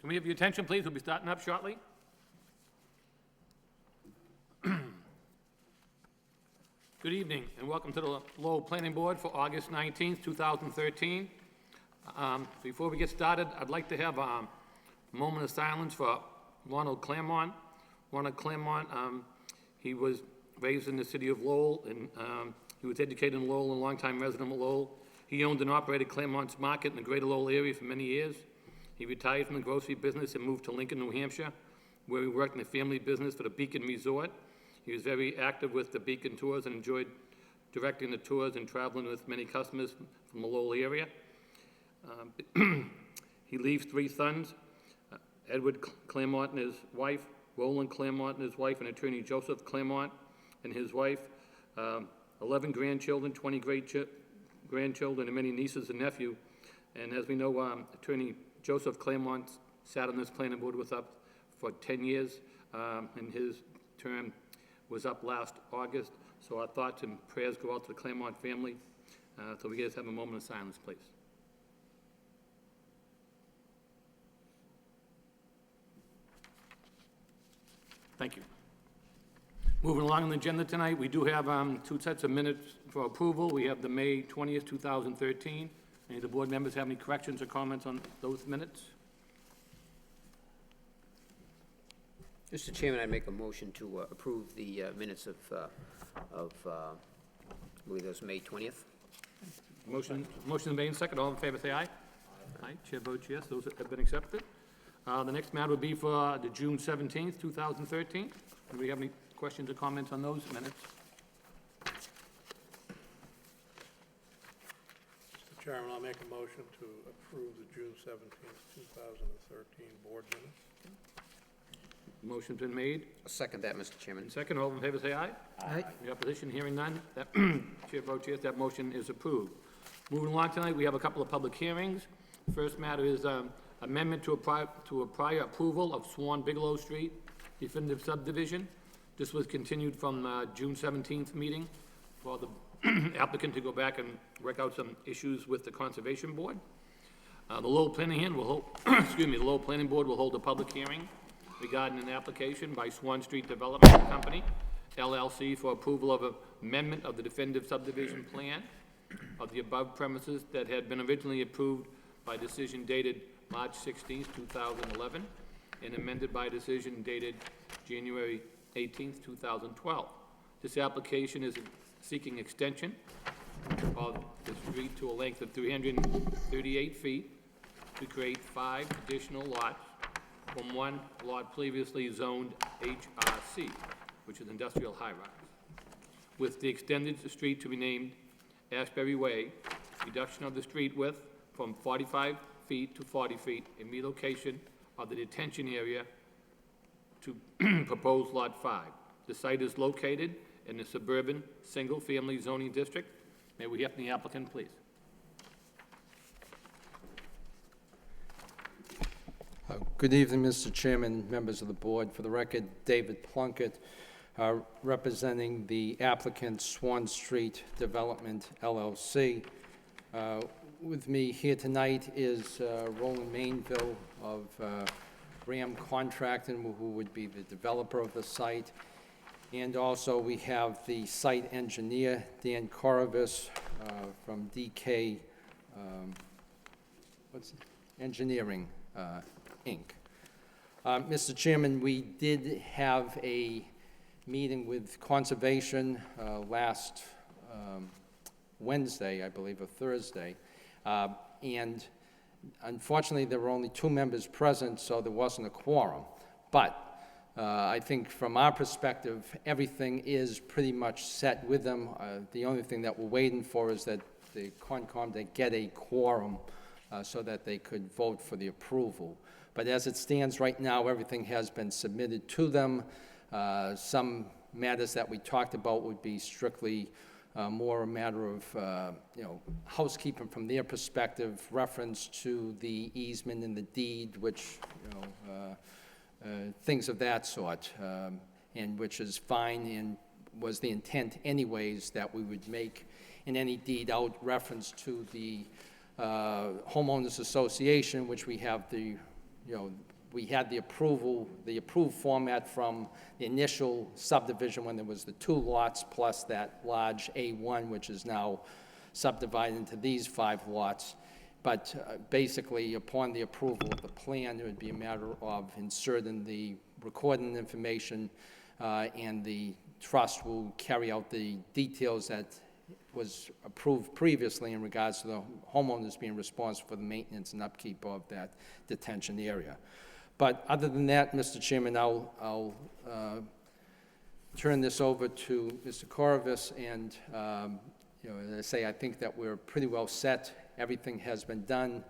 Can we have your attention, please? We'll be starting up shortly. Good evening, and welcome to the Lowell Planning Board for August 19th, 2013. Before we get started, I'd like to have a moment of silence for Ronald Claremont. Ronald Claremont, he was raised in the city of Lowell, and he was educated in Lowell and a longtime resident of Lowell. He owned and operated Claremont's Market in the greater Lowell area for many years. He retired from the grocery business and moved to Lincoln, New Hampshire, where he worked in the family business for the Beacon Resort. He was very active with the Beacon Tours and enjoyed directing the tours and traveling with many customers from the Lowell area. He leaves 3 sons, Edward Claremont and his wife, Roland Claremont and his wife, and attorney Joseph Claremont and his wife, 11 grandchildren, 20 grandchildren, and many nieces and nephews. And as we know, attorney Joseph Claremont sat on this planning board with us for 10 years, and his term was up last August. So our thoughts and prayers go out to the Claremont family. So we guys have a moment of silence, please. Thank you. Moving along on the agenda tonight, we do have 2 sets of minutes for approval. We have the May 20th, 2013. Any of the board members have any corrections or comments on those minutes? Mr. Chairman, I make a motion to approve the minutes of I believe that was May 20th. Motion made and second. All in favor, say aye. Aye. Chair votes yes. Those have been accepted. The next matter would be for the June 17th, 2013. Do we have any questions or comments on those minutes? Mr. Chairman, I'll make a motion to approve the June 17th, 2013 board minutes. Motion's been made. I'll second that, Mr. Chairman. And second, all in favor, say aye. Aye. The opposition, hearing none. That chair votes yes. That motion is approved. Moving along tonight, we have a couple of public hearings. First matter is amendment to a prior approval of Swan Bigelow Street definitive subdivision. This was continued from June 17th meeting for the applicant to go back and work out some issues with the Conservation Board. The Lowell Planning Board will hold a public hearing regarding an application by Swan Street Development Company, LLC, for approval of amendment of the definitive subdivision plan of the above premises that had been originally approved by decision dated March 16, 2011, and amended by decision dated January 18, 2012. This application is seeking extension of the street to a length of 338 feet to create 5 additional lots from one lot previously zoned HRC, which is industrial high-rise, with the extended street to be named Ashbury Way, reduction of the street width from 45 feet to 40 feet, and relocation of the detention area to proposed Lot 5. The site is located in the suburban single-family zoning district. May we have the applicant, please? Good evening, Mr. Chairman, members of the board. For the record, David Plunkett, representing the applicant Swan Street Development, LLC. With me here tonight is Roland Mainville of Ram Contracting, who would be the developer of the site. And also we have the site engineer, Dan Corvus, from DK Engineering, Inc. Mr. Chairman, we did have a meeting with Conservation last Wednesday, I believe, or Thursday, and unfortunately there were only 2 members present, so there wasn't a quorum. But I think from our perspective, everything is pretty much set with them. The only thing that we're waiting for is that the Concom to get a quorum so that they could vote for the approval. But as it stands right now, everything has been submitted to them. Some matters that we talked about would be strictly more a matter of, housekeeping from their perspective, reference to the easement and the deed, which, things of that sort, and which is fine and was the intent anyways that we would make in any deed out reference to the homeowners association, which we have the, we had the approved format from the initial subdivision when there was the 2 lots plus that large A1, which is now subdivided into these 5 lots. But basically, upon the approval of the plan, it would be a matter of inserting the recording information, and the trust will carry out the details that was approved previously in regards to the homeowners being responsible for the maintenance and upkeep of that detention area. But other than that, Mr. Chairman, I'll turn this over to Mr. Corvus, and, as I say, I think that we're pretty well set. Everything has been done.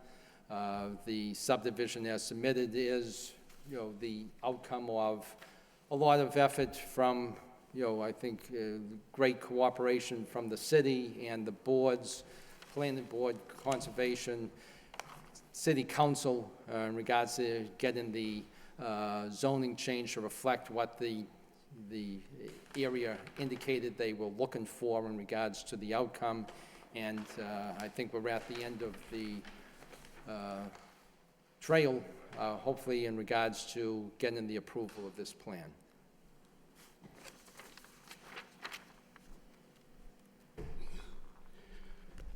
The subdivision as submitted is, the outcome of a lot of effort from, I think, great cooperation from the city and the boards, planning board, conservation, city council, in regards to getting the zoning change to reflect what the area indicated they were looking for in regards to the outcome. And I think we're at the end of the trail, hopefully in regards to getting the approval of this plan.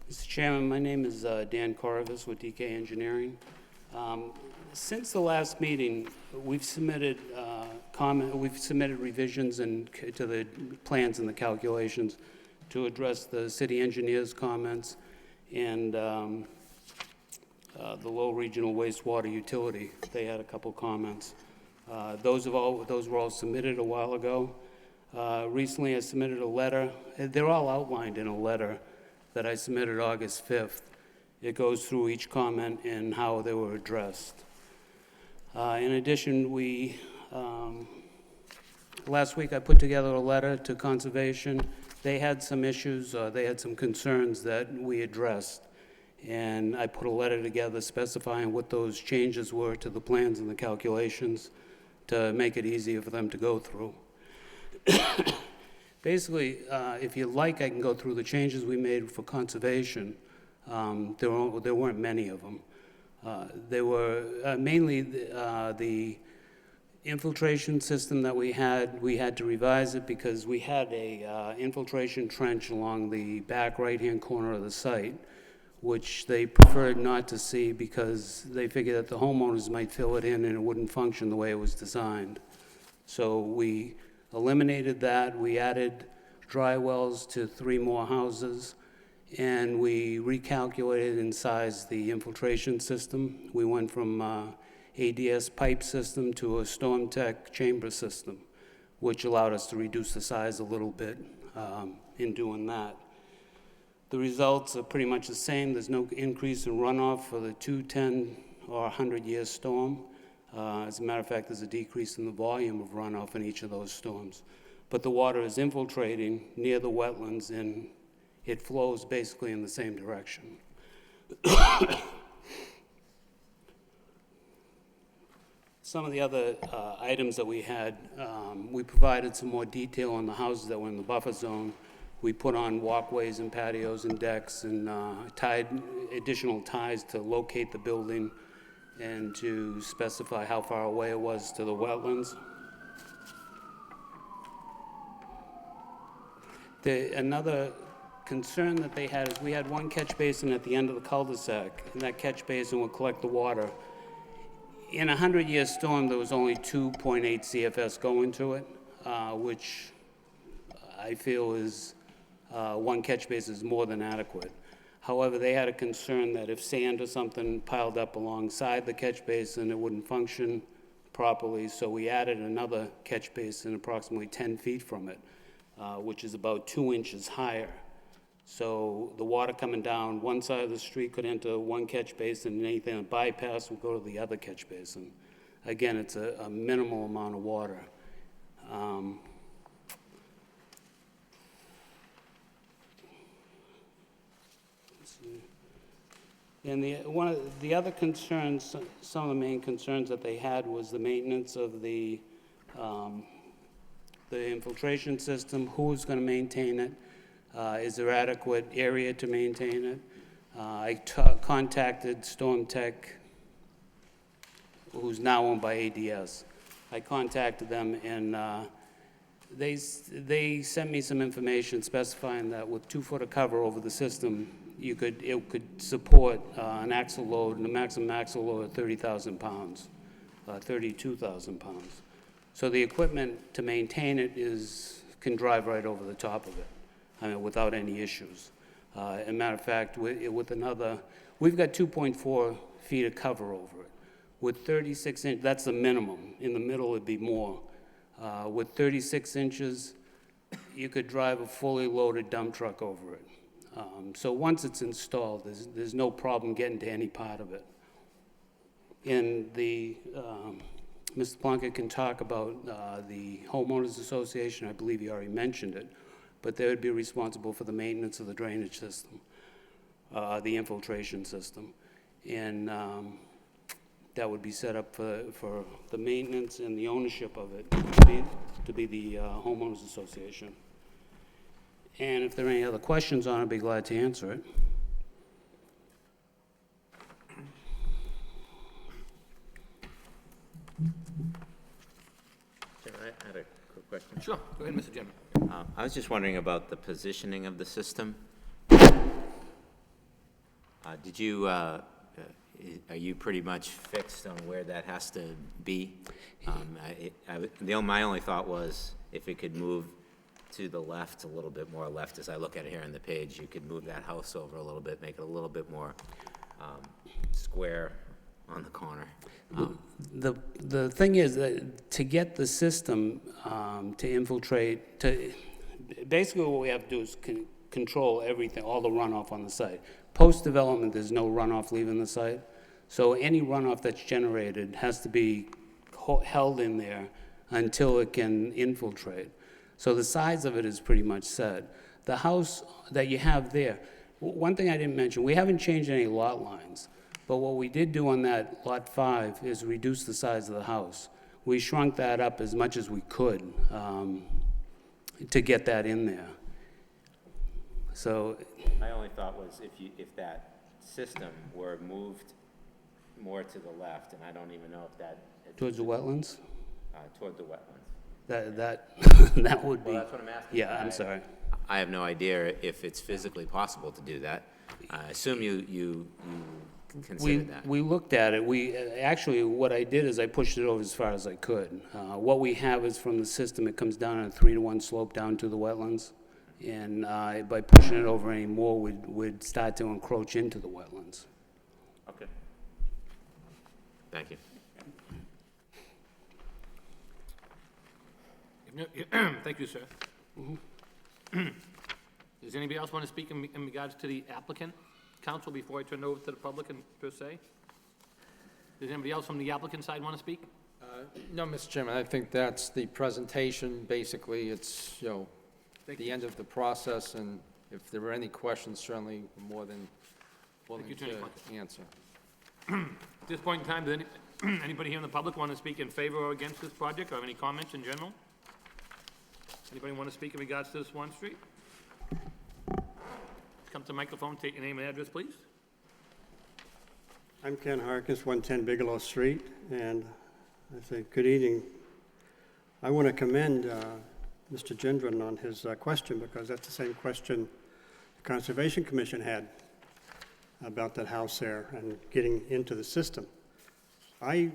Mr. Chairman, my name is Dan Corvus with DK Engineering. Since the last meeting, we've submitted revisions to the plans and the calculations to address the city engineer's comments and the Lowell Regional Wastewater Utility. They had a couple comments. Those were all submitted a while ago. Recently, I submitted a letter. They're all outlined in a letter that I submitted August 5th. It goes through each comment and how they were addressed. In addition, last week I put together a letter to Conservation. They had some issues, they had some concerns that we addressed, and I put a letter together specifying what those changes were to the plans and the calculations to make it easier for them to go through. Basically, if you like, I can go through the changes we made for Conservation. There weren't many of them. They were mainly the infiltration system that we had to revise it because we had a infiltration trench along the back right-hand corner of the site, which they preferred not to see because they figured that the homeowners might fill it in and it wouldn't function the way it was designed. So we eliminated that. We added dry wells to 3 more houses, and we recalculated and sized the infiltration system. We went from ADS pipe system to a StormTech chamber system, which allowed us to reduce the size a little bit in doing that. The results are pretty much the same. There's no increase in runoff for the 2, 10, or 100-year storm. As a matter of fact, there's a decrease in the volume of runoff in each of those storms. But the water is infiltrating near the wetlands, and it flows basically in the same direction. Some of the other items that we had, we provided some more detail on the houses that were in the buffer zone. We put on walkways and patios and decks and tied additional ties to locate the building and to specify how far away it was to the wetlands. Another concern that they had is we had one catch basin at the end of the cul-de-sac, and that catch basin would collect the water. In a 100-year storm, there was only 2.8 CFS going to it, which I feel is one catch basin is more than adequate. However, they had a concern that if sand or something piled up alongside the catch basin, it wouldn't function properly, so we added another catch basin approximately 10 feet from it, which is about 2 inches higher. So the water coming down one side of the street could enter one catch basin, and anything that bypass would go to the other catch basin. Again, it's a minimal amount of water. And one of the other concerns, some of the main concerns that they had was the maintenance of the infiltration system. Who's going to maintain it? Is there adequate area to maintain it? I contacted StormTech who's now owned by ADS. I contacted them, and they sent me some information specifying that with 2 foot of cover over the system, it could support an axle load, and a maximum axle load of 30,000 pounds, 32,000 pounds. So the equipment to maintain it can drive right over the top of it, I mean, without any issues. As a matter of fact, with another, we've got 2.4 feet of cover over it. With 36 inch, that's the minimum. In the middle, it'd be more. With 36 inches, you could drive a fully loaded dump truck over it. So once it's installed, there's no problem getting to any part of it. And Mr. Plunkett can talk about the homeowners association. I believe he already mentioned it, but they would be responsible for the maintenance of the drainage system, the infiltration system, and that would be set up for the maintenance and the ownership of it to be the homeowners association. And if there are any other questions on it, I'd be glad to answer it. Chairman, I had a quick question. Sure, go ahead, Mr. Chairman. I was just wondering about the positioning of the system. Are you pretty much fixed on where that has to be? My only thought was if it could move to the left, a little bit more left, as I look at it here on the page, you could move that house over a little bit, make it a little bit more square on the corner. The thing is that to get the system to infiltrate, basically what we have to do is control everything, all the runoff on the site. Post-development, there's no runoff leaving the site, so any runoff that's generated has to be held in there until it can infiltrate. So the size of it is pretty much set. The house that you have there, one thing I didn't mention, we haven't changed any lot lines, but what we did do on that Lot 5 is reduce the size of the house. We shrunk that up as much as we could to get that in there. So My only thought was if that system were moved more to the left, and I don't even know if that... towards the wetlands, Toward the wetlands. that would be... Well, that's what I'm asking. Yeah, I'm sorry. I have no idea if it's physically possible to do that. I assume you considered that. We looked at it. Actually, what I did is I pushed it over as far as I could. What we have is from the system, it comes down on a 3-to-1 slope down to the wetlands. And by pushing it over any more, we'd start to encroach into the wetlands. Okay. Thank you. Thank you, sir. Does anybody else want to speak in regards to the applicant, counsel, before I turn it over to the public per se? Does anybody else from the applicant side want to speak? No, Mr. Chairman, I think that's the presentation. Basically, it's, the end of the process, and if there were any questions, certainly more than willing Thank you, Attorney to answer. At this point in time, does anybody here in the public want to speak in favor or against this project, or have any comments in general? Anybody want to speak in regards to Swan Street? Come to the microphone, take your name and address, please. I'm Ken Harkins, 110 Bigelow Street, and I say good evening. I want to commend Mr. Gendron on his question, because that's the same question the Conservation Commission had about that house there and getting into the system. I'm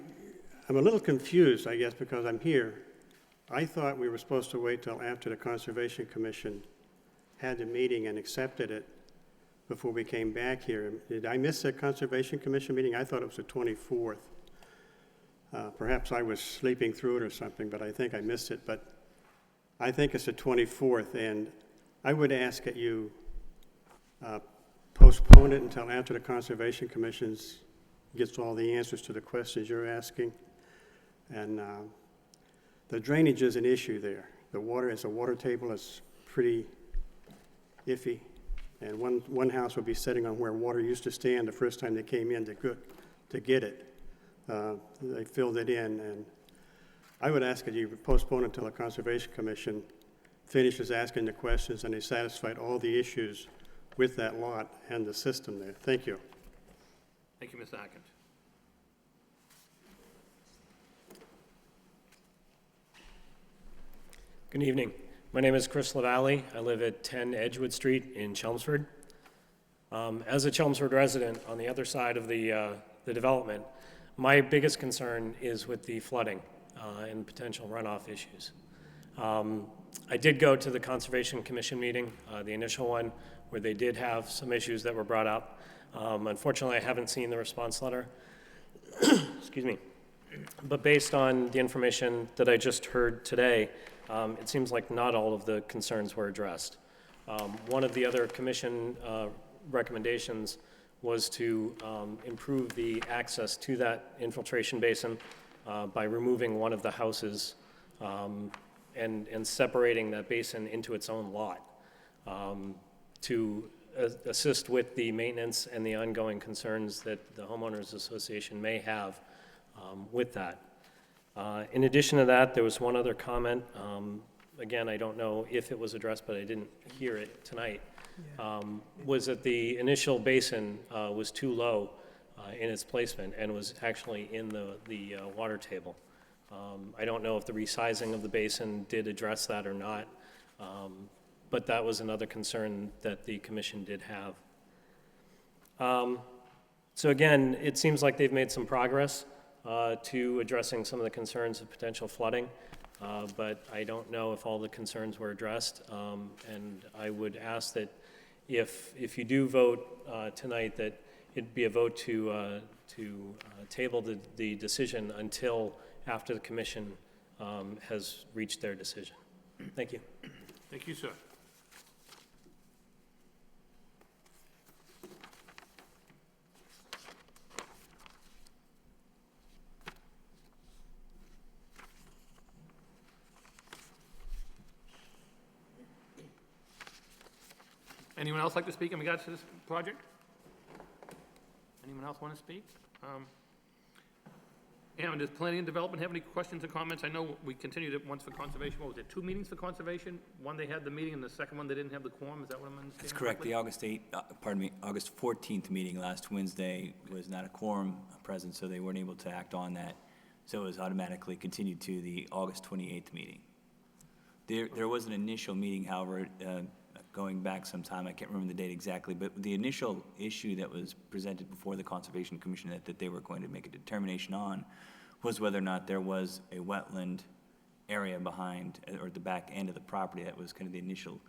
a little confused, I guess, because I'm here. I thought we were supposed to wait till after the Conservation Commission had the meeting and accepted it before we came back here. Did I miss the Conservation Commission meeting? I thought it was the 24th. Perhaps I was sleeping through it or something, but I think I missed it. But I think it's the 24th, and I would ask that you postpone it until after the Conservation Commission gets all the answers to the questions you're asking. And the drainage is an issue there. The water table is pretty iffy, and one house would be sitting on where water used to stand the first time they came in to get it. They filled it in, and I would ask that you postpone until the Conservation Commission finishes asking the questions and they satisfied all the issues with that lot and the system there. Thank you. Thank you, Mr. Harkins. Good evening. My name is Chris Lavalley. I live at 10 Edgewood Street in Chelmsford. As a Chelmsford resident on the other side of the development, my biggest concern is with the flooding and potential runoff issues. I did go to the Conservation Commission meeting, the initial one, where they did have some issues that were brought up. Unfortunately, I haven't seen the response letter. Excuse me. But based on the information that I just heard today, it seems like not all of the concerns were addressed. One of the other commission recommendations was to improve the access to that infiltration basin by removing one of the houses and separating that basin into its own lot to assist with the maintenance and the ongoing concerns that the homeowners association may have with that. In addition to that, there was one other comment. Again, I don't know if it was addressed, but I didn't hear it tonight. Was that the initial basin was too low in its placement and was actually in the water table. I don't know if the resizing of the basin did address that or not, but that was another concern that the commission did have. So again, it seems like they've made some progress to addressing some of the concerns of potential flooding, but I don't know if all the concerns were addressed. And I would ask that if you do vote tonight, that it be a vote to table the decision until after the commission has reached their decision. Thank you. Thank you, sir. Anyone else like to speak in regards to this project? Anyone else want to speak? And does planning and development have any questions or comments? I know we continued it once for conservation. What was it, 2 meetings for conservation? One they had the meeting, and the second one they didn't have the quorum. Is that what I'm understanding? That's correct. correctly? The August 14th meeting last Wednesday was not a quorum present, so they weren't able to act on that. So it was automatically continued to the August 28th meeting. There was an initial meeting, however, going back some time, I can't remember the date exactly, but the initial issue that was presented before the Conservation Commission that they were going to make a determination on was whether or not there was a wetland area behind, or the back end of the property. That was kind of the initial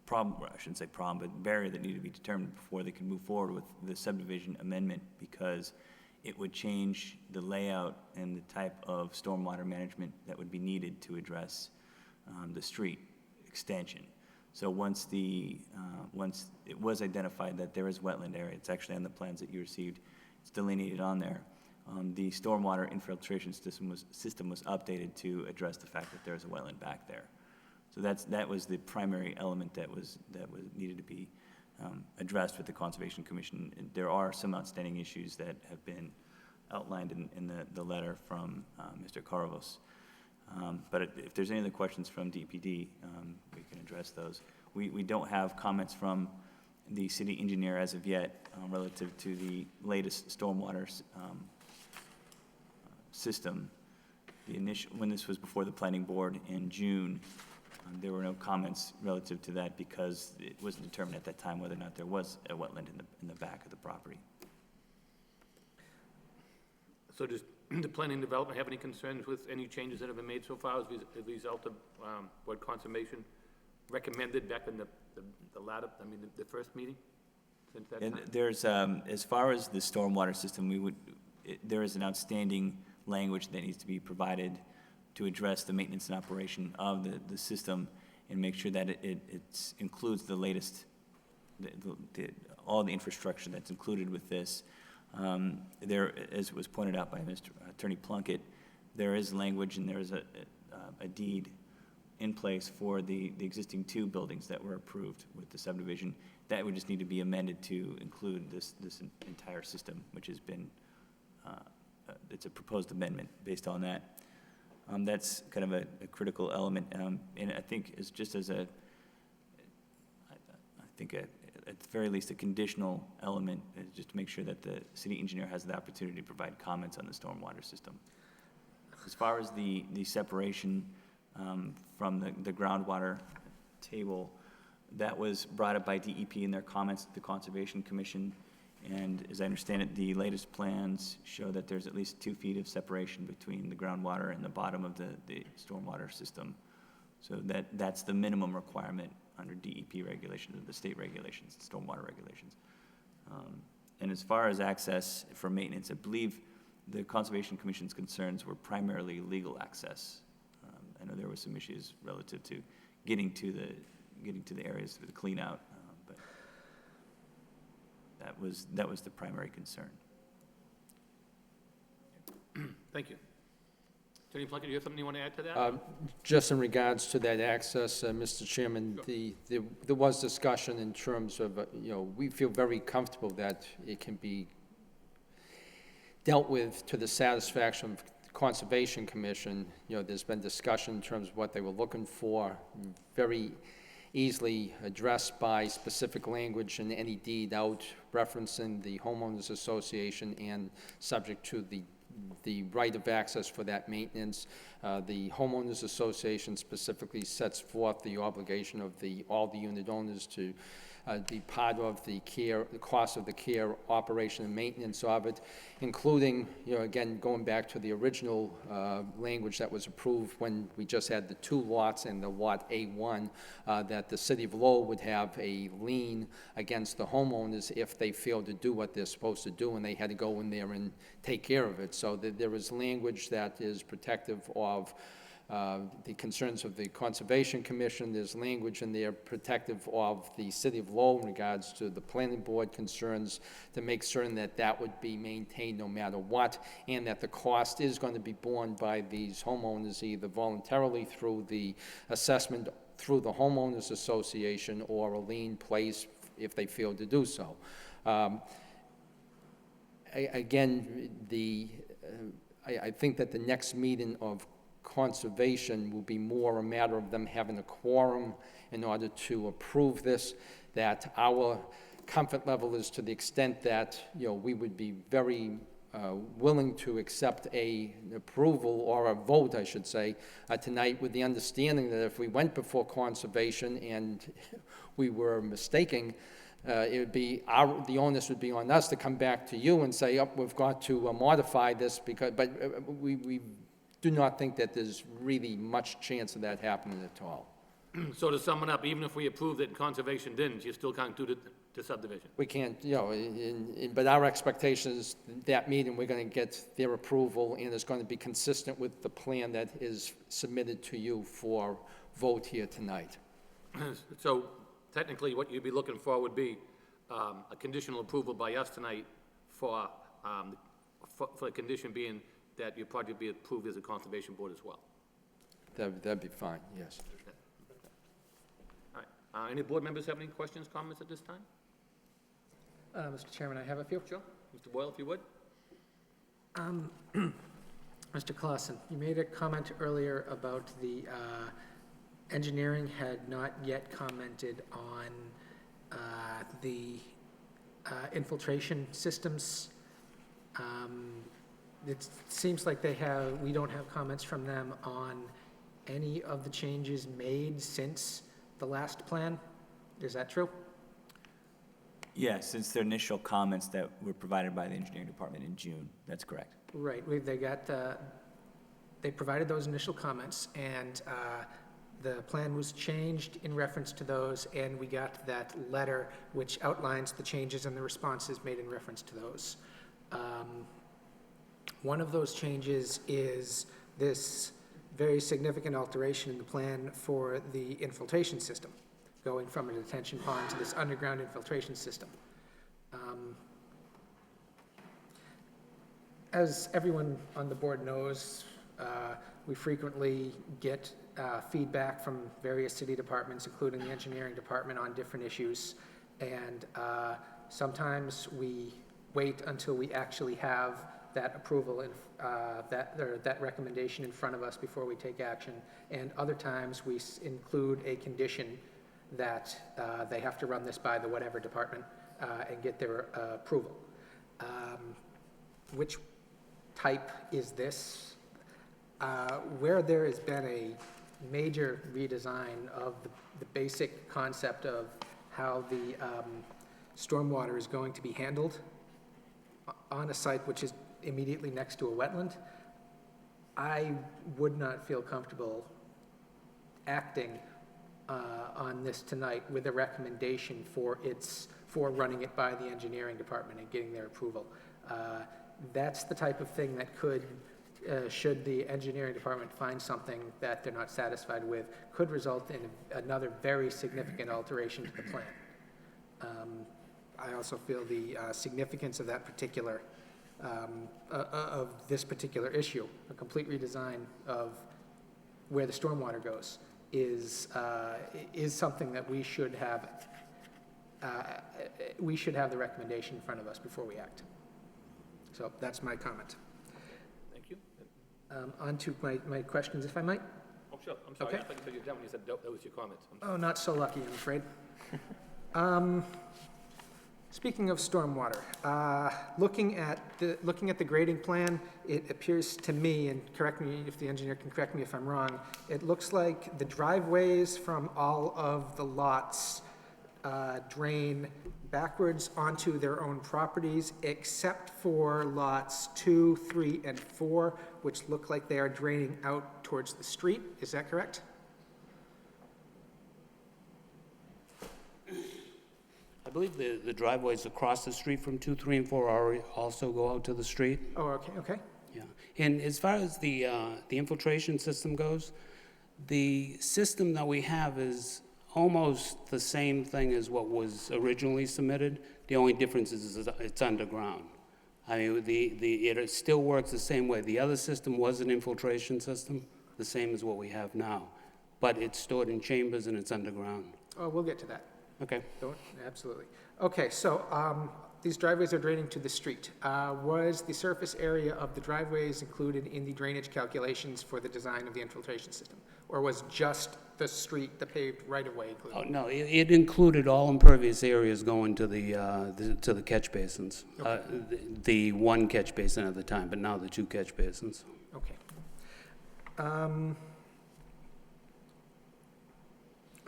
problem, or I shouldn't say problem, but barrier that needed to be determined before they could move forward with the subdivision amendment, because it would change the layout and the type of stormwater management that would be needed to address the street extension. So once it was identified that there is wetland area, it's actually on the plans that you received, it's delineated on there. The stormwater infiltration system was updated to address the fact that there's a wetland back there. So that was the primary element that was needed to be addressed with the Conservation Commission. And there are some outstanding issues that have been outlined in the letter from Mr. Caravos. But if there's any other questions from DPD, we can address those. We don't have comments from the city engineer as of yet relative to the latest stormwater system. When this was before the planning board in June, there were no comments relative to that because it wasn't determined at that time whether or not there was a wetland in the back of the property. So does the planning and development have any concerns with any changes that have been made so far as a result of what conservation recommended back in the latter, the first meeting? Since that And time? there's, as far as the stormwater system, there is an outstanding language that needs to be provided to address the maintenance and operation of the system and make sure that it includes the latest, all the infrastructure that's included with this. There, as was pointed out by Mr. Attorney Plunkett, there is language and there is a deed in place for the existing 2 buildings that were approved with the subdivision. That would just need to be amended to include this entire system, which has been, it's a proposed amendment based on that. That's kind of a critical element, and I think it's just as at the very least, a conditional element, just to make sure that the city engineer has the opportunity to provide comments on the stormwater system. As far as the separation from the groundwater table, that was brought up by DEP in their comments to the Conservation Commission. And as I understand it, the latest plans show that there's at least 2 feet of separation between the groundwater and the bottom of the stormwater system. So that's the minimum requirement under DEP regulations, or the state regulations, stormwater regulations. And as far as access for maintenance, I believe the Conservation Commission's concerns were primarily legal access. I know there were some issues relative to getting to the areas for the clean out, but that was the primary concern. Thank you. Attorney Plunkett, do you have something you want to add to that? Just in regards to that access, Mr. Chairman, there was discussion in terms of, we feel very comfortable that it can be dealt with to the satisfaction of the Conservation Commission. There's been discussion in terms of what they were looking for, very easily addressed by specific language in any deed out referencing the homeowners association and subject to the right of access for that maintenance. The homeowners association specifically sets forth the obligation of all the unit owners to be part of the cost of the care, operation, and maintenance of it, including, again, going back to the original language that was approved when we just had the 2 lots and the Lot A1, that the city of Lowell would have a lien against the homeowners if they failed to do what they're supposed to do, and they had to go in there and take care of it. So there is language that is protective of the concerns of the Conservation Commission. There's language in there protective of the city of Lowell in regards to the planning board concerns to make certain that that would be maintained no matter what, and that the cost is going to be borne by these homeowners either voluntarily through the assessment through the homeowners association or a lien placed if they fail to do so. Again, I think that the next meeting of Conservation will be more a matter of them having a quorum in order to approve this, that our comfort level is to the extent that, we would be very willing to accept an approval or a vote, I should say, tonight, with the understanding that if we went before Conservation and we were mistaken, it would be the onus would be on us to come back to you and say, we've got to modify this, but we do not think that there's really much chance of that happening at all. So to sum it up, even if we approved it and Conservation didn't, you still can't do the subdivision? We can't, but our expectation is that meeting, we're going to get their approval, and it's going to be consistent with the plan that is submitted to you for vote here tonight. So technically, what you'd be looking for would be a conditional approval by us tonight for the condition being that your project be approved as a Conservation Board as well. That'd be fine, yes. All right. Any board members have any questions, comments at this time? Mr. Chairman, I have a few. Sure. Mr. Boyle, if you would. Mr. Clausen, you made a comment earlier about the engineering had not yet commented on the infiltration systems. It seems like we don't have comments from them on any of the changes made since the last plan. Is that true? Yes, it's their initial comments that were provided by the engineering department in June. That's correct. Right. They provided those initial comments, and the plan was changed in reference to those, and we got that letter which outlines the changes and the responses made in reference to those. One of those changes is this very significant alteration in the plan for the infiltration system, going from a detention pond to this underground infiltration system. As everyone on the board knows, we frequently get feedback from various city departments, including the engineering department, on different issues. And sometimes we wait until we actually have that approval and that recommendation in front of us before we take action. And other times we include a condition that they have to run this by the whatever department and get their approval. Which type is this? Where there has been a major redesign of the basic concept of how the stormwater is going to be handled on a site which is immediately next to a wetland, I would not feel comfortable acting on this tonight with a recommendation for running it by the engineering department and getting their approval. That's the type of thing that could, should the engineering department find something that they're not satisfied with, could result in another very significant alteration to the plan. I also feel the significance of that particular, of this particular issue, a complete redesign of where the stormwater goes, is something that we should have the recommendation in front of us before we act. So that's my comment. Thank you. On to my questions, if I might. Oh, sure, I'm sorry, Okay. I thought you said you're done when you said that was your comments. Oh, not so lucky, I'm afraid. Speaking of stormwater, looking at the grading plan, it appears to me, and correct me if the engineer can correct me if I'm wrong, it looks like the driveways from all of the lots drain backwards onto their own properties, except for lots 2, 3, and 4, which look like they are draining out towards the street. Is that correct? I believe the driveways across the street from 2, 3, and 4 also go out to the street. Oh, okay. Yeah, and as far as the infiltration system goes, the system that we have is almost the same thing as what was originally submitted. The only difference is it's underground. I mean, it still works the same way. The other system was an infiltration system, the same as what we have now, but it's stored in chambers and it's underground. Oh, we'll get to that. Okay. Absolutely. Okay, so these driveways are draining to the street. Was the surface area of the driveways included in the drainage calculations for the design of the infiltration system? Or was just the street, the paved right-of-way included? Oh, no, it included all impervious areas going to the catch basins. The one catch basin at the time, but now the 2 catch basins. Okay.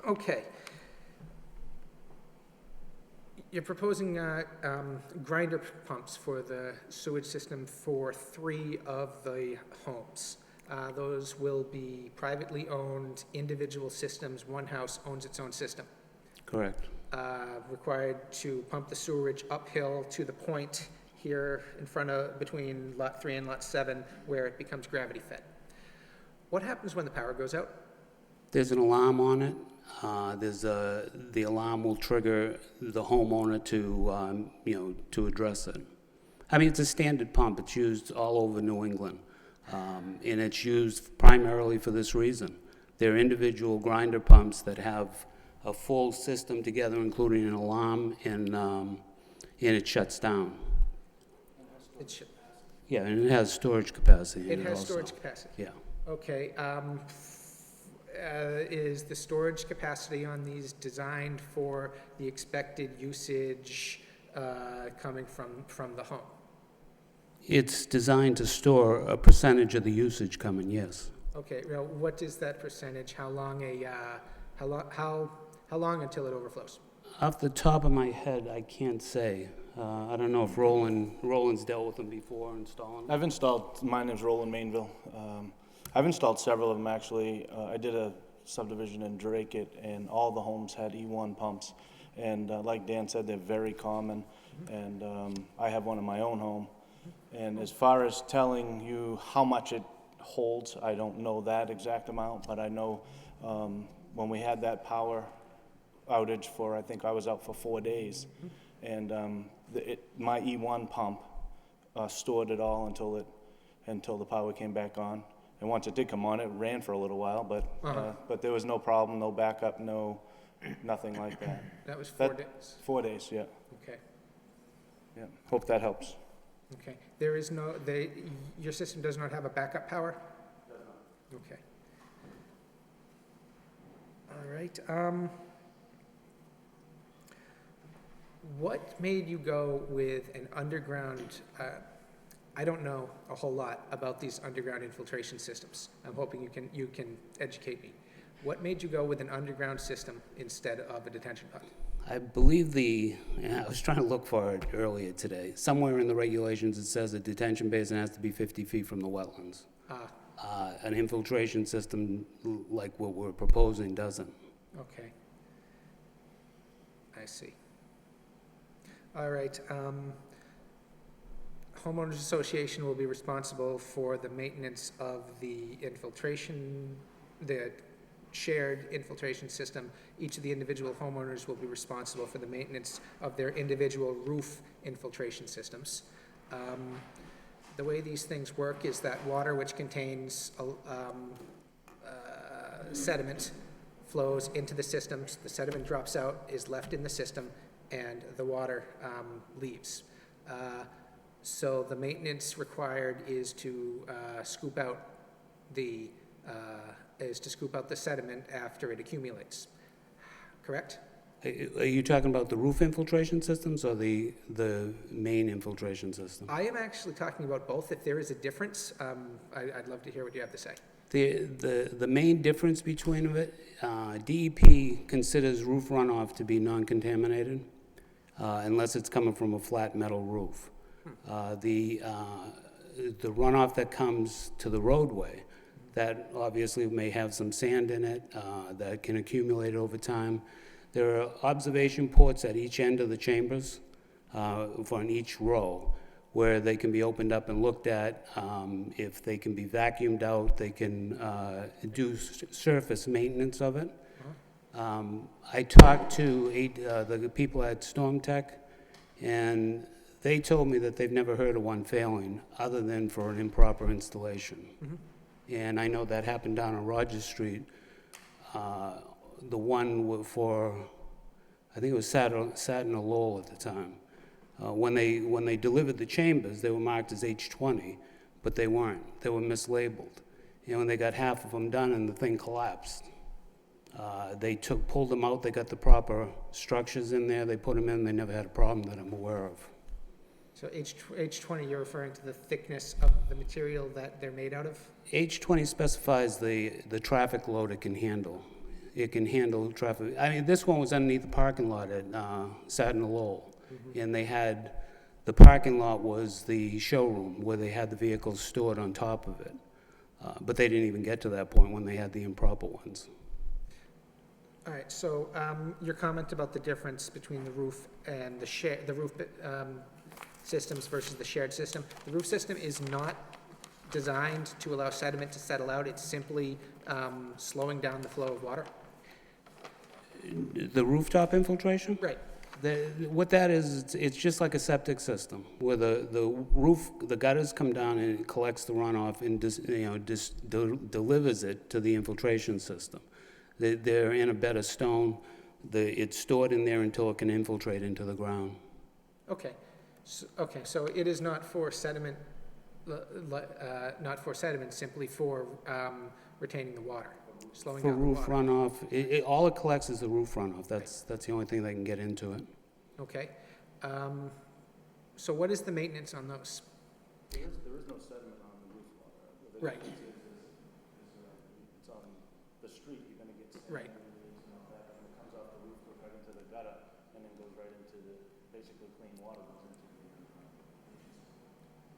Okay. You're proposing grinder pumps for the sewage system for 3 of the homes. Those will be privately owned individual systems. One house owns its own system. Correct. Required to pump the sewerage uphill to the point here in front of, between lot 3 and lot 7, where it becomes gravity fed. What happens when the power goes out? There's an alarm on it. The alarm will trigger the homeowner to address it. I mean, it's a standard pump. It's used all over New England, and it's used primarily for this reason. They're individual grinder pumps that have a full system together, including an alarm, and it shuts down. Yeah, and it has storage capacity. It has also. storage capacity? Yeah. Okay. Is the storage capacity on these designed for the expected usage coming from the home? It's designed to store a percentage of the usage coming, yes. Okay, well, what is that percentage? How long until it overflows? Off the top of my head, I can't say. I don't know if Roland's dealt with them before installing them. I've installed, my name's Roland Mainville. I've installed several of them, actually. I did a subdivision in Drake, and all the homes had E1 pumps. And like Dan said, they're very common, and I have one in my own home. And as far as telling you how much it holds, I don't know that exact amount, but I know when we had that power outage for, I think I was out for 4 days, and my E1 pump stored it all until the power came back on. And once it did come on, it ran for a little while, but there was no problem, no backup, nothing like that. That was 4 days? 4 days, yeah. Okay. Yeah. Hope that helps. Okay. There is no, your system does not have a backup power? Okay. All right. What made you go with an underground I don't know a whole lot about these underground infiltration systems. I'm hoping you can educate me. What made you go with an underground system instead of a detention pond? I believe I was trying to look for it earlier today. Somewhere in the regulations, it says a detention basin has to be 50 feet from the wetlands. An infiltration system like what we're proposing doesn't. Okay. I see. All right. Homeowners Association will be responsible for the maintenance of the shared infiltration system. Each of the individual homeowners will be responsible for the maintenance of their individual roof infiltration systems. The way these things work is that water which contains sediment flows into the systems, the sediment drops out, is left in the system, and the water leaves. So the maintenance required is to scoop out the sediment after it accumulates. Correct? Are you talking about the roof infiltration systems or the main infiltration system? I am actually talking about both. If there is a difference, I'd love to hear what you have to say. The main difference between it, DEP considers roof runoff to be non-contaminated unless it's coming from a flat metal roof. The runoff that comes to the roadway, that obviously may have some sand in it that can accumulate over time. There are observation ports at each end of the chambers on each row where they can be opened up and looked at. If they can be vacuumed out, they can do surface maintenance of it. I talked to the people at Storm Tech, and they told me that they've never heard of one failing other than for an improper installation. And I know that happened down on Rogers Street. The one for, I think it was Satin or Lowell at the time. When they delivered the chambers, they were marked as H20, but they weren't. They were mislabeled. When they got half of them done and the thing collapsed, they pulled them out, they got the proper structures in there, they put them in, they never had a problem that I'm aware of. So H20, you're referring to the thickness of the material that they're made out of? H20 specifies the traffic load it can handle. It can handle traffic. I mean, this one was underneath the parking lot at Satin and Lowell. And they had, the parking lot was the showroom where they had the vehicles stored on top of it. But they didn't even get to that point when they had the improper ones. All right, so your comment about the difference between the roof and the roof systems versus the shared system. The roof system is not designed to allow sediment to settle out. It's simply slowing down the flow of water. The rooftop infiltration? Right. What that is, it's just like a septic system, where the roof, the gutters come down and it collects the runoff and delivers it to the infiltration system. They're in a bed of stone. It's stored in there until it can infiltrate into the ground. Okay. So it is not for sediment, simply for retaining the water, slowing For down the roof water. runoff, all it collects is the roof runoff. That's the only thing that can get into it. Okay. So what is the maintenance on those? There is no sediment on the roof. Right. It's on the street, you're gonna get sand. Right. And all that, and it comes off the roof, goes right into the gutter, and then goes right into basically clean water goes into the.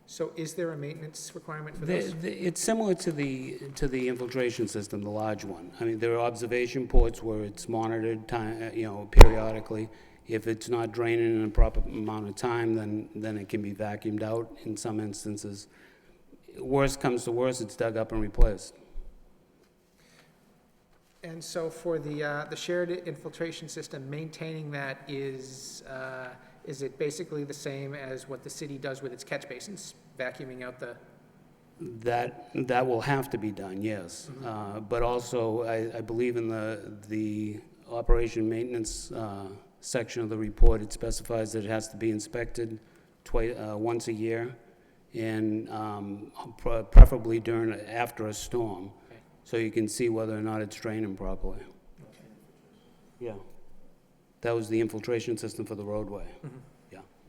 So is there a maintenance requirement for those? It's similar to the infiltration system, the large one. I mean, there are observation ports where it's monitored periodically. If it's not draining in a proper amount of time, then it can be vacuumed out in some instances. Worst comes to worst, it's dug up and replaced. And so for the shared infiltration system, maintaining that is it basically the same as what the city does with its catch basins, vacuuming out the? That will have to be done, yes. But also, I believe in the operation maintenance section of the report, it specifies that it has to be inspected once a year, and preferably after a storm, Okay. so you can see whether or not it's draining properly. Okay. Yeah. That was the infiltration system for the roadway.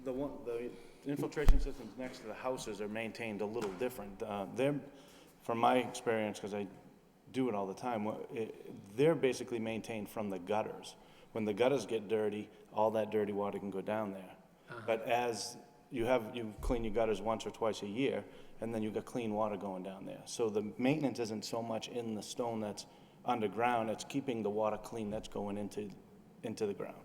The infiltration systems next to the houses are maintained a little different. They're, from my experience, because I do it all the time, they're basically maintained from the gutters. When the gutters get dirty, all that dirty water can go down there. But as you clean your gutters once or twice a year, and then you've got clean water going down there. So the maintenance isn't so much in the stone that's underground, it's keeping the water clean that's going into the ground.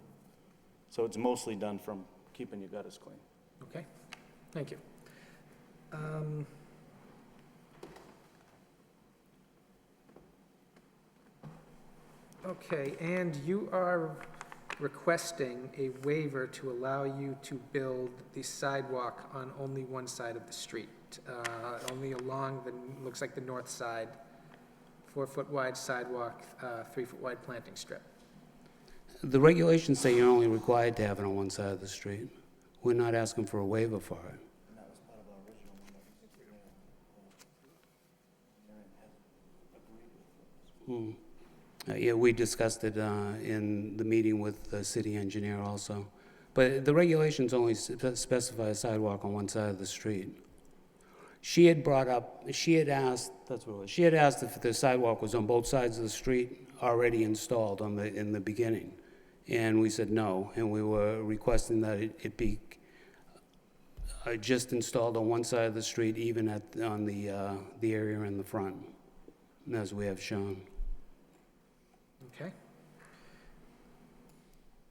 So it's mostly done from keeping your gutters clean. Okay, thank you. Okay, and you are requesting a waiver to allow you to build the sidewalk on only one side of the street, only along the, looks like the north side, 4-foot wide sidewalk, 3-foot wide planting strip. The regulations say you're only required to have it on one side of the street. We're not asking for a waiver for it. Yeah, we discussed it in the meeting with the city engineer also. But the regulations only specify a sidewalk on one side of the street. She had asked if the sidewalk was on both sides of the street already installed in the beginning. And we said no, and we were requesting that it be just installed on one side of the street, even on the area in the front, as we have shown. Okay.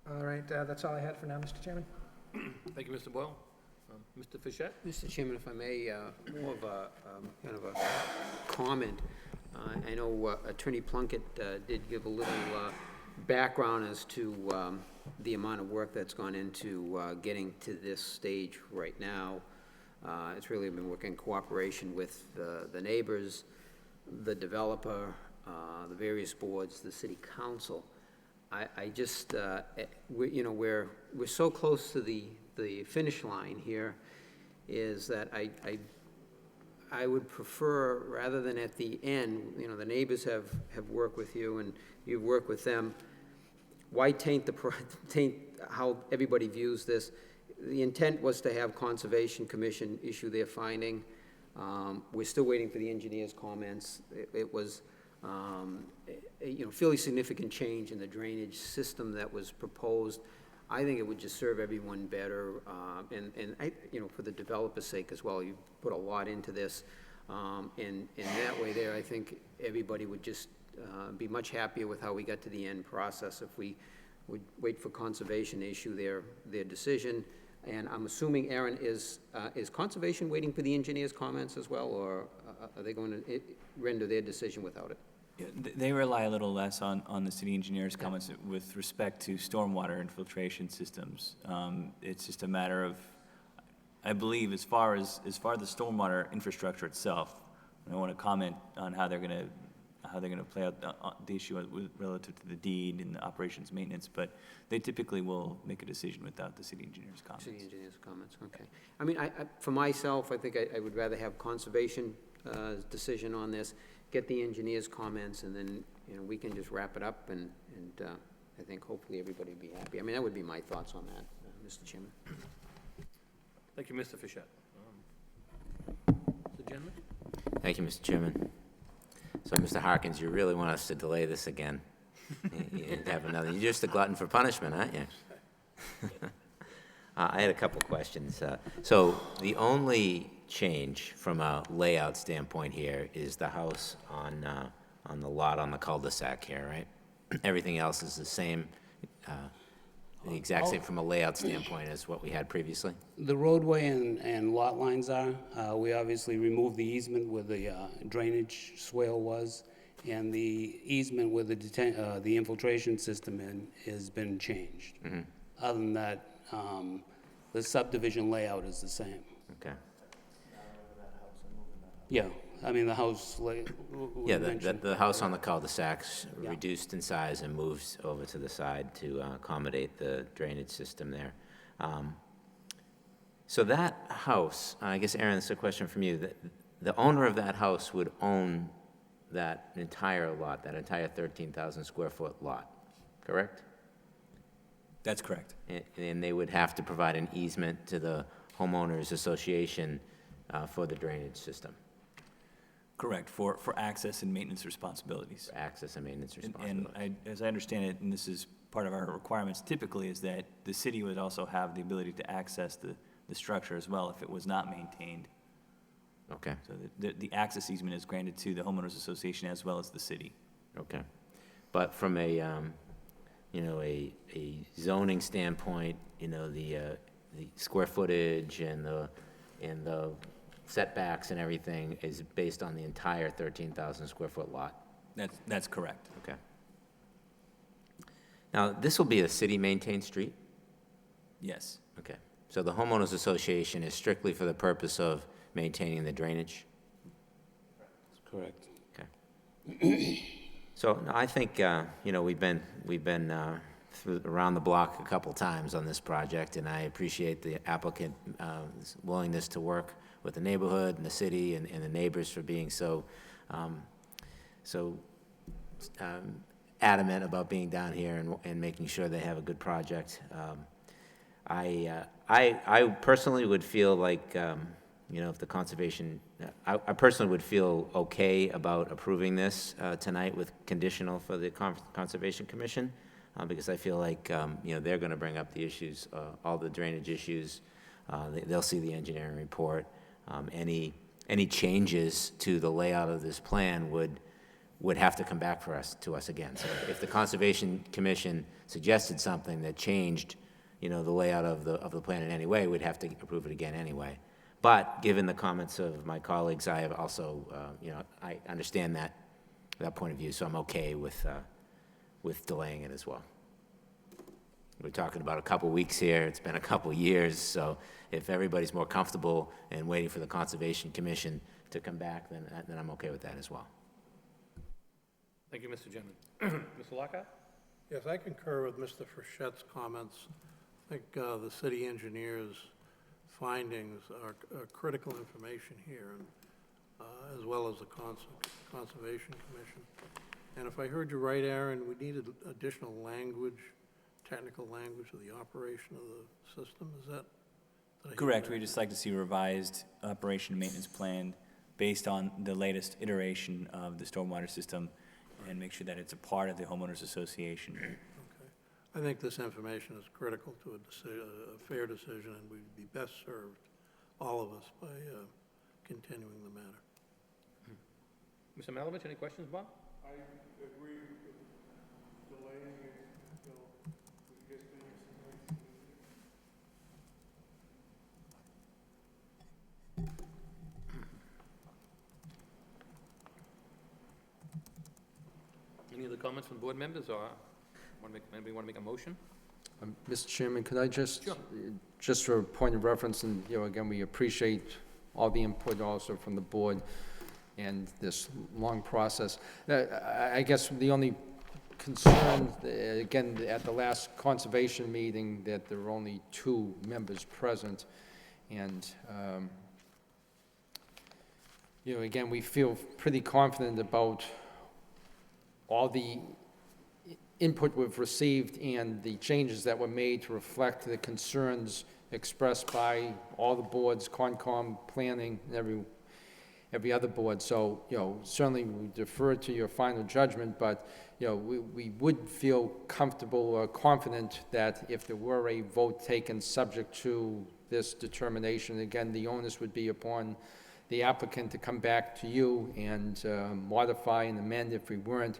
All right, that's all I had for now, Mr. Chairman. Thank you, Mr. Boyle. Mr. Fischett? Mr. Chairman, if I may, more of a, kind of a comment. I know Attorney Plunkett did give a little background as to the amount of work that's gone into getting to this stage right now. It's really been working in cooperation with the neighbors, the developer, the various boards, the city council. I just, we're so close to the finish line here, is that I would prefer, rather than at the end, the neighbors have worked with you and you've worked with them, why taint how everybody views this? The intent was to have Conservation Commission issue their finding. We're still waiting for the engineer's comments. It was fairly significant change in the drainage system that was proposed. I think it would just serve everyone better, and for the developer's sake as well. You put a lot into this, and that way there, I think everybody would just be much happier with how we got to the end process if we would wait for Conservation to issue their decision. And I'm assuming, Aaron, is Conservation waiting for the engineer's comments as well, or are they going to render their decision without it? Yeah, they rely a little less on the city engineer's comments with respect to stormwater infiltration systems. It's just a matter of, I believe, as far as the stormwater infrastructure itself, I don't want to comment on how they're going to play out the issue relative to the deed and the operations maintenance, but they typically will make a decision without the city engineer's comments. City engineer's comments, okay. I mean, for myself, I think I would rather have Conservation decision on this, get the engineer's comments, and then, we can just wrap it up, and I think hopefully everybody will be happy. I mean, that would be my thoughts on that, Mr. Chairman. Thank you, Mr. Fischett. Mr. Gentleman? Thank you, Mr. Chairman. So, Mr. Harkins, you really want us to delay this again? You have another, you're just a glutton for punishment, aren't you? I had a couple questions. So the only change from a layout standpoint here is the house on the lot on the cul-de-sac here, right? Everything else is the same, the exact same from a layout standpoint as what we had previously? The roadway and lot lines are, we obviously removed the easement where the drainage swale was, and the easement where the infiltration system has been changed. Mm-hmm. Other than that, the subdivision layout is the same. Okay. Yeah, I mean, the house, Yeah, the house on the cul-de-sac's reduced in size and moves over to the side to accommodate the drainage system there. So that house, I guess, Aaron, this is a question from you. The owner of that house would own that entire lot, that entire 13,000 square foot lot, correct? That's correct. And they would have to provide an easement to the homeowners association for the drainage system, Correct, for access and maintenance responsibilities. for access and maintenance And responsibilities. as I understand it, and this is part of our requirements typically, is that the city would also have the ability to access the structure as well if it was not maintained. Okay, So the access easement is granted to the homeowners association as well as the city. okay. But from a, you know, a zoning standpoint, you know, the square footage and the setbacks and everything is based on the entire 13,000 square foot lot? That's correct. Okay. Now, this will be a city-maintained street? Yes. Okay. So the homeowners association is strictly for the purpose of maintaining the drainage? Correct. Okay. So no, I think, you know, we've been around the block a couple times on this project, and I appreciate the applicant willingness to work with the neighborhood and the city and the neighbors for being so adamant about being down here and making sure they have a good project. I personally would feel like, you know, if the conservation, I personally would feel okay about approving this tonight with conditional for the Conservation Commission, because I feel like, you know, they're going to bring up the issues, all the drainage issues. They'll see the engineering report. Any changes to the layout of this plan would have to come back to us again. So if the Conservation Commission suggested something that changed, you know, the layout of the plan in any way, we'd have to approve it again anyway. But given the comments of my colleagues, I have also, you know, I understand that point of view, so I'm okay with delaying it as well. We're talking about a couple weeks here. It's been a couple years, so if everybody's more comfortable and waiting for the Conservation Commission to come back, then I'm okay with that as well. Thank you, Mr. Chairman. Mr. Lockhart? Yes, I concur with Mr. Frichette's comments. I think the city engineer's findings are critical information here, and, as well as the Conservation Commission. And if I heard you right, Aaron, we needed additional language, technical language of the operation of the system, is that? did I hear Correct. right? We'd just like to see a revised operation and maintenance plan based on the latest iteration of the stormwater system and make sure that it's a part of the homeowners association. Okay. I think this information is critical to a fair decision, and we'd be best served, all of us, by continuing the matter. Mr. Malovich, any questions, Bob? I agree with delaying it until we get the information. Any other comments from board members, or anybody want to make a motion? Mr. Chairman, could I just, Sure. just for a point of reference, and, you know, again, we appreciate all the input also from the board and this long process. I guess the only concern, again, at the last conservation meeting, that there were only 2 members present, and, you know, again, we feel pretty confident about all the input we've received and the changes that were made to reflect the concerns expressed by all the boards, Concom, Planning, and every other board. So, you know, certainly we defer to your final judgment, but, you know, we would feel comfortable or confident that if there were a vote taken subject to this determination, again, the onus would be upon the applicant to come back to you and modify and amend if we weren't.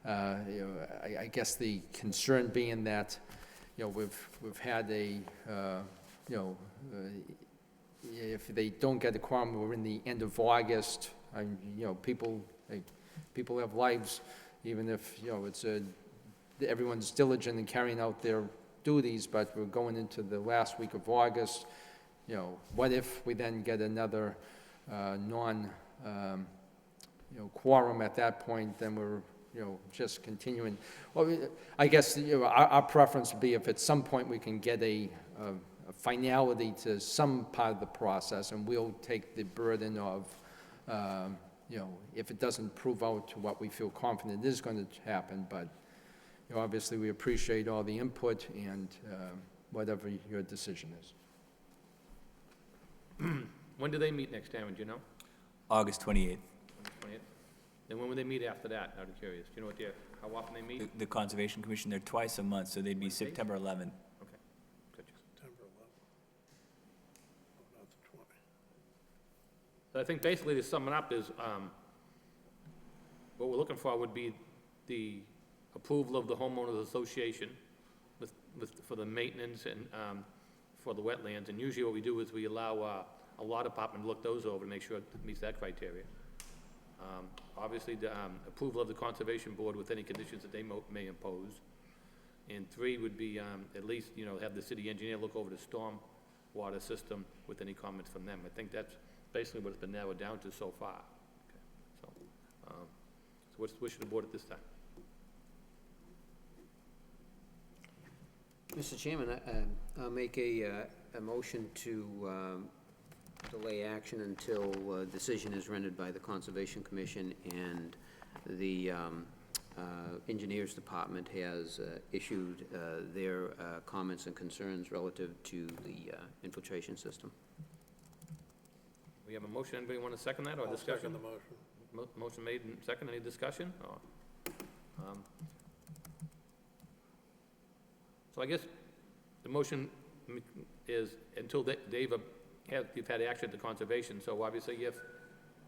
You know, I guess the concern being that, you know, we've had a, you know, if they don't get a quorum, we're in the end of August. You know, people have lives, even if, you know, it's everyone's diligent in carrying out their duties, but we're going into the last week of August. You know, what if we then get another quorum at that point? Then we're, you know, just continuing. Well, I guess, you know, our preference would be if at some point we can get a finality to some part of the process, and we'll take the burden of, you know, if it doesn't prove out to what we feel confident is going to happen. But, you know, obviously we appreciate all the input and whatever your decision is. When do they meet next, Aaron, do you know? August 28th. 20th? Then when will they meet after that, out of curious? Do you know how often they meet? The Conservation Commission, they're twice a month, so they'd be September 11th. Okay, gotcha. September 11th. Oh, not the 20th. So I think basically to sum it up is, what we're looking for would be the approval of the homeowners association for the maintenance and, for the wetlands. And usually what we do is we allow, a law department to look those over to make sure it meets that criteria. Obviously, the, approval of the conservation board with any conditions that they may impose. And 3 would be, at least, have the city engineer look over the storm water system with any comments from them. I think that's basically what it's been narrowed down to so far. Okay. So what's the wish of the board at this time? Mr. Chairman, I'll make a motion to delay action until a decision is rendered by the Conservation Commission and the Engineers Department has issued their comments and concerns relative to the infiltration system. We have a motion. Anybody want to second that or I'll discussion? second the motion. Motion made and second. Any discussion? Or, so I guess the motion is until you've had action at the conservation. So obviously, if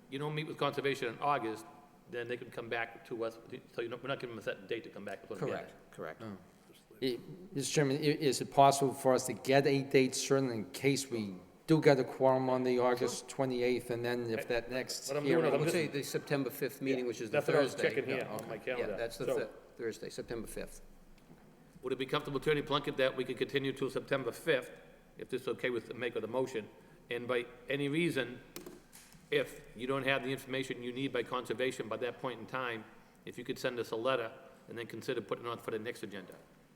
you don't meet with conservation in August, then they could come back to us. So we're not giving them a set date to come back. Correct. Mr. Chairman, is it possible for us to get a date certain in case we do get a quorum on the August 28th, and then if that next What I'm doing is hearing... I'm I would just- say the September 5th meeting, which is the That's what I was Thursday. checking here on my calendar. Yeah, that's the So- Thursday, September 5th. Would it be comfortable, Attorney Plunkett, that we could continue till September 5th, if this is okay with the make of the motion? And by any reason, if you don't have the information you need by conservation by that point in time, if you could send us a letter and then consider putting it on for the next agenda.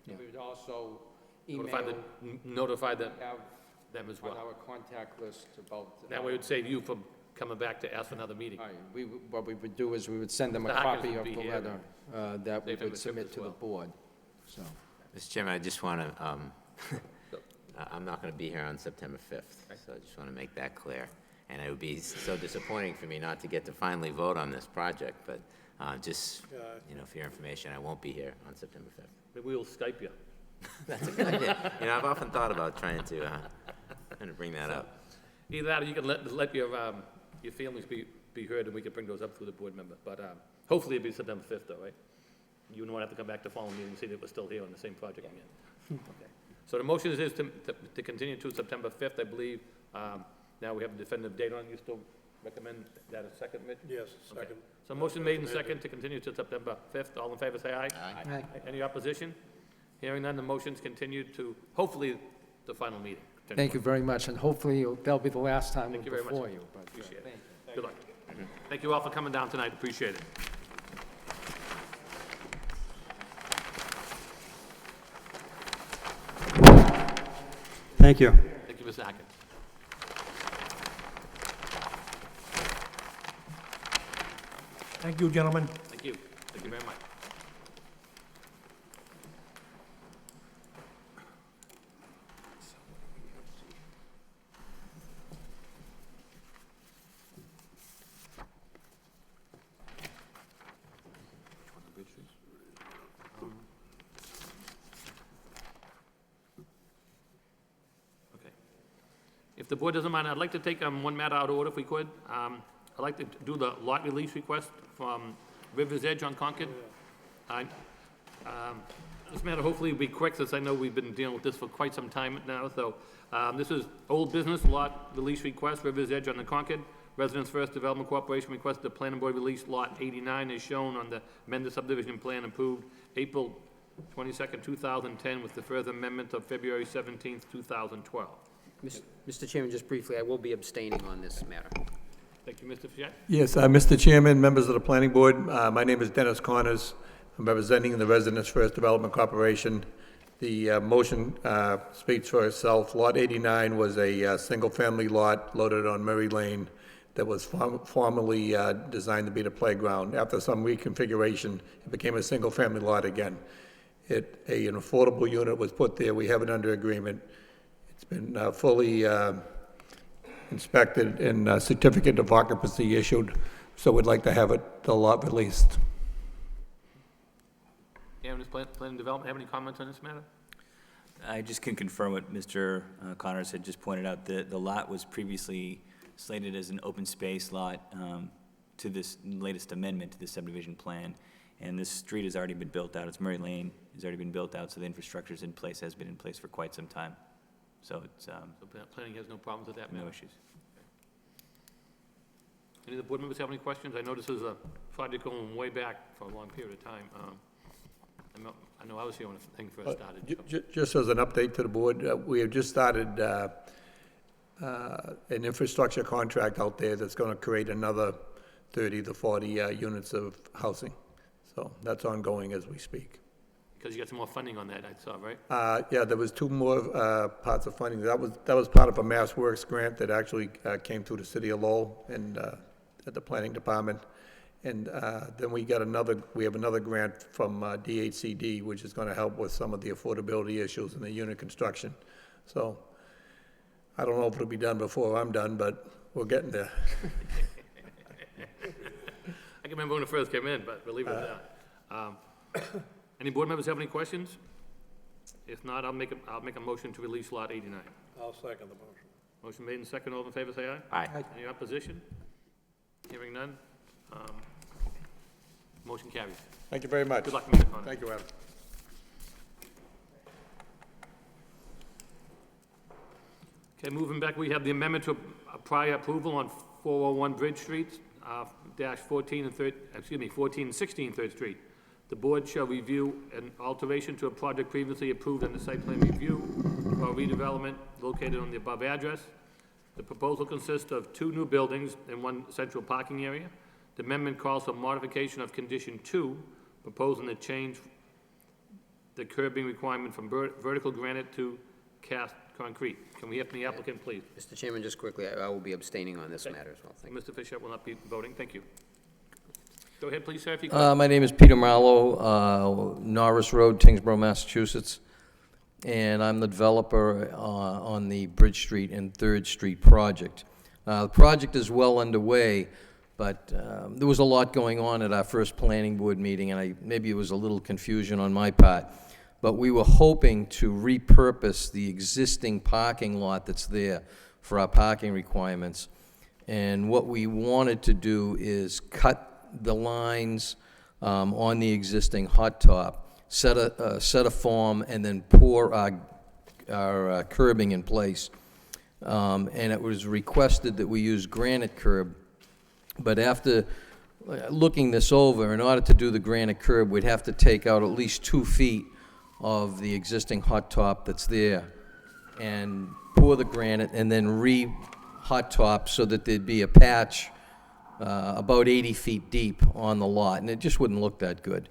We would also Notify email, notify them have as on well. our contact list about... That way it would save you from coming back to ask for another meeting. All right, what we would do is we would send them a Mr. Harkins copy would of be the here. letter that we Save him a would trip submit as to the well. board, so... Mr. Chairman, I just want to, I'm not going to be here on September 5th, so I just want to make that clear. And it would be so disappointing for me not to get to finally vote on this project, but just, for your information, I won't be here on September 5th. Maybe we'll Skype you. That's a good idea. I've often thought about trying to bring that up. Either that or you can let your feelings be heard, and we can bring those up through the board member. But hopefully it'll be September 5th, though, right? You wouldn't want to have to come back to the following meeting and see that we're still here on the same project again. Okay. So the motion is to continue to September 5th, I believe. Now we have a definitive date on it. You still recommend that a second, Mitch? Yes, Okay. second. So motion made and second to continue to September 5th. All in favor, say aye. Aye. Any opposition? Hearing none, the motion's continued to, hopefully, the final meeting. Thank you very much, and hopefully that'll be the last time we're Thank you very much. before you. But, Appreciate it. Good luck. Thank you all for coming down tonight. Appreciate it. Thank you. Thank you, Mr. Atkins. Thank you, gentlemen. Thank you. Thank you very much. Okay. If the board doesn't mind, I'd like to take one matter out of order if we could. I'd like to do the lot release request from River's Edge on Concord. This matter hopefully will be quick, since I know we've been dealing with this for quite some time now. So this is old business lot release request, River's Edge on the Concord. Residents First Development Corporation requested the planning board release lot 89 as shown on the amended subdivision plan approved April 22nd, 2010, with the further amendment of February 17th, 2012. Mr. Chairman, just briefly, I will be abstaining on this matter. Thank you, Mr. Fiat. Yes, Mr. Chairman, members of the planning board, my name is Dennis Connors. I'm representing the Residents First Development Corporation. The motion speaks for itself. Lot 89 was a single-family lot located on Murray Lane that was formerly designed to be the playground. After some reconfiguration, it became a single-family lot again. An affordable unit was put there. We have it under agreement. It's been fully inspected and a certificate of occupancy issued, so we'd like to have the lot released. Aaron, does Plan and Development have any comments on this matter? I just can confirm what Mr. Connors had just pointed out. The lot was previously slated as an open space lot to this latest amendment to the subdivision plan. And this street has already been built out. It's Murray Lane, has already been built out, so the infrastructure's in place, has been in place for quite some time. So it's, So planning has no problems with that matter? no issues. Any of the board members have any questions? I know this is a project going way back for a long period of time. I know I was here when the thing first started. Just as an update to the board, we have just started an infrastructure contract out there that's going to create another 30 to 40 units of housing. So that's ongoing as we speak. Because you got some more funding on that, I saw, right? Yeah, there was 2 more parts of funding. That was part of a Mass Works grant that actually came through the city of Lowell and at the planning department. And then we have another grant from DHCD, which is going to help with some of the affordability issues in the unit construction. So I don't know if it'll be done before I'm done, but we're getting there. I can remember when it first came in, but we'll leave it at that. Any board members have any questions? If not, I'll make a motion to release Lot 89. I'll second the motion. Motion made and second. All in favor, say aye. Aye. Any opposition? Hearing none. Motion carries. Thank you very much. Good luck, Mr. Connor. Thank you, Adam. Okay, moving back, we have the amendment to a prior approval on 401 Bridge Street, dash 14 and 16 3rd Street. The board shall review an alteration to a project previously approved under site plan review for redevelopment located on the above address. The proposal consists of 2 new buildings and 1 central parking area. The amendment calls for modification of condition 2, proposing to change the curbing requirement from vertical granite to cast concrete. Can we hear from the applicant, please? Mr. Chairman, just quickly, I will be abstaining on this matter as well. Thank you. Mr. Fisher will not be voting. Thank you. Go ahead, please, sir, if you could. My name is Peter Marlowe, Norris Road, Tingsboro, Massachusetts, and I'm the developer on the Bridge Street and 3rd Street project. The project is well underway, but there was a lot going on at our first planning board meeting, and maybe it was a little confusion on my part, but we were hoping to repurpose the existing parking lot that's there for our parking requirements. And what we wanted to do is cut the lines on the existing hot top, set a form, and then pour our curbing in place. And it was requested that we use granite curb. But after looking this over, in order to do the granite curb, we'd have to take out at least 2 feet of the existing hot top that's there and pour the granite and then re-hot top so that there'd be a patch about 80 feet deep on the lot, and it just wouldn't look that good.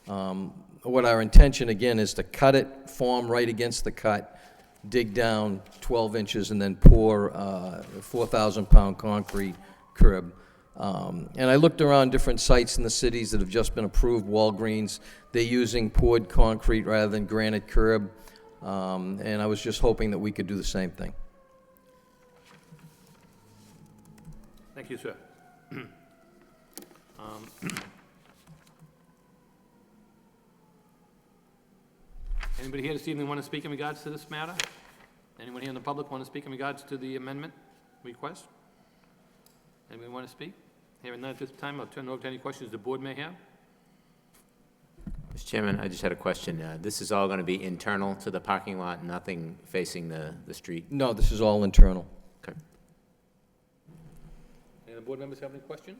What our intention, again, is to cut it, form right against the cut, dig down 12 inches, and then pour 4,000-pound concrete curb. And I looked around different sites in the cities that have just been approved, Walgreens. They're using poured concrete rather than granite curb, and I was just hoping that we could do the same thing. Thank you, sir. Anybody here this evening want to speak in regards to this matter? Anyone here in the public want to speak in regards to the amendment request? Anybody want to speak? Hearing none at this time, I'll turn it over to any questions the board may have. Mr. Chairman, I just had a question. This is all going to be internal to the parking lot, nothing facing the street? No, this is all internal. Okay. Any of the board members have any questions?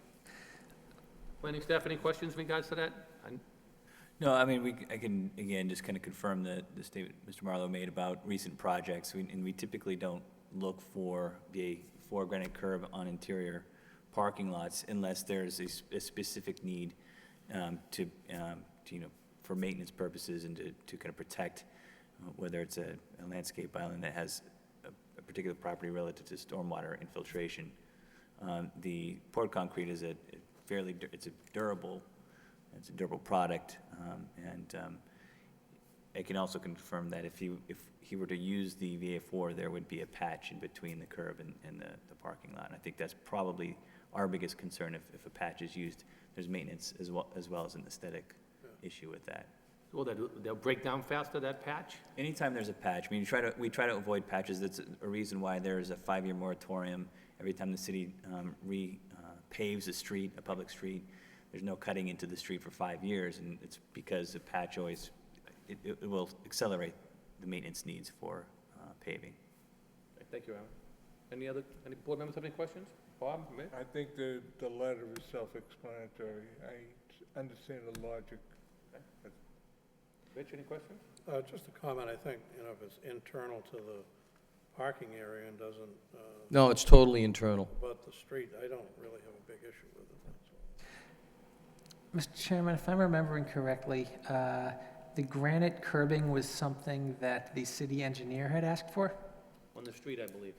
Planning staff, any questions in regards to that? No, I mean, I can, again, just kind of confirm the statement Mr. Marlowe made about recent projects, and we typically don't look for a granite curb on interior parking lots unless there's a specific need to, you know, for maintenance purposes and to kind of protect, whether it's a landscape island that has a particular property relative to stormwater infiltration. The poured concrete is it's a durable product, and I can also confirm that if he were to use the VA4, there would be a patch in between the curb and the parking lot. And I think that's probably our biggest concern. If a patch is used, there's maintenance as well as an aesthetic issue with that. Well, they'll break down faster, that patch? Anytime there's a patch, I mean, we try to avoid patches. That's a reason why there's a 5-year moratorium. Every time the city paves a street, a public street, there's no cutting into the street for 5 years, and it's because the patch always, it will accelerate the maintenance needs for paving. Thank you, Alan. Any board members have any questions? Bob, Mitch? I think the letter is self-explanatory. I understand the logic. Rich, any questions? Just a comment, I think, if it's internal to the parking area and doesn't No, it's totally internal. abut the street, I don't really have a big issue with it, that's all. Mr. Chairman, if I'm remembering correctly, the granite curbing was something that the city engineer had asked for? On the street, I believe.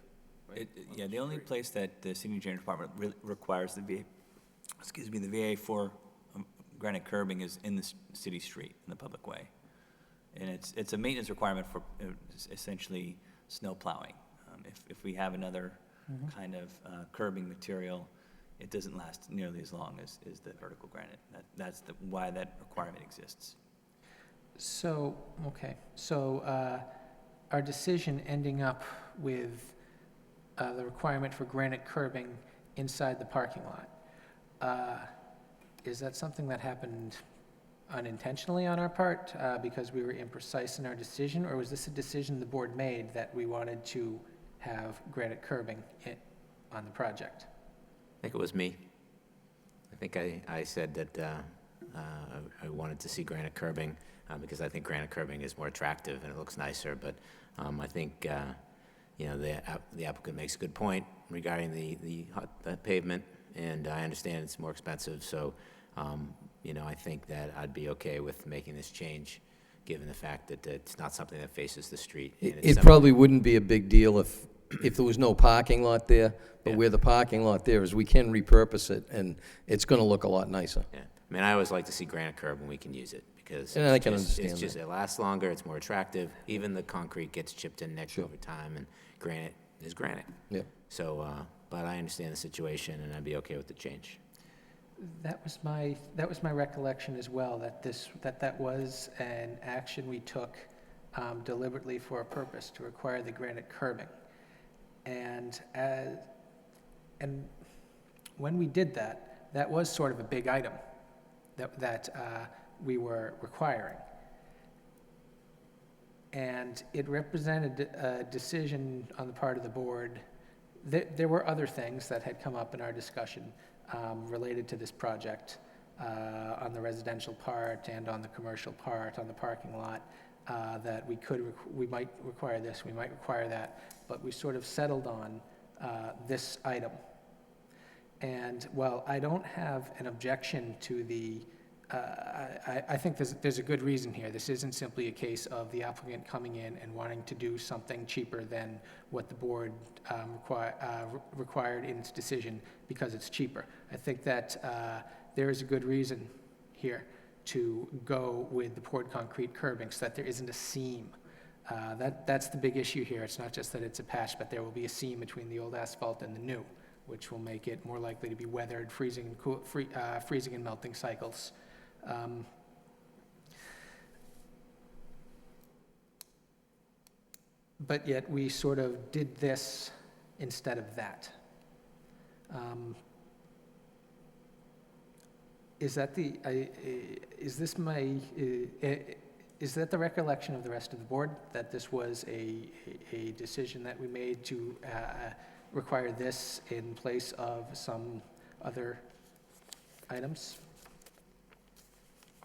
Right? Yeah, the only place that the city engineering department requires the VA for granite curbing is in the city street, in the public way. And it's a maintenance requirement for essentially snow plowing. If we have another kind of curbing material, it doesn't last nearly as long as the vertical granite. That's why that requirement exists. So, okay, so our decision ending up with the requirement for granite curbing inside the parking lot, is that something that happened unintentionally on our part because we were imprecise in our decision, or was this a decision the board made that we wanted to have granite curbing on the project? I think it was me. I think I said that I wanted to see granite curbing because I think granite curbing is more attractive and it looks nicer, but I think, the applicant makes a good point regarding the pavement, and I understand it's more expensive, so, I think that I'd be okay with making this change, given the fact that it's not something that faces the street. and it's It something- probably wouldn't be a big deal if there was no parking lot there, but Yeah. where the parking lot there is, we can repurpose it, and it's gonna look a lot nicer. Yeah, I mean, I always like to see granite curb when we can use it, because Yeah, I it's can just- understand it's just, that. it lasts longer, it's more attractive, even the concrete gets chipped in next Sure. over time, and granite is granite. Yeah. So, but I understand the situation, and I'd be okay with the change. That was my recollection as well, that was an action we took deliberately for a purpose, to require the granite curbing. And when we did that, that was sort of a big item that we were requiring. And it represented a decision on the part of the board. There were other things that had come up in our discussion related to this project, on the residential part and on the commercial part, on the parking lot, that we might require this, we might require that, but we sort of settled on this item. And while I don't have an objection to I think there's a good reason here. This isn't simply a case of the applicant coming in and wanting to do something cheaper than what the board required in its decision because it's cheaper. I think that there is a good reason here to go with the poured concrete curbing so that there isn't a seam. That's the big issue here. It's not just that it's a patch, but there will be a seam between the old asphalt and the new, which will make it more likely to be weathered, freezing and melting cycles. But yet we sort of did this instead of that. Is that the recollection of the rest of the board, that this was a decision that we made to require this in place of some other items?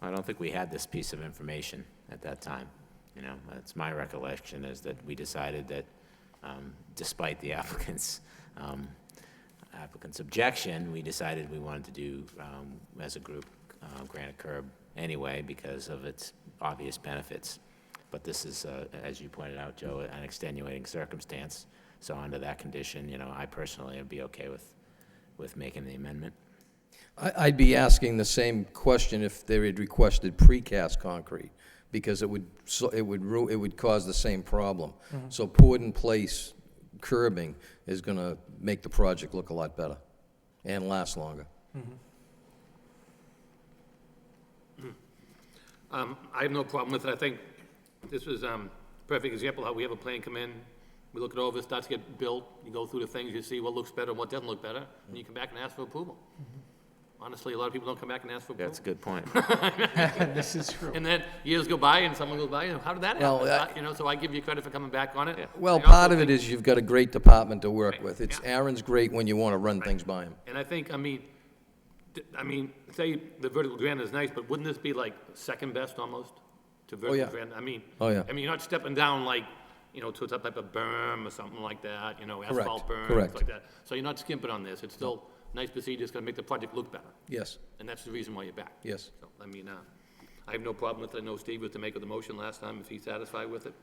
I don't think we had this piece of information at that time. That's my recollection, is that we decided that despite the applicant's objection, we decided we wanted to do, as a group, granite curb anyway because of its obvious benefits. But this is, as you pointed out, Joe, an extenuating circumstance. So under that condition, I personally would be okay with making the amendment. I'd be asking the same question if they had requested precast concrete, because it would cause the same problem. So poured-in-place curbing is going to make the project look a lot better and last longer. I have no problem with it. I think this is a perfect example how we have a plan come in, we look it over, it starts to get built, you go through the things, you see what looks better and what doesn't look better, and you come back and ask for approval. Honestly, a lot of people don't come back and ask for approval. That's a good point. This is true. And then years go by and someone goes by, and how did that Well, happen? You know, so I give you credit for coming back on it. Well, I also part of it think- is you've got a great department to work Right, with. It's, yeah. Aaron's great when you want to run things by him. And I think, I mean, say the vertical granite is nice, but wouldn't this be like second best almost to vertical yeah. granite? Oh, yeah. I mean, you're not stepping down like, you know, to a type of berm or something like that, you know, Correct, asphalt berms, correct. like that. So you're not skimping on this. It's still nice procedure. It's gonna make the project look better. Yes, And that's the reason why you're back. yes. So, I have no problem with it. I know Steve was to make the motion last time, if he's satisfied with it.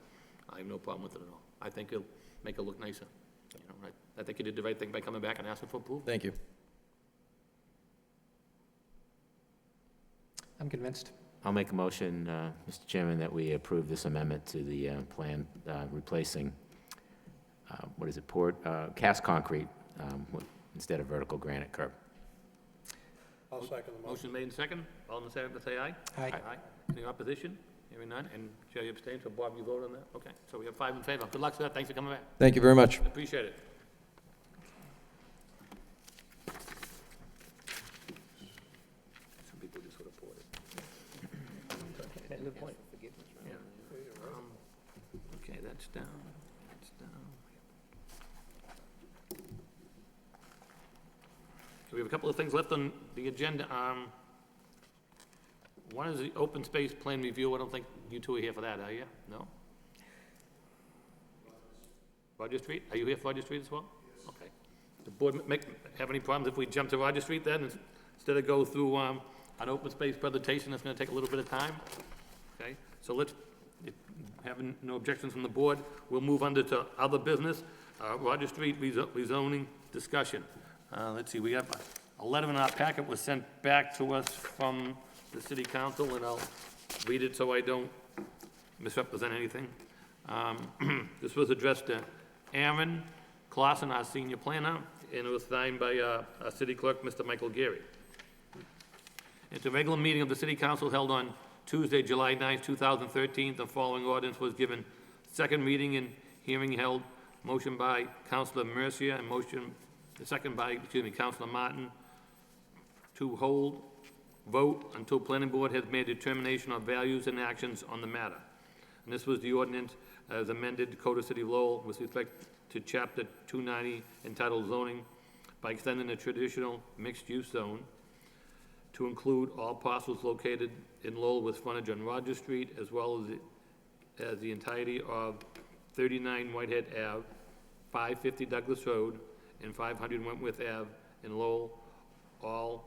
I have no problem with it at all. I think it'll make it look nicer. You know, right? I think you did the right thing by coming back and asking for approval. Thank you. I'm convinced. I'll make a motion, Mr. Chairman, that we approve this amendment to the plan replacing, what is it, cast concrete instead of vertical granite curb. I'll second the motion. Motion made and second. All in the favor, say aye. Aye. Any opposition? Hearing none. And Chair, you abstain, so Bob, you vote on that? Okay, so we have 5 in favor. Good luck, sir. Thanks for coming back. Thank you very much. Appreciate it. Some people just would have poured it. Good point. Yeah. Okay, that's down. That's down. So we have a couple of things left on the agenda. One is the open space plan review. I don't think you two are here for that, are you? No? Roger Street? Are you here for Roger Street as well? Okay. The board have any problems if we jump to Roger Street then, instead of go through an open space presentation that's gonna take a little bit of time? Okay, so let's, if having no objections from the board, we'll move under to other business. Roger Street rezoning discussion. Let's see, we have a letter in our packet was sent back to us from the city council, and I'll read it so I don't misrepresent anything. This was addressed to Aaron Clausen, our senior planner, and it was signed by our city clerk, Mr. Michael Geary. It's a regular meeting of the city council held on Tuesday, July 9th, 2013. The following ordinance was given second reading and hearing held. Motion by Councilor Mercia and second by, Councilor Martin, to hold vote until planning board has made determination of values and actions on the matter. And this was the ordinance as amended Code of City of Lowell with respect to Chapter 290 entitled zoning by extending the traditional mixed-use zone to include all parcels located in Lowell with frontage on Roger Street, as well as the entirety of 39 Whitehead Ave, 550 Douglas Road, and 500 Wentworth Ave in Lowell, all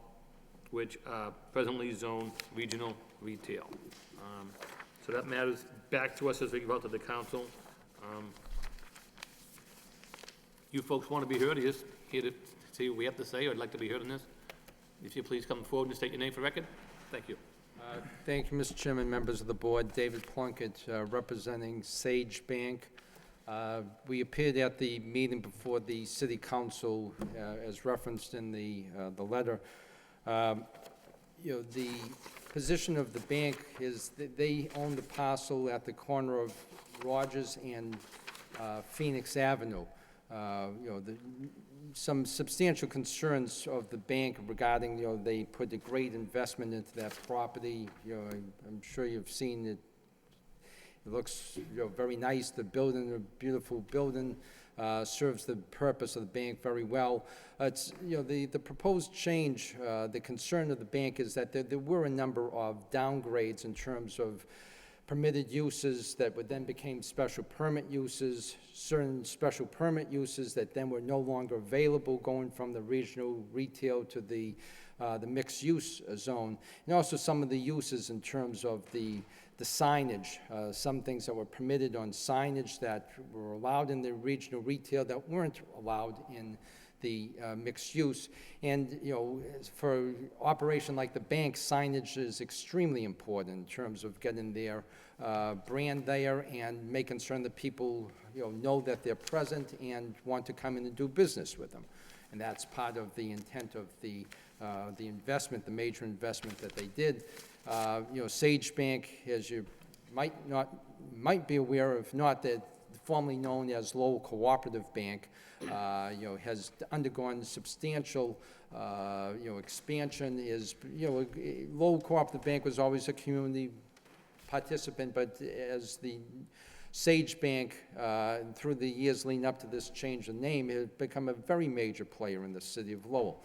which are presently zoned regional retail. So that matters back to us as we go out to the council. You folks want to be heard, or just here to see what we have to say, or would like to be heard on this? If you please come forward and state your name for record. Thank you. Thank you, Mr. Chairman, members of the board. David Plunkett, representing Sage Bank. We appeared at the meeting before the city council, as referenced in the letter. The position of the bank is that they own the parcel at the corner of Rogers and Phoenix Avenue. Some substantial concerns of the bank regarding, they put a great investment into that property. I'm sure you've seen it. It looks, very nice. The building, a beautiful building, serves the purpose of the bank very well. It's, the proposed change, the concern of the bank is that there were a number of downgrades in terms of permitted uses that would then became special permit uses, certain special permit uses that then were no longer available, going from the regional retail to the mixed-use zone, and also some of the uses in terms of the signage, some things that were permitted on signage that were allowed in the regional retail that weren't allowed in the mixed use. And, you know, for operation like the bank, signage is extremely important in terms of getting their brand there and making certain that people, you know that they're present and want to come in and do business with them. And that's part of the intent of the investment, the major investment that they did. You know, Sage Bank, as you might be aware of, not that formerly known as Lowell Cooperative Bank, you know, has undergone substantial, you know, expansion. Lowell Cooperative Bank was always a community participant, but as the Sage Bank, through the years leading up to this change of name, has become a very major player in the city of Lowell.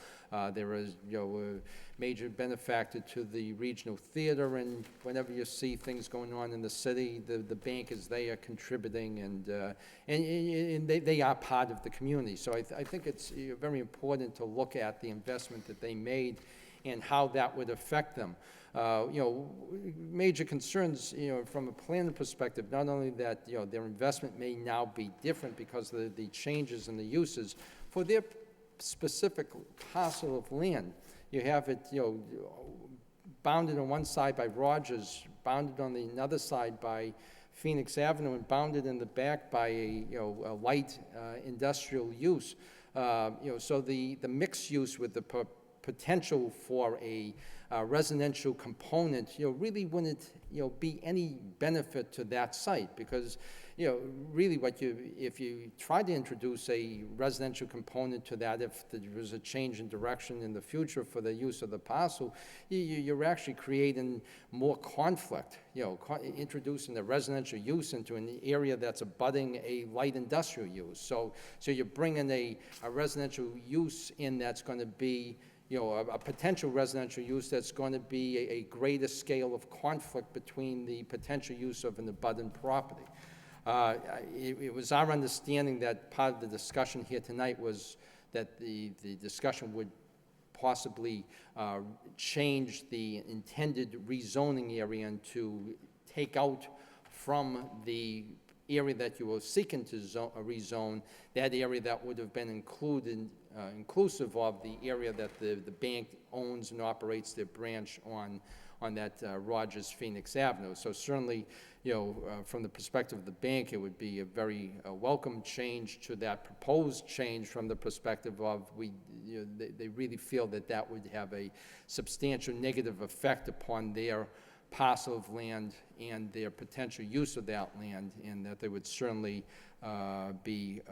There is, you know, a major benefactor to the regional theater, and whenever you see things going on in the city, the bank is there contributing, and they are part of the community. So I think it's very important to look at the investment that they made and how that would affect them. You know, major concerns, you know, from a planning perspective, not only that, you know, their investment may now be different because of the changes in the uses, for their specific parcel of land. You have it, you know, bounded on one side by Rogers, bounded on the other side by Phoenix Avenue, and bounded in the back by a light industrial use. You know, so the mixed use with the potential for a residential component, you know, really wouldn't, you know, be any benefit to that site, because, you know, really if you try to introduce a residential component to that, if there was a change in direction in the future for the use of the parcel, you're actually creating more conflict, you know, introducing the residential use into an area that's abutting a light industrial use. So you're bringing a residential use in that's going to be, you know, a potential residential use that's going to be a greater scale of conflict between the potential use of an abutting property. It was our understanding that part of the discussion here tonight was that the discussion would possibly change the intended rezoning area and to take out from the area that you were seeking to rezone, that area that would have been inclusive of the area that the bank owns and operates their branch on that Rogers Phoenix Avenue. So certainly, you know, from the perspective of the bank, it would be a very welcome change to that proposed change from the perspective of they really feel that that would have a substantial negative effect upon their parcel of land and their potential use of that land, and that they would certainly be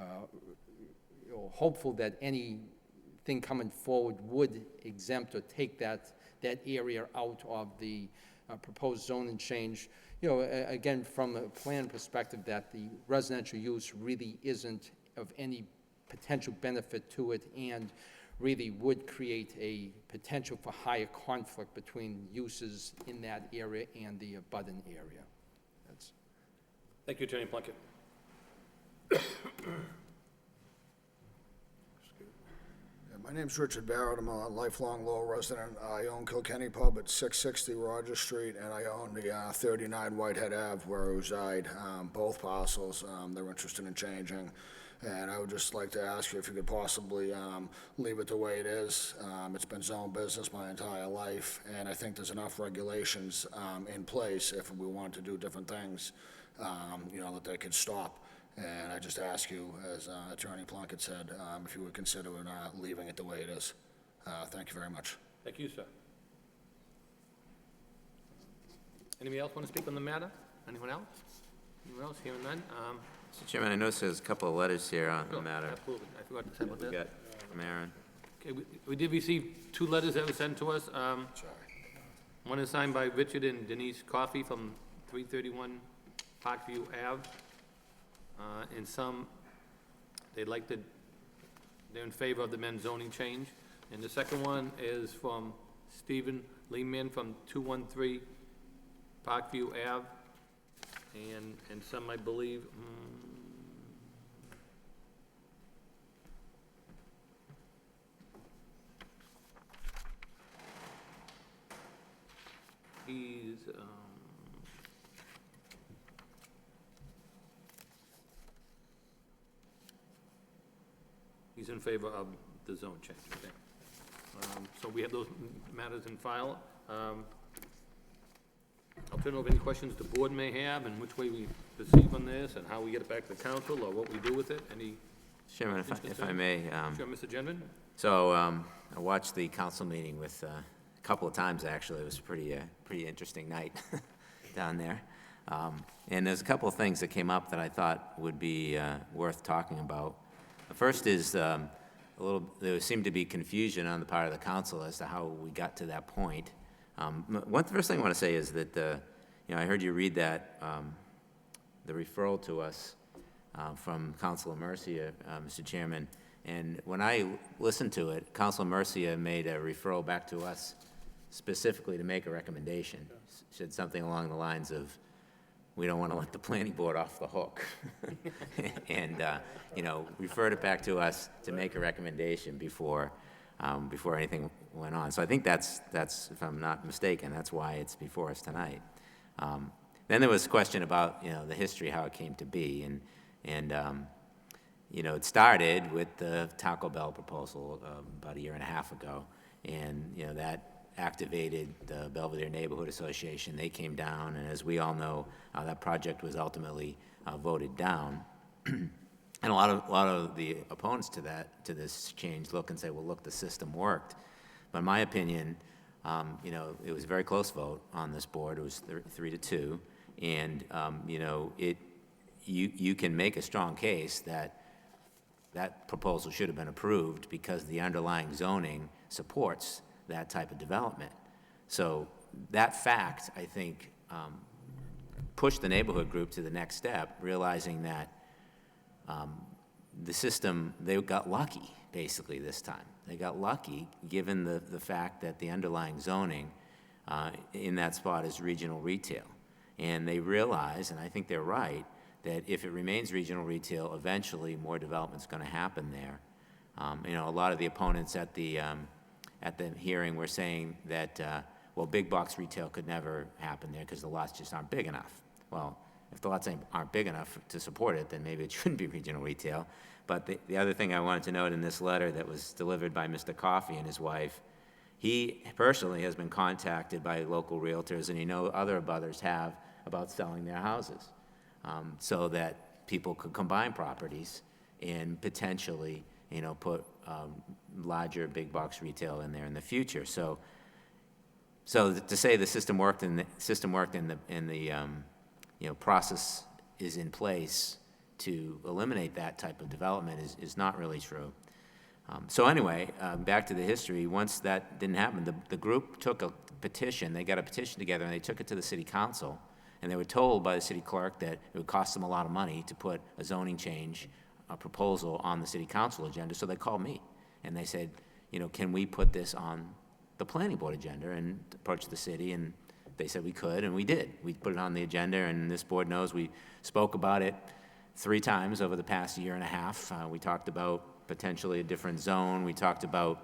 hopeful that anything coming forward would exempt or take that area out of the proposed zoning change. You know, again, from a plan perspective, that the residential use really isn't of any potential benefit to it, and really would create a potential for higher conflict between uses in that area and the abutting area. Thank you, Attorney Plunkett. My name's Richard Barrett. I'm a lifelong Lowell resident. I own Kilkenny Pub at 660 Rogers Street, and I own the 39 Whitehead Ave where I reside. Both parcels, they're interested in changing. And I would just like to ask you if you could possibly leave it the way it is. It's been zone business my entire life, and I think there's enough regulations in place if we want to do different things, you know, that they could stop. And I just ask you, as Attorney Plunkett said, if you would consider leaving it the way it is. Thank you very much. Thank you, sir. Anybody else want to speak on the matter? Anyone else? Anyone else? Hearing none? Mr. Chairman, I noticed there's a couple of letters here on the matter. Absolutely. I forgot to say about We that. got from Aaron. Okay, we did receive 2 letters that were sent to us. Sorry. One is signed by Richard and Denise Coffey from 331 Parkview Ave. And some, they're in favor of the men's zoning change. And the second one is from Stephen Lehman from 213 Parkview Ave. And some, I believe, he's, he's in favor of the zone change, okay. So we have those matters in file. I'll turn over any questions the board may have, and which way we proceed on this, and how we get it back to the council, or what we do with it. Any? Chairman, if I may, Sure, Mr. Genvin? so I watched the council meeting with a couple of times, actually. It was a pretty interesting night down there. And there's a couple of things that came up that I thought would be worth talking about. The first is there seemed to be confusion on the part of the council as to how we got to that point. First thing I want to say is that, I heard you read that, the referral to us from Councilor Murcia, Mr. Chairman, and when I listened to it, Councilor Murcia made a referral back to us specifically to make a recommendation. Said something along the lines of, we don't want to let the planning board off the hook. And, referred it back to us to make a recommendation before anything went on. So I think that's, if I'm not mistaken, that's why it's before us tonight. Then there was a question about, the history, how it came to be, and it started with the Taco Bell proposal about a year and a half ago, and, that activated the Belvedere Neighborhood Association. They came down, and as we all know, that project was ultimately voted down. And a lot of the opponents to this change look and say, well, look, the system worked. But in my opinion, it was a very close vote on this board. It was 3-2, and you can make a strong case that proposal should have been approved because the underlying zoning supports that type of development. So that fact, I think, pushed the neighborhood group to the next step, realizing that the system, they got lucky, basically, this time. They got lucky, given the fact that the underlying zoning in that spot is regional retail. And they realize, and I think they're right, that if it remains regional retail, eventually more development's going to happen there. A lot of the opponents at the hearing were saying that, well, big box retail could never happen there because the lots just aren't big enough. Well, if the lots aren't big enough to support it, then maybe it shouldn't be regional retail. But the other thing I wanted to note in this letter that was delivered by Mr. Coffey and his wife, he personally has been contacted by local realtors, and other abutters have, about selling their houses, so that people could combine properties and potentially, put larger big box retail in there in the future. So to say the system worked and the process is in place to eliminate that type of development is not really true. So anyway, back to the history. Once that didn't happen, the group took a petition. They got a petition together and they took it to the city council. And they were told by the city clerk that it would cost them a lot of money to put a zoning change proposal on the city council agenda. So they called me and they said, can we put this on the planning board agenda, and approached the city, and they said we could, and we did. We put it on the agenda, and this board knows we spoke about it 3 times over the past year and a half. We talked about potentially a different zone. We talked about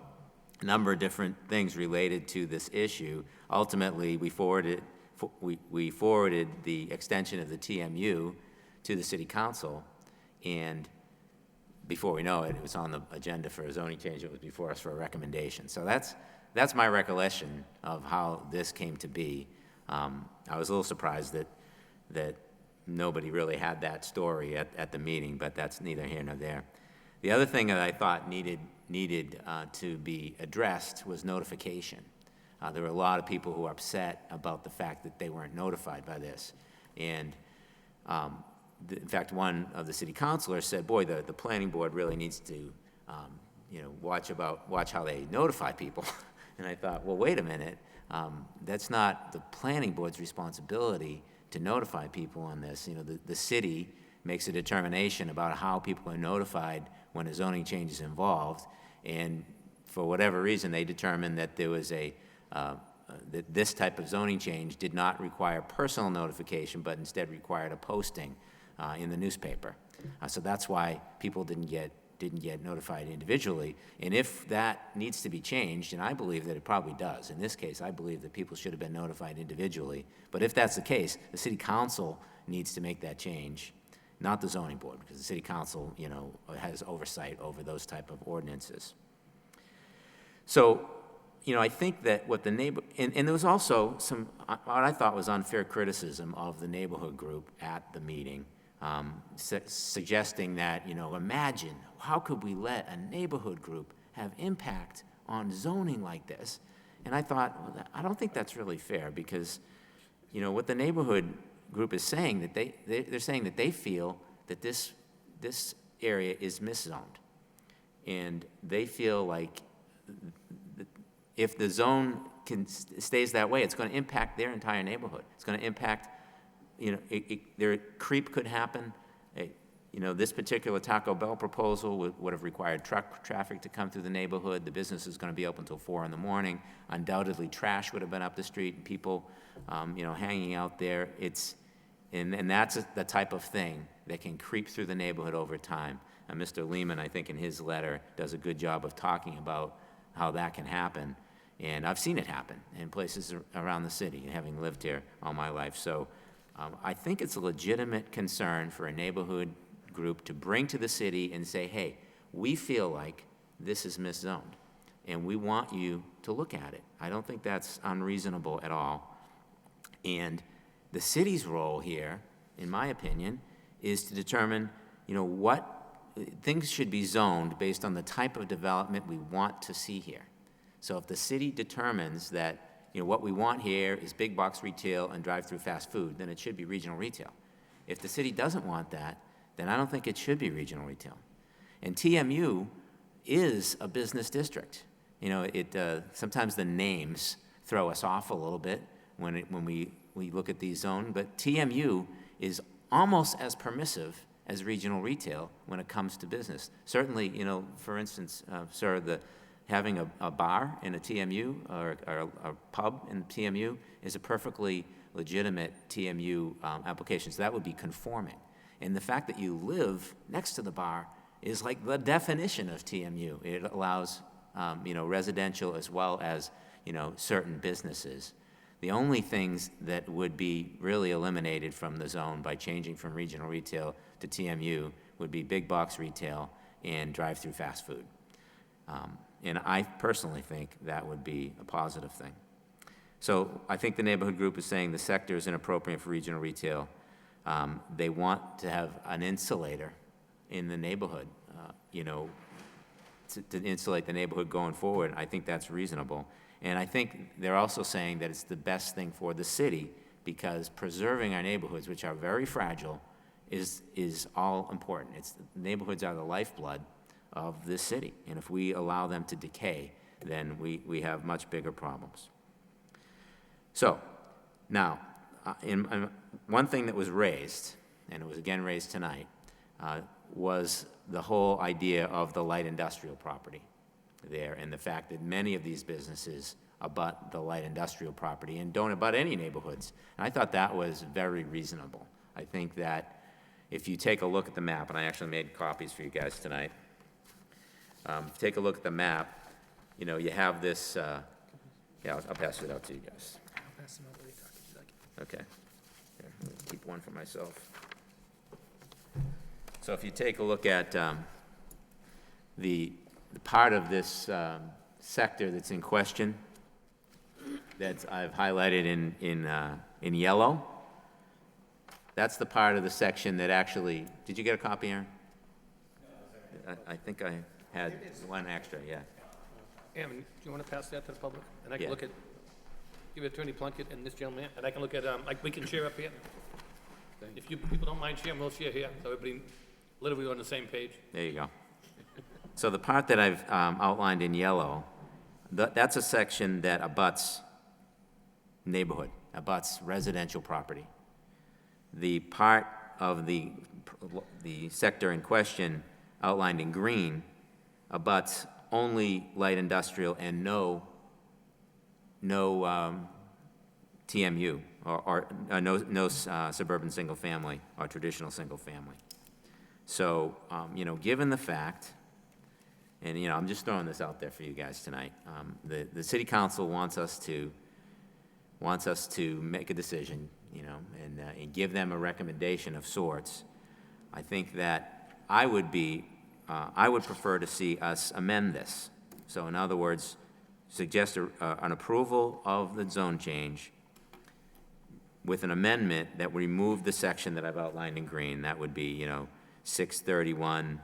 a number of different things related to this issue. Ultimately, we forwarded the extension of the TMU to the city council, and before we know it, it was on the agenda for a zoning change. It was before us for a recommendation. So that's my recollection of how this came to be. I was a little surprised that nobody really had that story at the meeting, but that's neither here nor there. The other thing that I thought needed to be addressed was notification. There were a lot of people who were upset about the fact that they weren't notified by this. And in fact, one of the city councilors said, boy, the planning board really needs to watch how they notify people. And I thought, well, wait a minute. That's not the planning board's responsibility to notify people on this. The city makes a determination about how people are notified when a zoning change is involved. And for whatever reason, they determined that there was that this type of zoning change did not require personal notification, but instead required a posting in the newspaper. So that's why people didn't get notified individually. And if that needs to be changed, and I believe that it probably does, in this case, I believe that people should have been notified individually. But if that's the case, the city council needs to make that change, not the zoning board, because the city council, has oversight over those type of ordinances. So, you know, I think that what the neighbor, and there was also some, what I thought was unfair criticism of the neighborhood group at the meeting, suggesting that, you know, imagine, how could we let a neighborhood group have impact on zoning like this? And I thought, well, I don't think that's really fair, because, you know, what the neighborhood group is saying, that they're saying that they feel that this area is miszoned. And they feel like if the zone stays that way, it's going to impact their entire neighborhood. It's going to impact, you know, their creep could happen. You know, this particular Taco Bell proposal would have required truck traffic to come through the neighborhood. The business is going to be open until 4 in the morning. Undoubtedly, trash would have been up the street, and people, you know, hanging out there. And that's the type of thing that can creep through the neighborhood over time. And Mr. Lehman, I think in his letter, does a good job of talking about how that can happen. And I've seen it happen in places around the city, having lived here all my life. So I think it's a legitimate concern for a neighborhood group to bring to the city and say, hey, we feel like this is miszoned, and we want you to look at it. I don't think that's unreasonable at all. And the city's role here, in my opinion, is to determine, you know, what things should be zoned based on the type of development we want to see here. So if the city determines that, you know, what we want here is big box retail and drive-through fast food, then it should be regional retail. If the city doesn't want that, then I don't think it should be regional retail. And TMU is a business district. You know, sometimes the names throw us off a little bit when we look at these zones, but TMU is almost as permissive as regional retail when it comes to business. Certainly, you know, for instance, sir, having a bar in a TMU or a pub in TMU is a perfectly legitimate TMU application. So that would be conforming. And the fact that you live next to the bar is like the definition of TMU. It allows, you know, residential as well as, you know, certain businesses. The only things that would be really eliminated from the zone by changing from regional retail to TMU would be big box retail and drive-through fast food. And I personally think that would be a positive thing. So I think the neighborhood group is saying the sector is inappropriate for regional retail. They want to have an insulator in the neighborhood, you know, to insulate the neighborhood going forward. I think that's reasonable. And I think they're also saying that it's the best thing for the city, because preserving our neighborhoods, which are very fragile, is all important. Neighborhoods are the lifeblood of this city. And if we allow them to decay, then we have much bigger problems. So now, one thing that was raised, and it was again raised tonight, was the whole idea of the light industrial property there, and the fact that many of these businesses abut the light industrial property and don't abut any neighborhoods. And I thought that was very reasonable. I think that if you take a look at the map, and I actually made copies for you guys tonight, take a look at the map, you know, you have this, yeah, I'll pass it out to you guys. Okay. Here, let me keep one for myself. So if you take a look at the part of this sector that's in question, that I've highlighted in yellow, that's the part of the section that actually, did you get a copy, Aaron? I think I had one extra, yeah. Aaron, do you want to pass that to the public? And I can Yeah. look at, give Attorney Plunkett and this gentleman, and I can look at, like, we can share up here. If you people don't mind sharing, we'll share here, so everybody literally on the same page. There you go. So the part that I've outlined in yellow, that's a section that abuts neighborhood, abuts residential property. The part of the sector in question outlined in green abuts only light industrial and no TMU, or no suburban single family or traditional single family. So, you know, given the fact, and, you know, I'm just throwing this out there for you guys tonight, the city council wants us to make a decision, you know, and give them a recommendation of sorts. I think that I would prefer to see us amend this. So in other words, suggest an approval of the zone change with an amendment that removed the section that I've outlined in green. That would be, 631,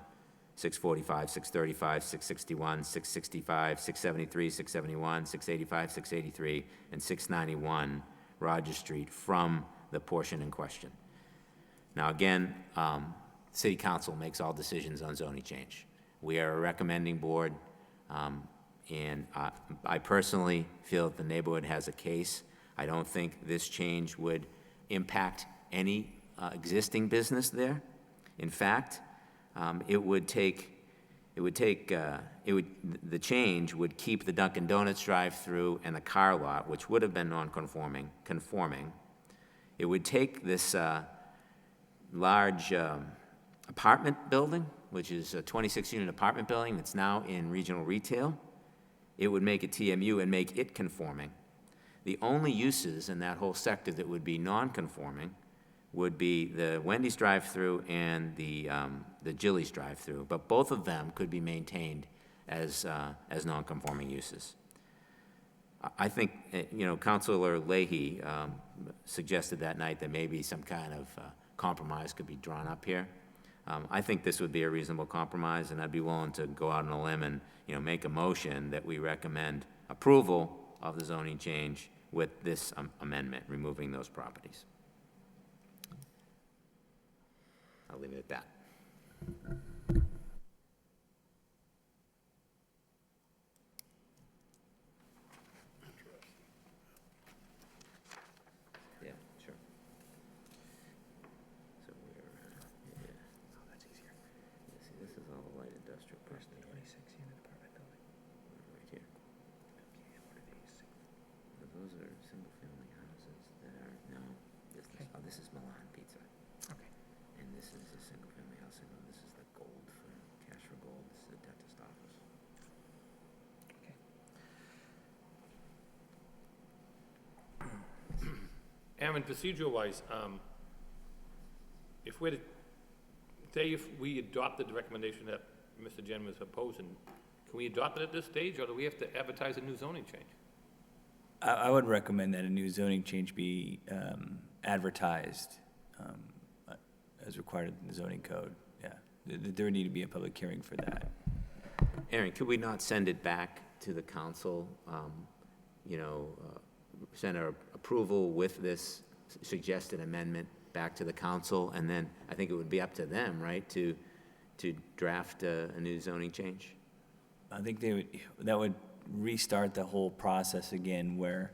645, 635, 661, 665, 673, 671, 685, 683, and 691 Rogers Street from the portion in question. Now, again, City Council makes all decisions on zoning change. We are a recommending board, and I personally feel that the neighborhood has a case. I don't think this change would impact any existing business there. In fact, the change would keep the Dunkin' Donuts drive-through and the car lot, which would have been non-conforming, conforming. It would take this large apartment building, which is a 26-unit apartment building that's now in regional retail. It would make it TMU and make it conforming. The only uses in that whole sector that would be non-conforming would be the Wendy's drive-through and the Jilly's drive-through, but both of them could be maintained as non-conforming uses. I think, Councilor Leahy suggested that night that maybe some kind of compromise could be drawn up here. I think this would be a reasonable compromise, and I'd be willing to go out on a limb and, make a motion that we recommend approval of the zoning change with this amendment, removing those properties. I'll leave it at that. Yeah, sure. So we're, yeah. Oh, that's easier. Yeah, see, this is all the light industrial property. 26-unit apartment building. Right here. Okay, what are these? Those are single-family houses that are, no, this is Milan Pizza. Okay. And this is a single-family house. I know this is the gold for, cash for gold. This is the dentist office. Aaron, procedure-wise, if we're to, say if we adopted the recommendation that Mr. Jen was proposing, can we adopt it at this stage, or do we have to advertise a new zoning change? I would recommend that a new zoning change be advertised as required in the zoning code. Yeah, there would need to be a public hearing for that. Aaron, could we not send it back to the council, send our approval with this suggested amendment back to the council, and then I think it would be up to them, right, to draft a new zoning change? I think that would restart the whole process again, where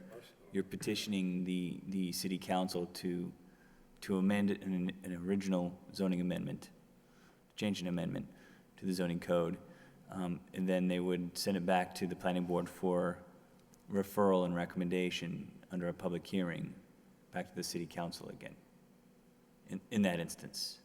you're petitioning the city council to amend an original zoning amendment, change an amendment to the zoning code, and then they would send it back to the planning board for referral and recommendation under a public hearing back to the city council again, in that instance.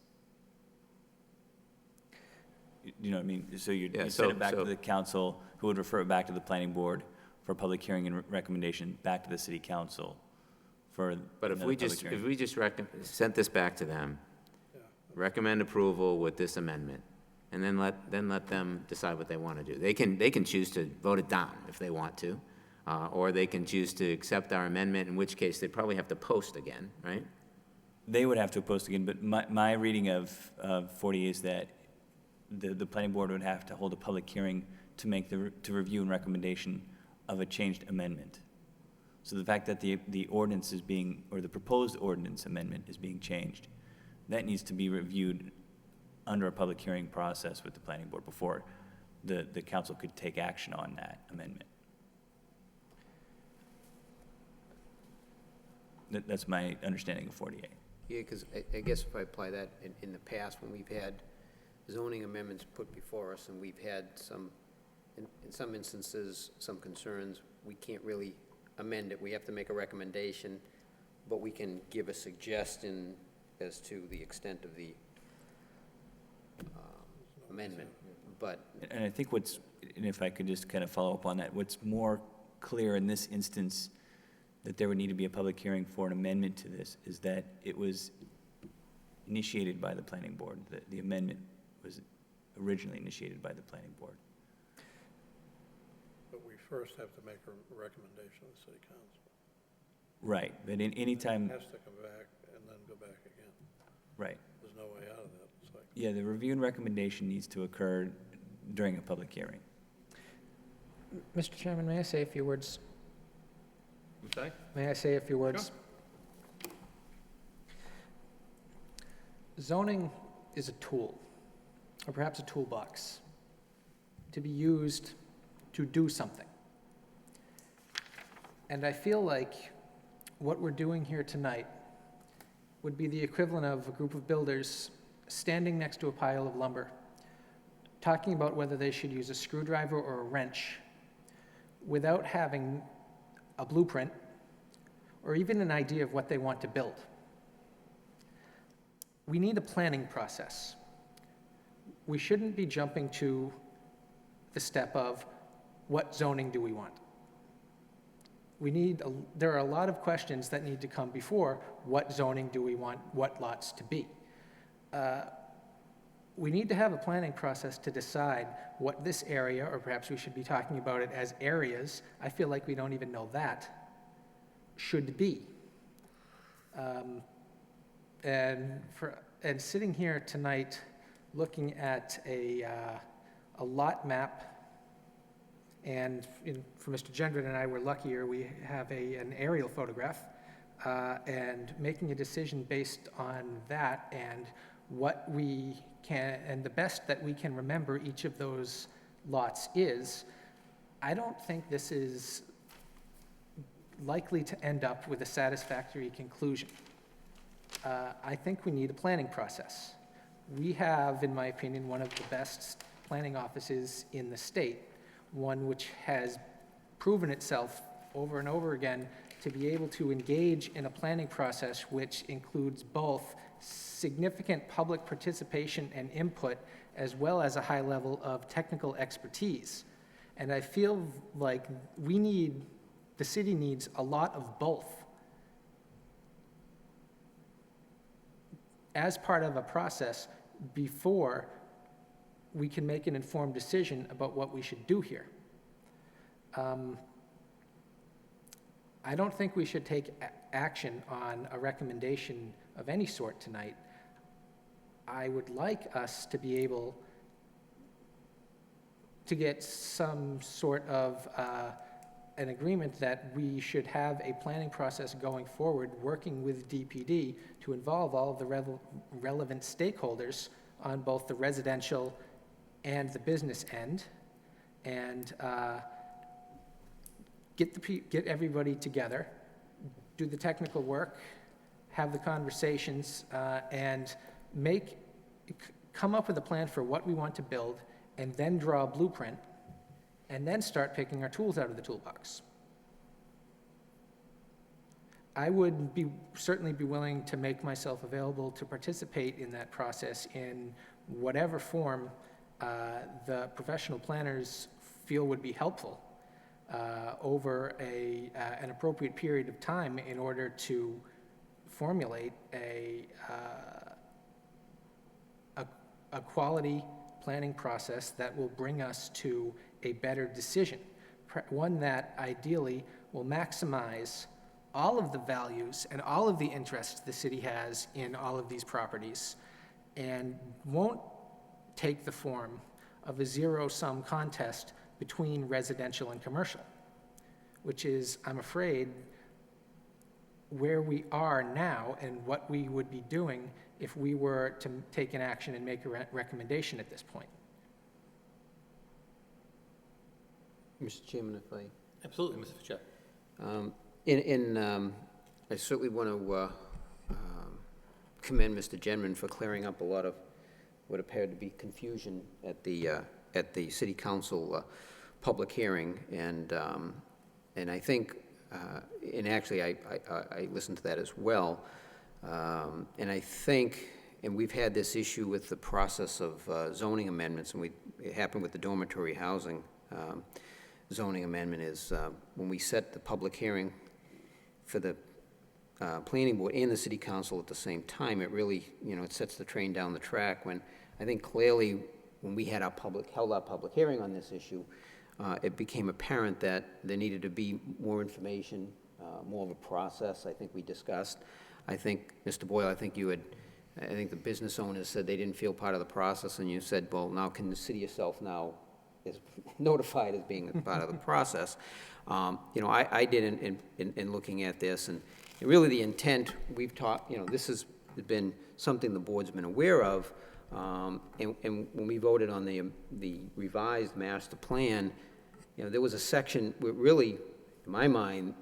You know what I mean? So you'd send it back to the council, who would refer it back to the planning board for a public hearing and recommendation back to the city council for But if we just sent this back to them, recommend approval with this amendment, and then let them decide what they want to do. They can choose to vote it down if they want to, or they can choose to accept our amendment, in which case they'd probably have to post again, right? They would have to post again, but my reading of 40 is that the planning board would have to hold a public hearing to review and recommendation of a changed amendment. So the fact that the ordinance is being, or the proposed ordinance amendment is being changed, that needs to be reviewed under a public hearing process with the planning board before the council could take action on that amendment. That's my understanding of 48. Yeah, because I guess if I apply that in the past, when we've had zoning amendments put before us, and we've had some, in some instances, some concerns, we can't really amend it. We have to make a recommendation, but we can give a suggestion as to the extent of the amendment. But And I think and if I could just kind of follow up on that, what's more clear in this instance that there would need to be a public hearing for an amendment to this is that it was initiated by the planning board. The amendment was originally initiated by the planning board. But we first have to make a recommendation to the city council. Right, but in any time, Has to come back and then go back again. right. There's no way out of that. It's like, Yeah, the review and recommendation needs to occur during a public hearing. Mr. Chairman, may I say a few words? I'm sorry? May I say a few words? Zoning is a tool, or perhaps a toolbox, to be used to do something. And I feel like what we're doing here tonight would be the equivalent of a group of builders standing next to a pile of lumber, talking about whether they should use a screwdriver or a wrench without having a blueprint or even an idea of what they want to build. We need a planning process. We shouldn't be jumping to the step of what zoning do we want. There are a lot of questions that need to come before what zoning do we want, what lots to be. We need to have a planning process to decide what this area, or perhaps we should be talking about it as areas, I feel like we don't even know that, should be. And sitting here tonight, looking at a lot map, and for Mr. Gendron and I, we're luckier, we have an aerial photograph, and making a decision based on that and what we can, and the best that we can remember each of those lots is, I don't think this is likely to end up with a satisfactory conclusion. I think we need a planning process. We have, in my opinion, one of the best planning offices in the state, one which has proven itself over and over again to be able to engage in a planning process which includes both significant public participation and input, as well as a high level of technical expertise. And I feel like the city needs a lot of both as part of a process before we can make an informed decision about what we should do here. I don't think we should take action on a recommendation of any sort tonight. I would like us to be able to get some sort of an agreement that we should have a planning process going forward, working with DPD to involve all of the relevant stakeholders on both the residential and the business end, and get everybody together, do the technical work, have the conversations, and come up with a plan for what we want to build, and then draw a blueprint, and then start picking our tools out of the toolbox. I would certainly be willing to make myself available to participate in that process in whatever form the professional planners feel would be helpful over an appropriate period of time in order to formulate a quality planning process that will bring us to a better decision, one that ideally will maximize all of the values and all of the interests the city has in all of these properties, and won't take the form of a zero-sum contest between residential and commercial, which is, I'm afraid, where we are now and what we would be doing if we were to take an action and make a recommendation at this point. Mr. Chairman, if I... Absolutely, Mr. Chair. I certainly want to commend Mr. Genman for clearing up a lot of what appeared to be confusion at the city council public hearing, and I think, and actually I listened to that as well, and I think, and we've had this issue with the process of zoning amendments, and it happened with the dormitory housing zoning amendment, is when we set the public hearing for the planning board and the city council at the same time, it really, it sets the train down the track, when I think clearly when we had held our public hearing on this issue, it became apparent that there needed to be more information, more of a process, I think we discussed. I think, Mr. Boyle, I think the business owners said they didn't feel part of the process, and you said, well, now can the city yourself now is notified as being a part of the process? I did in looking at this, and really the intent, we've talked, this has been something the board's been aware of, and when we voted on the revised master plan, there was a section where really, in my mind,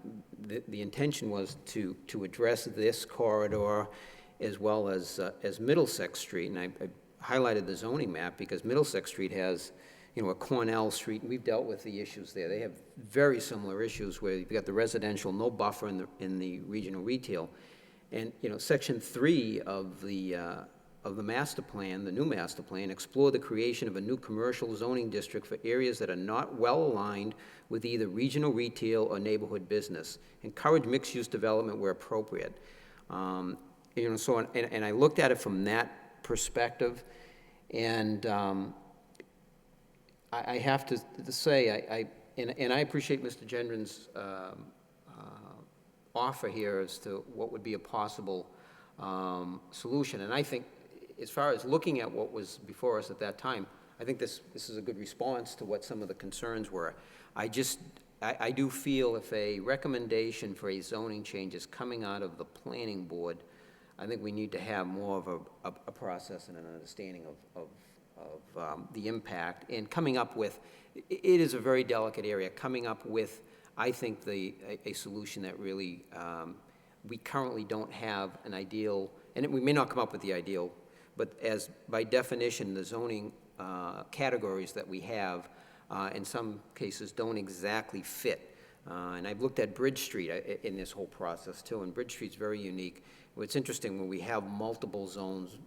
the intention was to address this corridor as well as Middlesex Street, and I highlighted the zoning map because Middlesex Street has, a Cornell Street, and we've dealt with the issues there. They have very similar issues where you've got the residential, no buffer in the regional retail. And, Section 3 of the master plan, the new master plan, explore the creation of a new commercial zoning district for areas that are not well aligned with either regional retail or neighborhood business. Encourage mixed-use development where appropriate. And I looked at it from that perspective, and I have to say, I appreciate Mr. Gendron's offer here as to what would be a possible solution. And I think, as far as looking at what was before us at that time, I think this is a good response to what some of the concerns were. I do feel if a recommendation for a zoning change is coming out of the planning board, I think we need to have more of a process and an understanding of the impact, and coming up with, it is a very delicate area, coming up with, I think, a solution that really, we currently don't have an ideal, and we may not come up with the ideal, but as by definition, the zoning categories that we have, in some cases, don't exactly fit. And I've looked at Bridge Street in this whole process too, and Bridge Street's very unique. It's interesting when we have multiple zones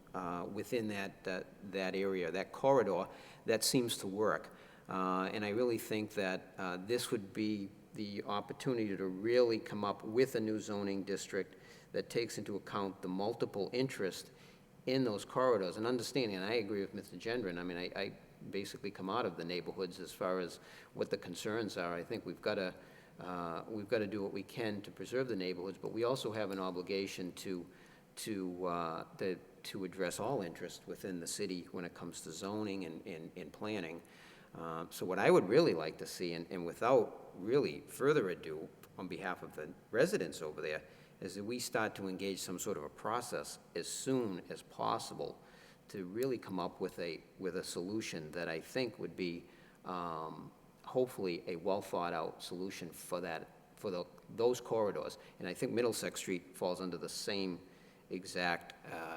within that area, that corridor, that seems to work. And I really think that this would be the opportunity to really come up with a new zoning district that takes into account the multiple interest in those corridors, and understanding, and I agree with Mr. Gendron, I mean, I basically come out of the neighborhoods as far as what the concerns are. I think we've got to do what we can to preserve the neighborhoods, but we also have an obligation to address all interest within the city when it comes to zoning and planning. So what I would really like to see, and without really further ado, on behalf of the residents over there, is that we start to engage some sort of a process as soon as possible to really come up with a solution that I think would be hopefully a well-thought-out solution for those corridors. And I think Middlesex Street falls under the same exact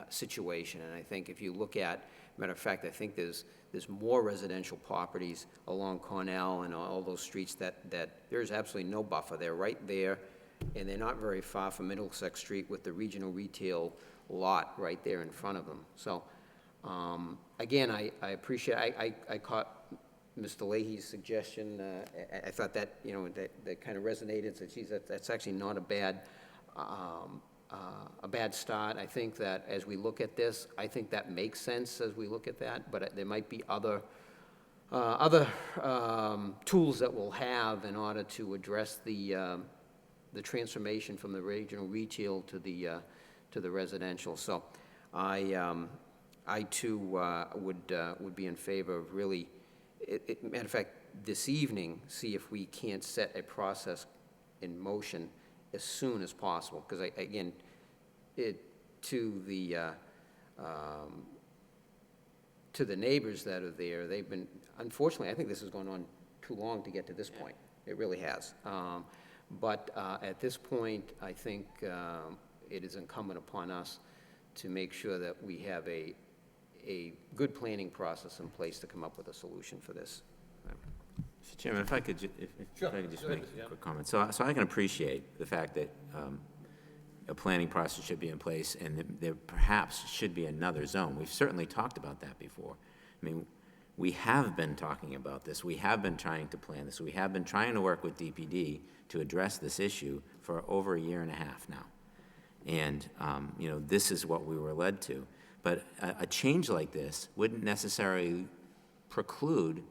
situation. And I think if you look at, matter of fact, I think there's more residential properties along Cornell and all those streets that there's absolutely no buffer. They're right there, and they're not very far from Middlesex Street with the regional retail lot right there in front of them. So, again, I appreciate, I caught Mr. Leahy's suggestion. I thought that, that kind of resonated, so geez, that's actually not a bad start. I think that as we look at this, I think that makes sense as we look at that, but there might be other tools that we'll have in order to address the transformation from the regional retail to the residential. So I too would be in favor of really, matter of fact, this evening, see if we can't set a process in motion as soon as possible. Because again, to the neighbors that are there, they've been, unfortunately, I think this has gone on too long to get to this point. It really has. But at this point, I think it is incumbent upon us to make sure that we have a good planning process in place to come up with a solution for this. Mr. Chairman, if I could just make a quick comment. So I can appreciate the fact that a planning process should be in place, and that there perhaps should be another zone. We've certainly talked about that before. I mean, we have been talking about this. We have been trying to plan this. We have been trying to work with DPD to address this issue for over 1.5 years now. And, this is what we were led to. But a change like this wouldn't necessarily preclude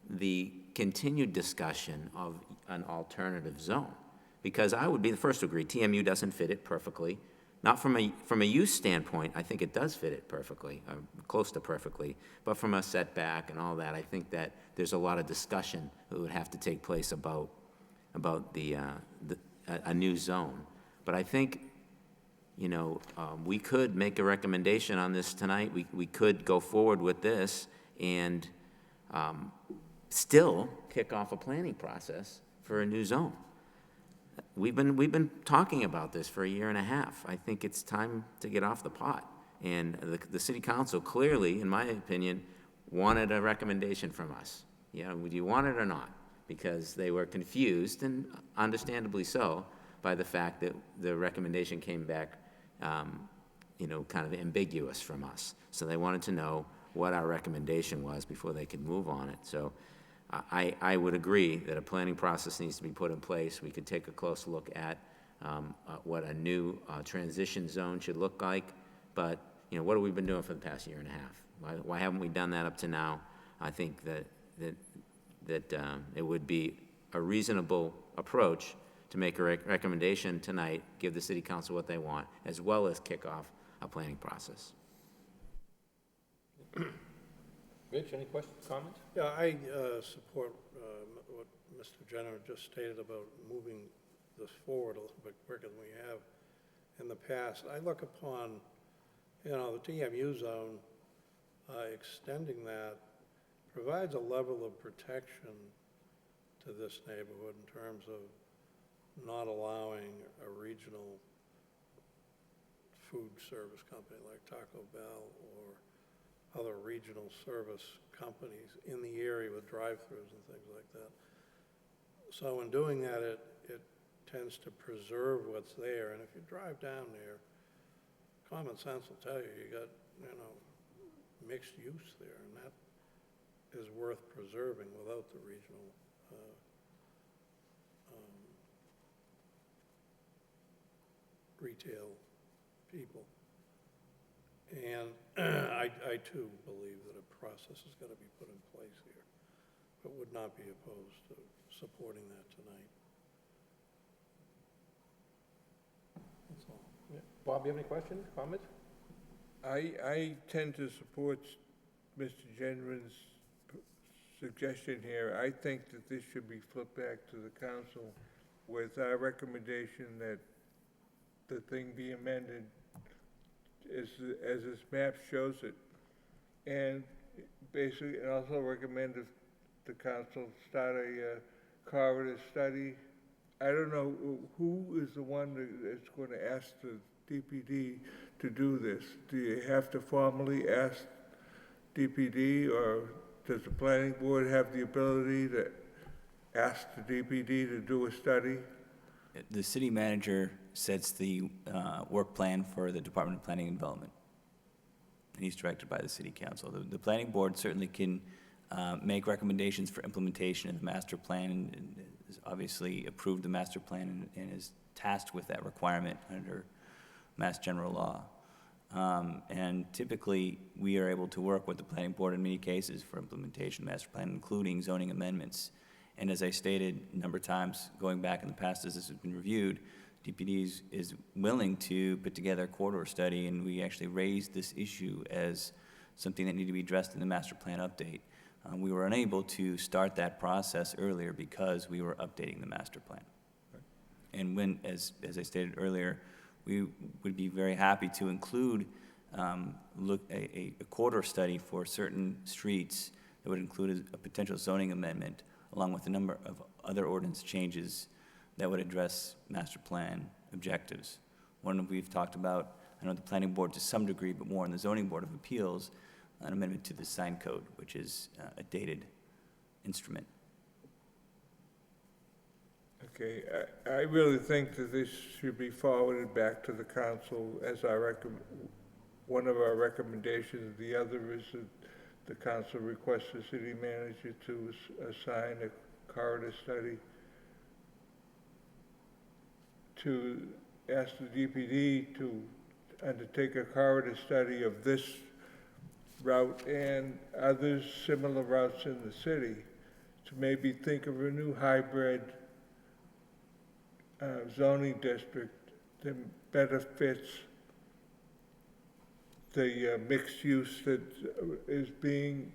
the continued discussion of an alternative zone. Because I would be the first to agree, TMU doesn't fit it perfectly. Not from a use standpoint, I think it does fit it perfectly, close to perfectly. But from a setback and all that, I think that there's a lot of discussion that would have to take place about a new zone. But I think, we could make a recommendation on this tonight. We could go forward with this and still kick off a planning process for a new zone. We've been talking about this for a year and a half. I think it's time to get off the pot. And the city council clearly, in my opinion, wanted a recommendation from us. Would you want it or not? Because they were confused, and understandably so, by the fact that the recommendation came back, kind of ambiguous from us. So they wanted to know what our recommendation was before they could move on it. So I would agree that a planning process needs to be put in place. We could take a close look at what a new transition zone should look like. But, what have we been doing for the past year and a half? Why haven't we done that up to now? I think that it would be a reasonable approach to make a recommendation tonight, give the city council what they want, as well as kick off a planning process. Rich, any questions, comments? Yeah, I support what Mr. Jenner just stated about moving this forward a little bit quicker than we have in the past. I look upon, the TMU zone, extending that provides a level of protection to this neighborhood in terms of not allowing a regional food service company like Taco Bell or other regional service companies in the area with drive-throughs and things like that. So in doing that, it tends to preserve what's there. And if you drive down there, common sense will tell you, you got, mixed use there, and that is worth preserving without the regional retail people. And I too believe that a process has got to be put in place here, but would not be opposed to supporting that tonight. That's all. Yeah. Bob, you have any questions, comments? I tend to support Mr. Genrin's suggestion here. I think that this should be flipped back to the council with our recommendation that the thing be amended as this map shows it. And basically, and also recommend that the council start a corridor study. I don't know who is the one that's going to ask the DPD to do this. Do you have to formally ask DPD, or does the planning board have the ability to ask the DPD to do a study? The city manager sets the work plan for the Department of Planning and Development, and he's directed by the city council. The planning board certainly can make recommendations for implementation of the master plan, and has obviously approved the master plan and is tasked with that requirement under Mass General Law. And typically, we are able to work with the planning board in many cases for implementation of the master plan, including zoning amendments. And as I stated a number of times, going back in the past as this has been reviewed, DPD is willing to put together a corridor study, and we actually raised this issue as something that needed to be addressed in the master plan update. We were unable to start that process earlier because we were updating the master plan. And when, as I stated earlier, we would be very happy to include a corridor study for certain streets that would include a potential zoning amendment, along with a number of other ordinance changes that would address master plan objectives. One we've talked about, I know the planning board to some degree, but more in the zoning board of appeals, an amendment to the sign code, which is a dated instrument. Okay, I really think that this should be forwarded back to the council as one of our recommendations. The other is that the council requests the city manager to assign a corridor study to ask the DPD to undertake a corridor study of this route and other similar routes in the city to maybe think of a new hybrid zoning district that better fits the mixed use that is being,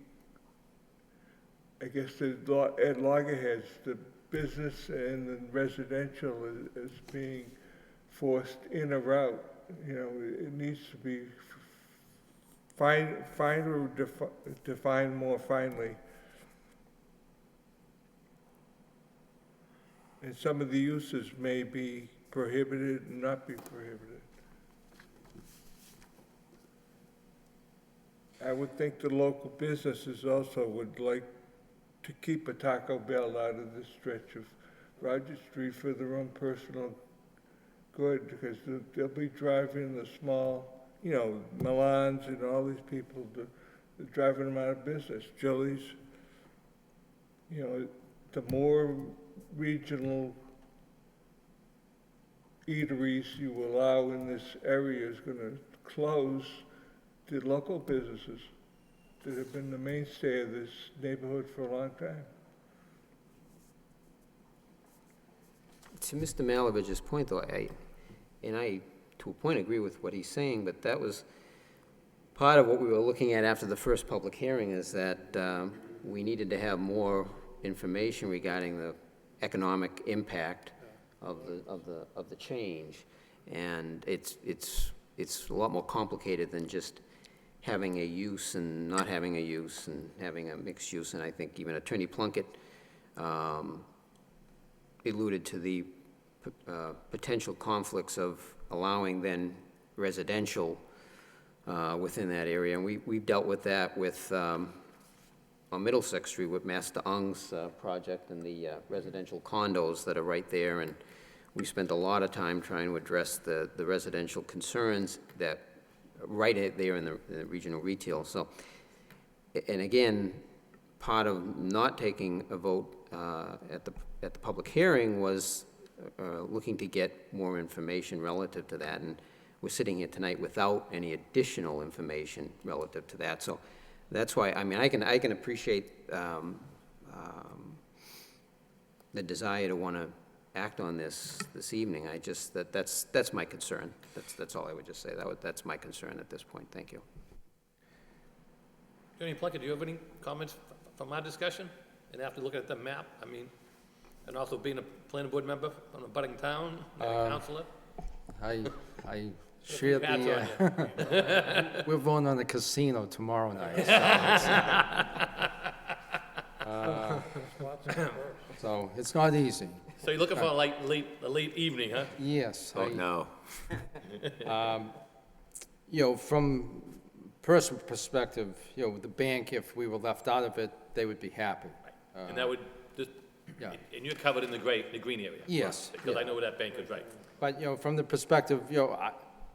I guess, at loggerheads, the business and the residential is being forced in or out. You know, it needs to be defined more finely. And some of the uses may be prohibited and not be prohibited. I would think the local businesses also would like to keep a Taco Bell out of this stretch of Roger Street for their own personal good, because they'll be driving the small, you know, Milans and all these people, they're driving them out of business. Chili's, you know, the more regional eateries you allow in this area is going to close the local businesses that have been the mainstay of this neighborhood for a long time. To Mr. Malavich's point, though, I, to a point, agree with what he's saying, but that was part of what we were looking at after the first public hearing, is that we needed to have more information regarding the economic impact of the change, and it's a lot more complicated than just having a use and not having a use and having a mixed use. And I think even Attorney Plunkett alluded to the potential conflicts of allowing then residential within that area. And we've dealt with that with on Middlesex Street with Master Ung's project and the residential condos that are right there. And we spent a lot of time trying to address the residential concerns that right there in the regional retail. So, and again, part of not taking a vote at the public hearing was looking to get more information relative to that, and we're sitting here tonight without any additional information relative to that. So that's why, I mean, I can appreciate the desire to want to act on this evening. I just, that's my concern. That's all I would just say. That's my concern at this point. Thank you. Attorney Plunkett, do you have any comments from our discussion? And after looking at the map, I mean, and also being a planning board member from a budding town, councilor? I share the, we're voting on the casino tomorrow night. So it's not easy. So you're looking for a late evening, huh? Yes. Oh, no. You know, from personal perspective, you know, the bank, if we were left out of it, they would be happy. And that would, just, Yeah. and you're covered in the green area? Yes. Because I know where that bank is, right? But, you know, from the perspective, you know,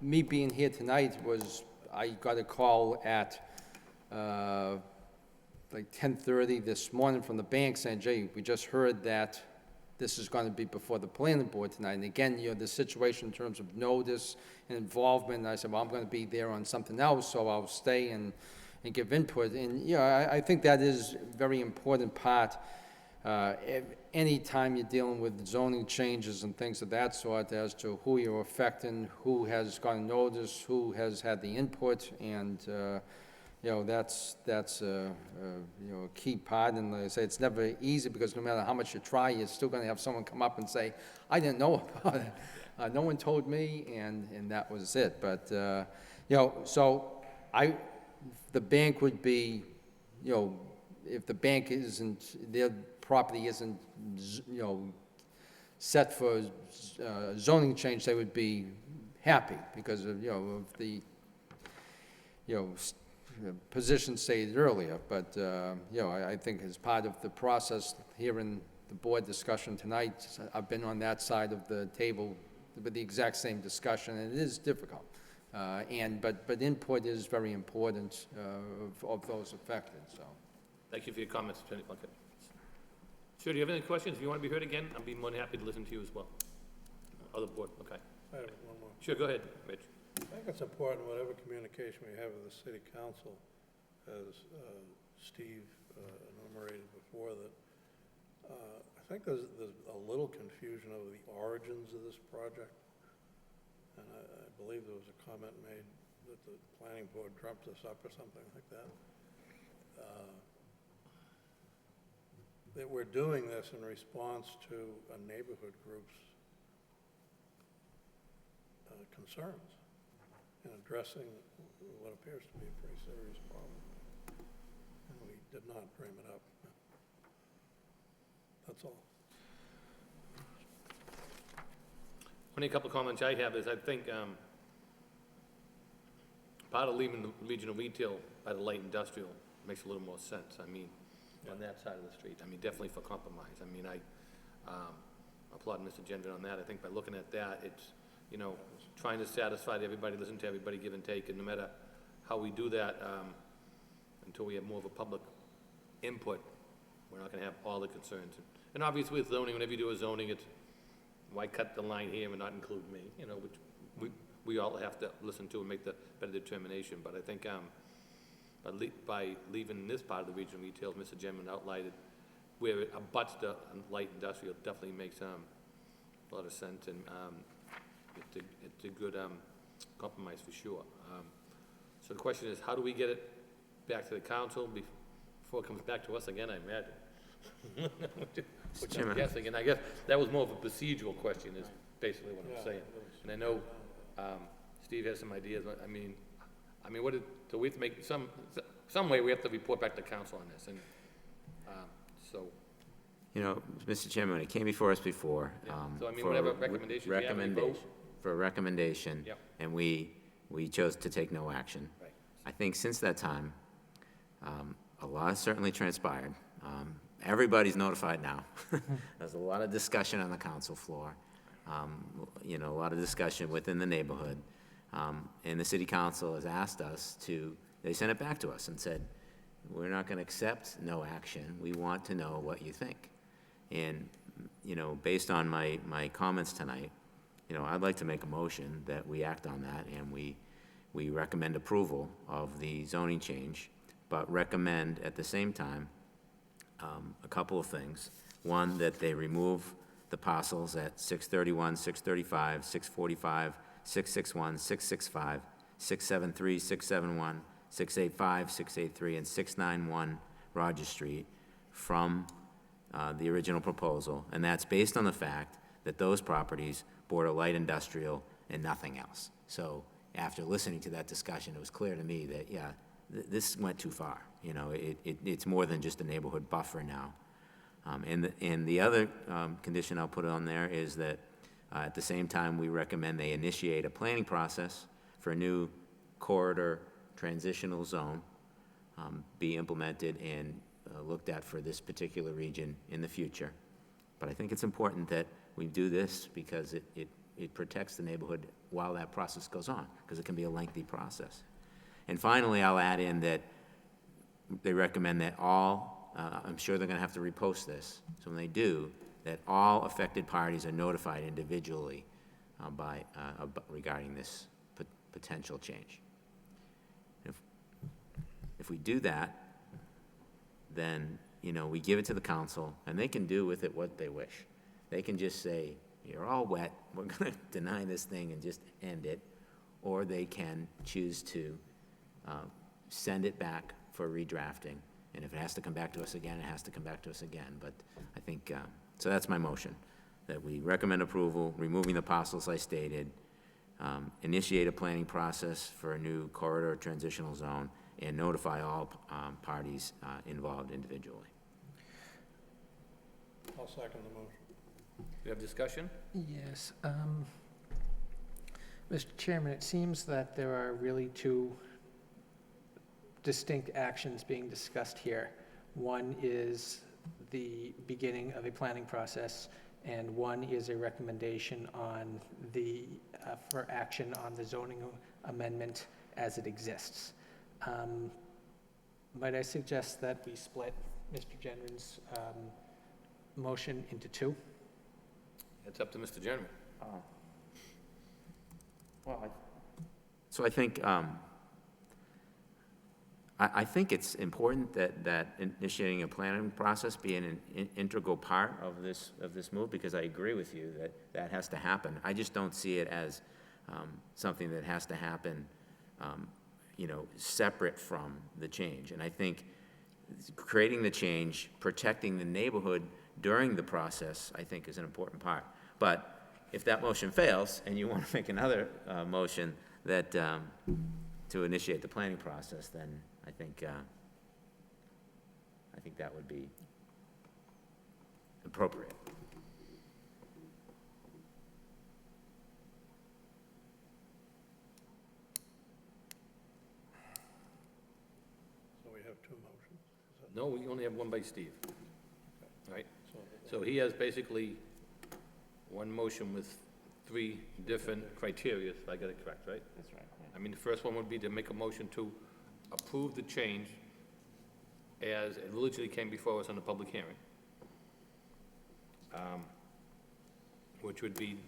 me being here tonight was, I got a call at like 10:30 this morning from the bank saying, Jay, we just heard that this is going to be before the planning board tonight. And again, you know, the situation in terms of notice and involvement, and I said, well, I'm going to be there on something else, so I'll stay and give input. And, you know, I think that is a very important part. Any time you're dealing with zoning changes and things of that sort, as to who you're affecting, who has gotten notice, who has had the input, and you know, that's you know, a key part. And like I say, it's never easy, because no matter how much you try, you're still going to have someone come up and say, I didn't know about it. No one told me, and that was it. But you know, so the bank would be, you know, if the bank isn't, their property isn't, you know, set for zoning change, they would be happy because of, you know, of the, you know, position stated earlier. But, you know, I think as part of the process here in the board discussion tonight, I've been on that side of the table with the exact same discussion, and it is difficult. But input is very important of those affected, so. Thank you for your comments, Attorney Plunkett. Sure, do you have any questions? If you want to be heard again, I'd be more than happy to listen to you as well. Other board, okay. I have one more. Sure, go ahead, Rich. I think it's important, whatever communication we have with the city council, as Steve enumerated before, that I think there's a little confusion over the origins of this project. And I believe there was a comment made that the planning board dreamt this up or something like that. That we're doing this in response to a neighborhood group's concerns in addressing what appears to be a pretty serious problem. And we did not dream it up. That's all. Only a couple of comments I have is I think part of leaving the regional retail by the light industrial makes a little more sense. I mean, on that side of the street, I mean, definitely for compromise. I mean, I applaud Mr. Gendron on that. I think by looking at that, it's, you know, trying to satisfy everybody, listen to everybody, give and take, and no matter how we do that, until we have more of a public input, we're not gonna have all the concerns. And obviously with zoning, whenever you do a zoning, it's, why cut the line here and not include me, you know, which we all have to listen to and make the better determination. But I think by leaving this part of the regional retail, Mr. Gendron outlined where it abuts the light industrial, definitely makes a lot of sense, and it's a good compromise for sure. So the question is, how do we get it back to the council before it comes back to us again, I imagine? Which I'm guessing, and I guess that was more of a procedural question, is basically what I'm saying. And I know Steve has some ideas. I mean, what is, so we have to make some way we have to report back to council on this, and so. You know, Mr. Chairman, when it came before us before, So I mean, whatever recommendations you have, we vote. For a recommendation, Yep. and we chose to take no action. Right. I think since that time, a lot has certainly transpired. Everybody's notified now. There's a lot of discussion on the council floor, you know, a lot of discussion within the neighborhood. And the city council has asked us they sent it back to us and said, we're not gonna accept no action. We want to know what you think. And, you know, based on my comments tonight, you know, I'd like to make a motion that we act on that, and we recommend approval of the zoning change, but recommend at the same time a couple of things. One, that they remove the parcels at 631, 635, 645, 661, 665, 673, 671, 685, 683, and 691 Rogers Street from the original proposal, and that's based on the fact that those properties border light industrial and nothing else. So after listening to that discussion, it was clear to me that, yeah, this went too far. You know, it's more than just a neighborhood buffer now. And the other condition I'll put on there is that at the same time, we recommend they initiate a planning process for a new corridor transitional zone, be implemented and looked at for this particular region in the future. But I think it's important that we do this because it protects the neighborhood while that process goes on, because it can be a lengthy process. And finally, I'll add in that they recommend that all, I'm sure they're gonna have to repost this, so when they do, that all affected parties are notified individually regarding this potential change. If we do that, then, you know, we give it to the council, and they can do with it what they wish. They can just say, you're all wet, we're gonna deny this thing and just end it, or they can choose to send it back for redrafting, and if it has to come back to us again, it has to come back to us again. But I think, so that's my motion, that we recommend approval, removing the parcels I stated, initiate a planning process for a new corridor transitional zone, and notify all parties involved individually. I'll second the motion. You have discussion? Yes. Mr. Chairman, it seems that there are really two distinct actions being discussed here. One is the beginning of a planning process, and one is a recommendation on for action on the zoning amendment as it exists. Might I suggest that we split Mr. Gendron's motion into two? It's up to Mr. Gendron. So I think I think it's important that initiating a planning process be an integral part of this move, because I agree with you that has to happen. I just don't see it as something that has to happen, separate from the change. And I think creating the change, protecting the neighborhood during the process, I think is an important part. But if that motion fails and you want to make another motion that to initiate the planning process, then I think that would be appropriate. So we have two motions. Is that- No, we only have one by Steve. Right? So he has basically one motion with 3 different criteria, if I got it correct, right? That's right. I mean, the first one would be to make a motion to approve the change as it literally came before us on the public hearing. Which would be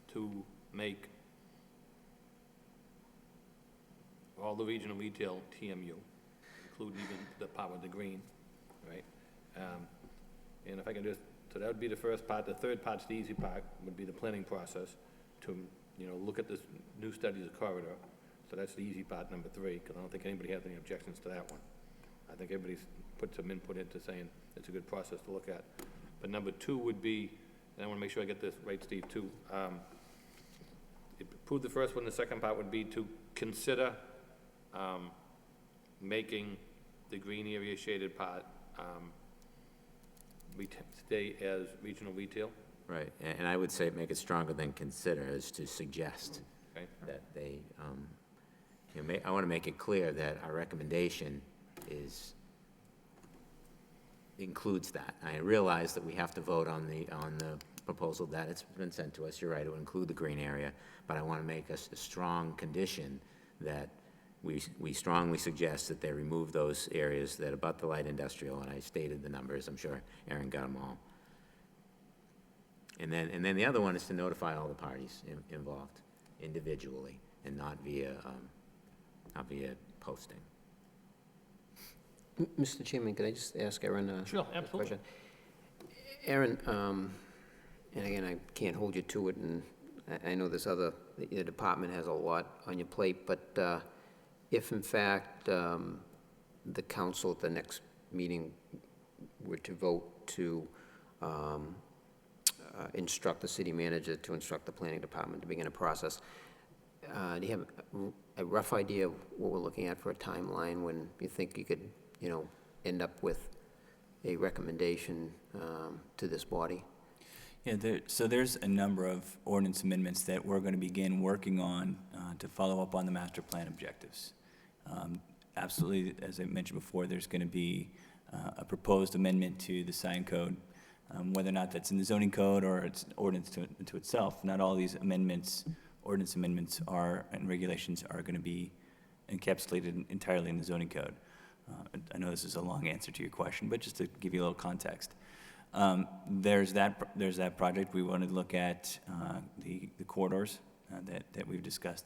to make all the regional retail TMU, including even the part of the green, right? And if I can just, so that would be the first part. The third part's the easy part, would be the planning process to, look at this new studies of corridor. So that's the easy part, number 3, because I don't think anybody has any objections to that one. I think everybody's put some input into saying it's a good process to look at. But number 2 would be, and I want to make sure I get this right, Steve, too. Approve the first one. The second part would be to consider making the green area shaded part stay as regional retail. Right, and I would say make it stronger than consider, is to suggest Okay. that they, I want to make it clear that our recommendation includes that. I realize that we have to vote on the proposal that it's been sent to us. You're right, it would include the green area, but I want to make a strong condition that we strongly suggest that they remove those areas that abut the light industrial, and I stated the numbers. I'm sure Aaron got them all. And then the other one is to notify all the parties involved individually and not via posting. Mr. Chairman, could I just ask Aaron a Sure, a absolutely. question? Aaron, and again, I can't hold you to it, and I know the department has a lot on your plate, but if in fact the council at the next meeting were to vote to instruct the city manager to instruct the planning department to begin a process, do you have a rough idea of what we're looking at for a timeline when you think you could, end up with a recommendation to this body? Yeah, so there's a number of ordinance amendments that we're going to begin working on to follow up on the master plan objectives. Absolutely, as I mentioned before, there's going to be a proposed amendment to the sign code, whether or not that's in the zoning code or it's ordinance to itself. Not all these ordinance amendments and regulations are going to be encapsulated entirely in the zoning code. I know this is a long answer to your question, but just to give you a little context. There's that project. We wanted to look at the corridors that we've discussed.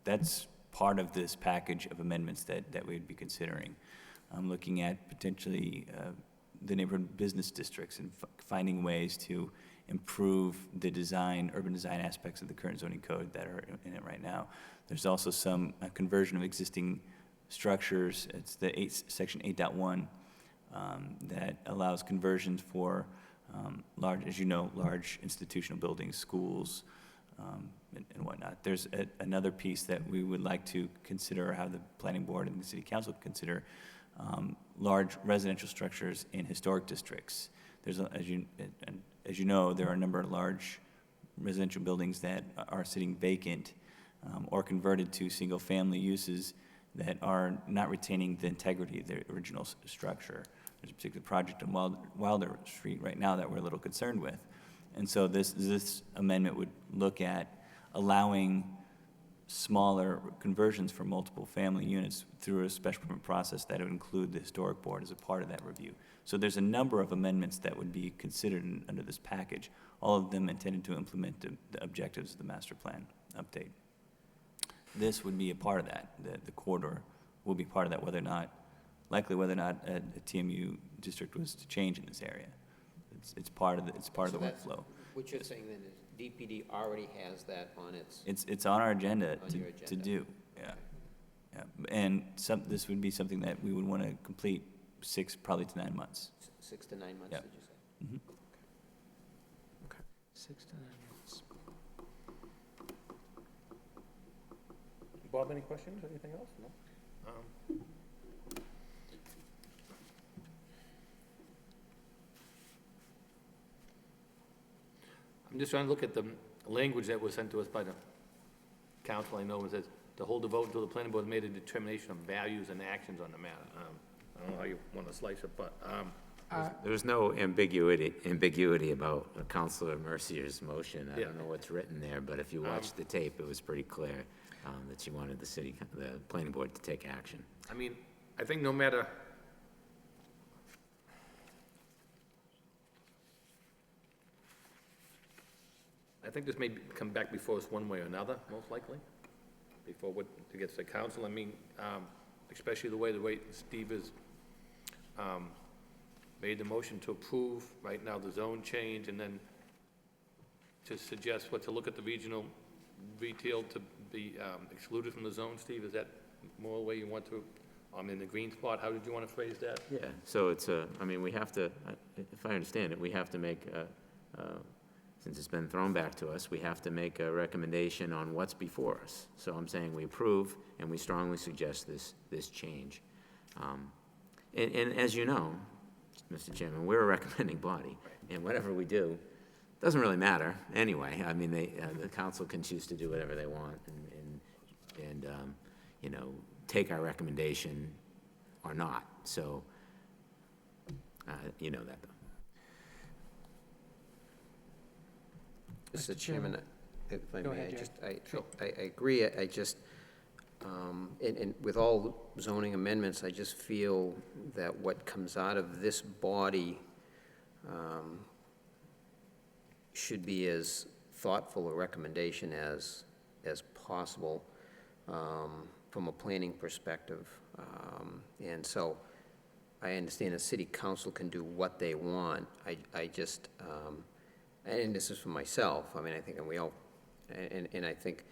That's part of this package of amendments that we'd be considering. Looking at potentially the neighborhood business districts and finding ways to improve the urban design aspects of the current zoning code that are in it right now. There's also some conversion of existing structures. It's the section 8.1 that allows conversions for large institutional buildings, schools, and whatnot. There's another piece that we would like to consider, how the planning board and the city council consider large residential structures in historic districts. There's, as you know, there are a number of large residential buildings that are sitting vacant or converted to single-family uses that are not retaining the integrity of their original structure. There's a particular project on Wilder Street right now that we're a little concerned with. And so this amendment would look at allowing smaller conversions for multiple family units through a special permit process that would include the historic board as a part of that review. So there's a number of amendments that would be considered under this package, all of them intended to implement the objectives of the master plan update. This would be a part of that. The corridor will be part of that, whether or not likely whether or not a TMU district was to change in this area. It's part of the So that's- workflow. What you're saying then is DPD already has that on its, It's on our agenda On your to agenda. do, yeah. Yeah, and this would be something that we would want to complete 6, probably to 9 months. 6 to 9 months, Yep. did you say? Mhm. 6 to 9 months. Bob, any questions or anything else? No? I'm just trying to look at the language that was sent to us by the council. I know it says, to hold the vote until the planning board made a determination of values and actions on the matter. I don't know how you want to slice it, but, There's no ambiguity about Councilor Mercier's motion. I don't know what's written there, but if you watched the tape, it was pretty clear that she wanted the planning board to take action. I mean, I think no matter, I think this may come back before us one way or another, most likely, before what, it gets to council. I mean, especially the way Steve has made the motion to approve right now the zone change, and then to suggest what, to look at the regional retail to be excluded from the zone. Steve, is that more the way you want to, in the green spot? How did you want to phrase that? Yeah, so it's I mean, we have to, if I understand it, we have to make, since it's been thrown back to us, we have to make a recommendation on what's before us. So I'm saying we approve, and we strongly suggest this change. And as you know, Mr. Chairman, we're a recommending body, and whatever we do, doesn't really matter anyway. I mean, the council can choose to do whatever they want and you know, take our recommendation or not. So, you know that, though. Mr. Chairman, if I Go may, ahead, I agree, I just, and with all zoning amendments, I just feel that what comes out of this body should be as thoughtful a recommendation as possible from a planning perspective. And so I understand the city council can do what they want. I just, and this is for myself, I mean, I think, and we all, and I think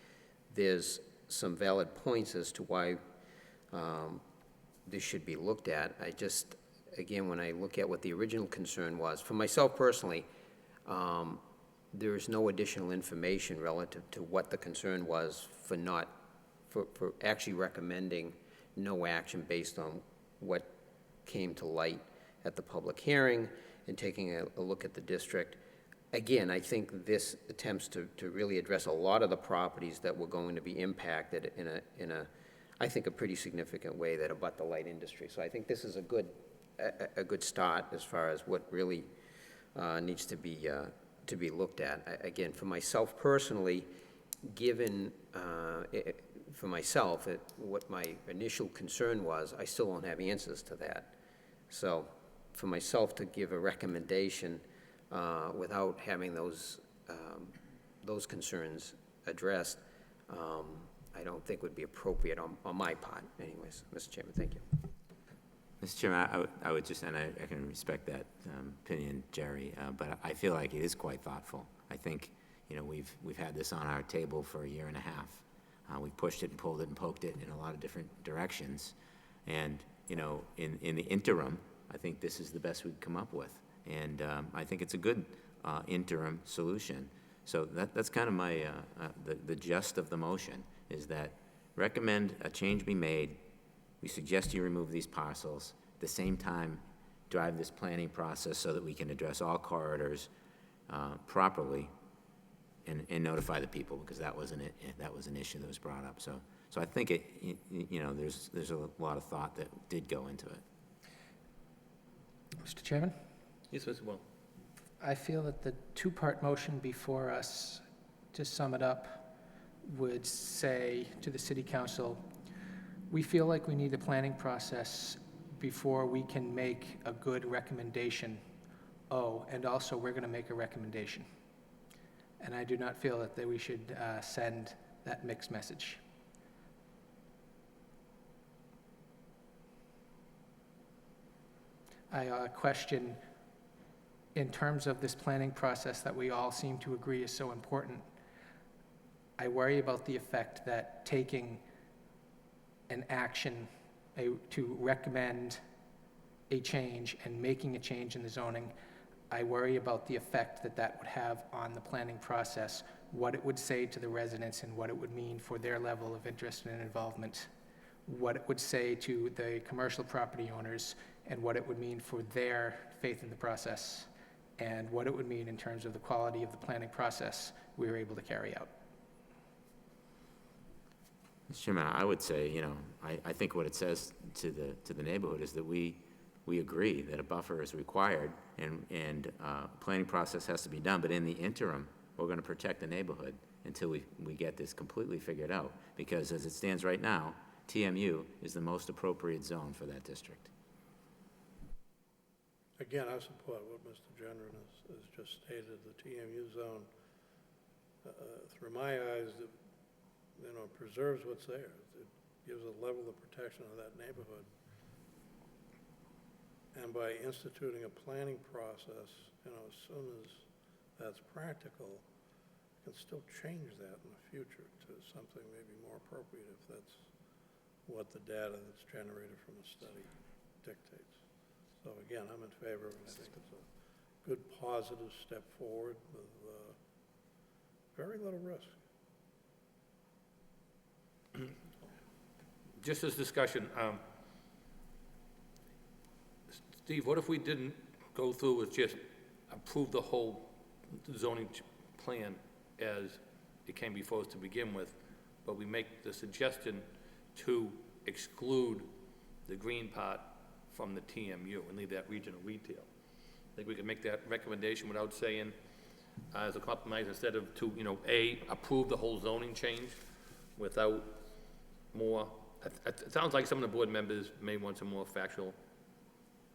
there's some valid points as to why this should be looked at. I just, again, when I look at what the original concern was, for myself personally, there is no additional information relative to what the concern was for actually recommending no action based on what came to light at the public hearing and taking a look at the district. Again, I think this attempts to really address a lot of the properties that were going to be impacted in a I think, a pretty significant way that abut the light industry. So I think this is a good start as far as what really needs to be looked at. Again, for myself personally, given for myself what my initial concern was, I still don't have answers to that. So for myself to give a recommendation without having those concerns addressed, I don't think would be appropriate on my part. Anyways, Mr. Chairman, thank you. Mr. Chairman, I would just, and I can respect that opinion, Jerry, but I feel like it is quite thoughtful. I think, you know, we've had this on our table for a year and a half. We've pushed it and pulled it and poked it in a lot of different directions. And, you know, in the interim, I think this is the best we've come up with. And I think it's a good interim solution. So that's kind of my, the gist of the motion, is that recommend a change be made. We suggest you remove these parcels. At the same time, drive this planning process so that we can address all corridors properly and notify the people, because that was an issue that was brought up. So I think you know, there's a lot of thought that did go into it. Mr. Chairman? Yes, Mr. Well. I feel that the two-part motion before us, to sum it up, would say to the city council, we feel like we need a planning process before we can make a good recommendation. Oh, and also we're going to make a recommendation. And I do not feel that we should send that mixed message. I question, in terms of this planning process that we all seem to agree is so important, I worry about the effect that taking an action to recommend a change and making a change in the zoning, I worry about the effect that that would have on the planning process, what it would say to the residents and what it would mean for their level of interest and involvement, what it would say to the commercial property owners, and what it would mean for their faith in the process, and what it would mean in terms of the quality of the planning process we were able to carry out. Mr. Chairman, I would say, I think what it says to the neighborhood is that we agree that a buffer is required and planning process has to be done, but in the interim, we're going to protect the neighborhood until we get this completely figured out, because as it stands right now, TMU is the most appropriate zone for that district. Again, I support what Mr. Gendron has just stated. The TMU zone, through my eyes, preserves what's there. It gives a level of protection of that neighborhood. And by instituting a planning process, as soon as that's practical, you can still change that in the future to something maybe more appropriate if that's what the data that's generated from the study dictates. So again, I'm in favor of it. I think it's a good positive step forward with very little risk. Just as discussion, Steve, what if we didn't go through with just approve the whole zoning plan as it came before us to begin with, but we make the suggestion to exclude the green part from the TMU and leave that regional retail? I think we could make that recommendation without saying, as a compromise, instead of to, approve the whole zoning change without more. It sounds like some of the board members may want some more factual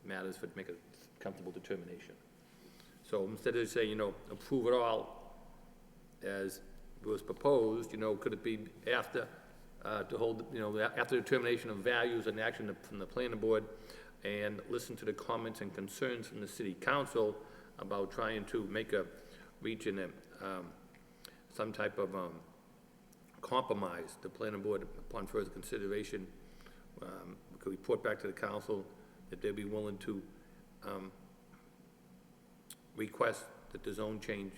matters to make a comfortable determination. So instead of saying, approve it all as was proposed, could it be after, to hold, after determination of values and action from the planning board, and listen to the comments and concerns from the city council about trying to make a region, some type of compromise. The planning board, upon further consideration, could report back to the council that they'd be willing to request that the zone change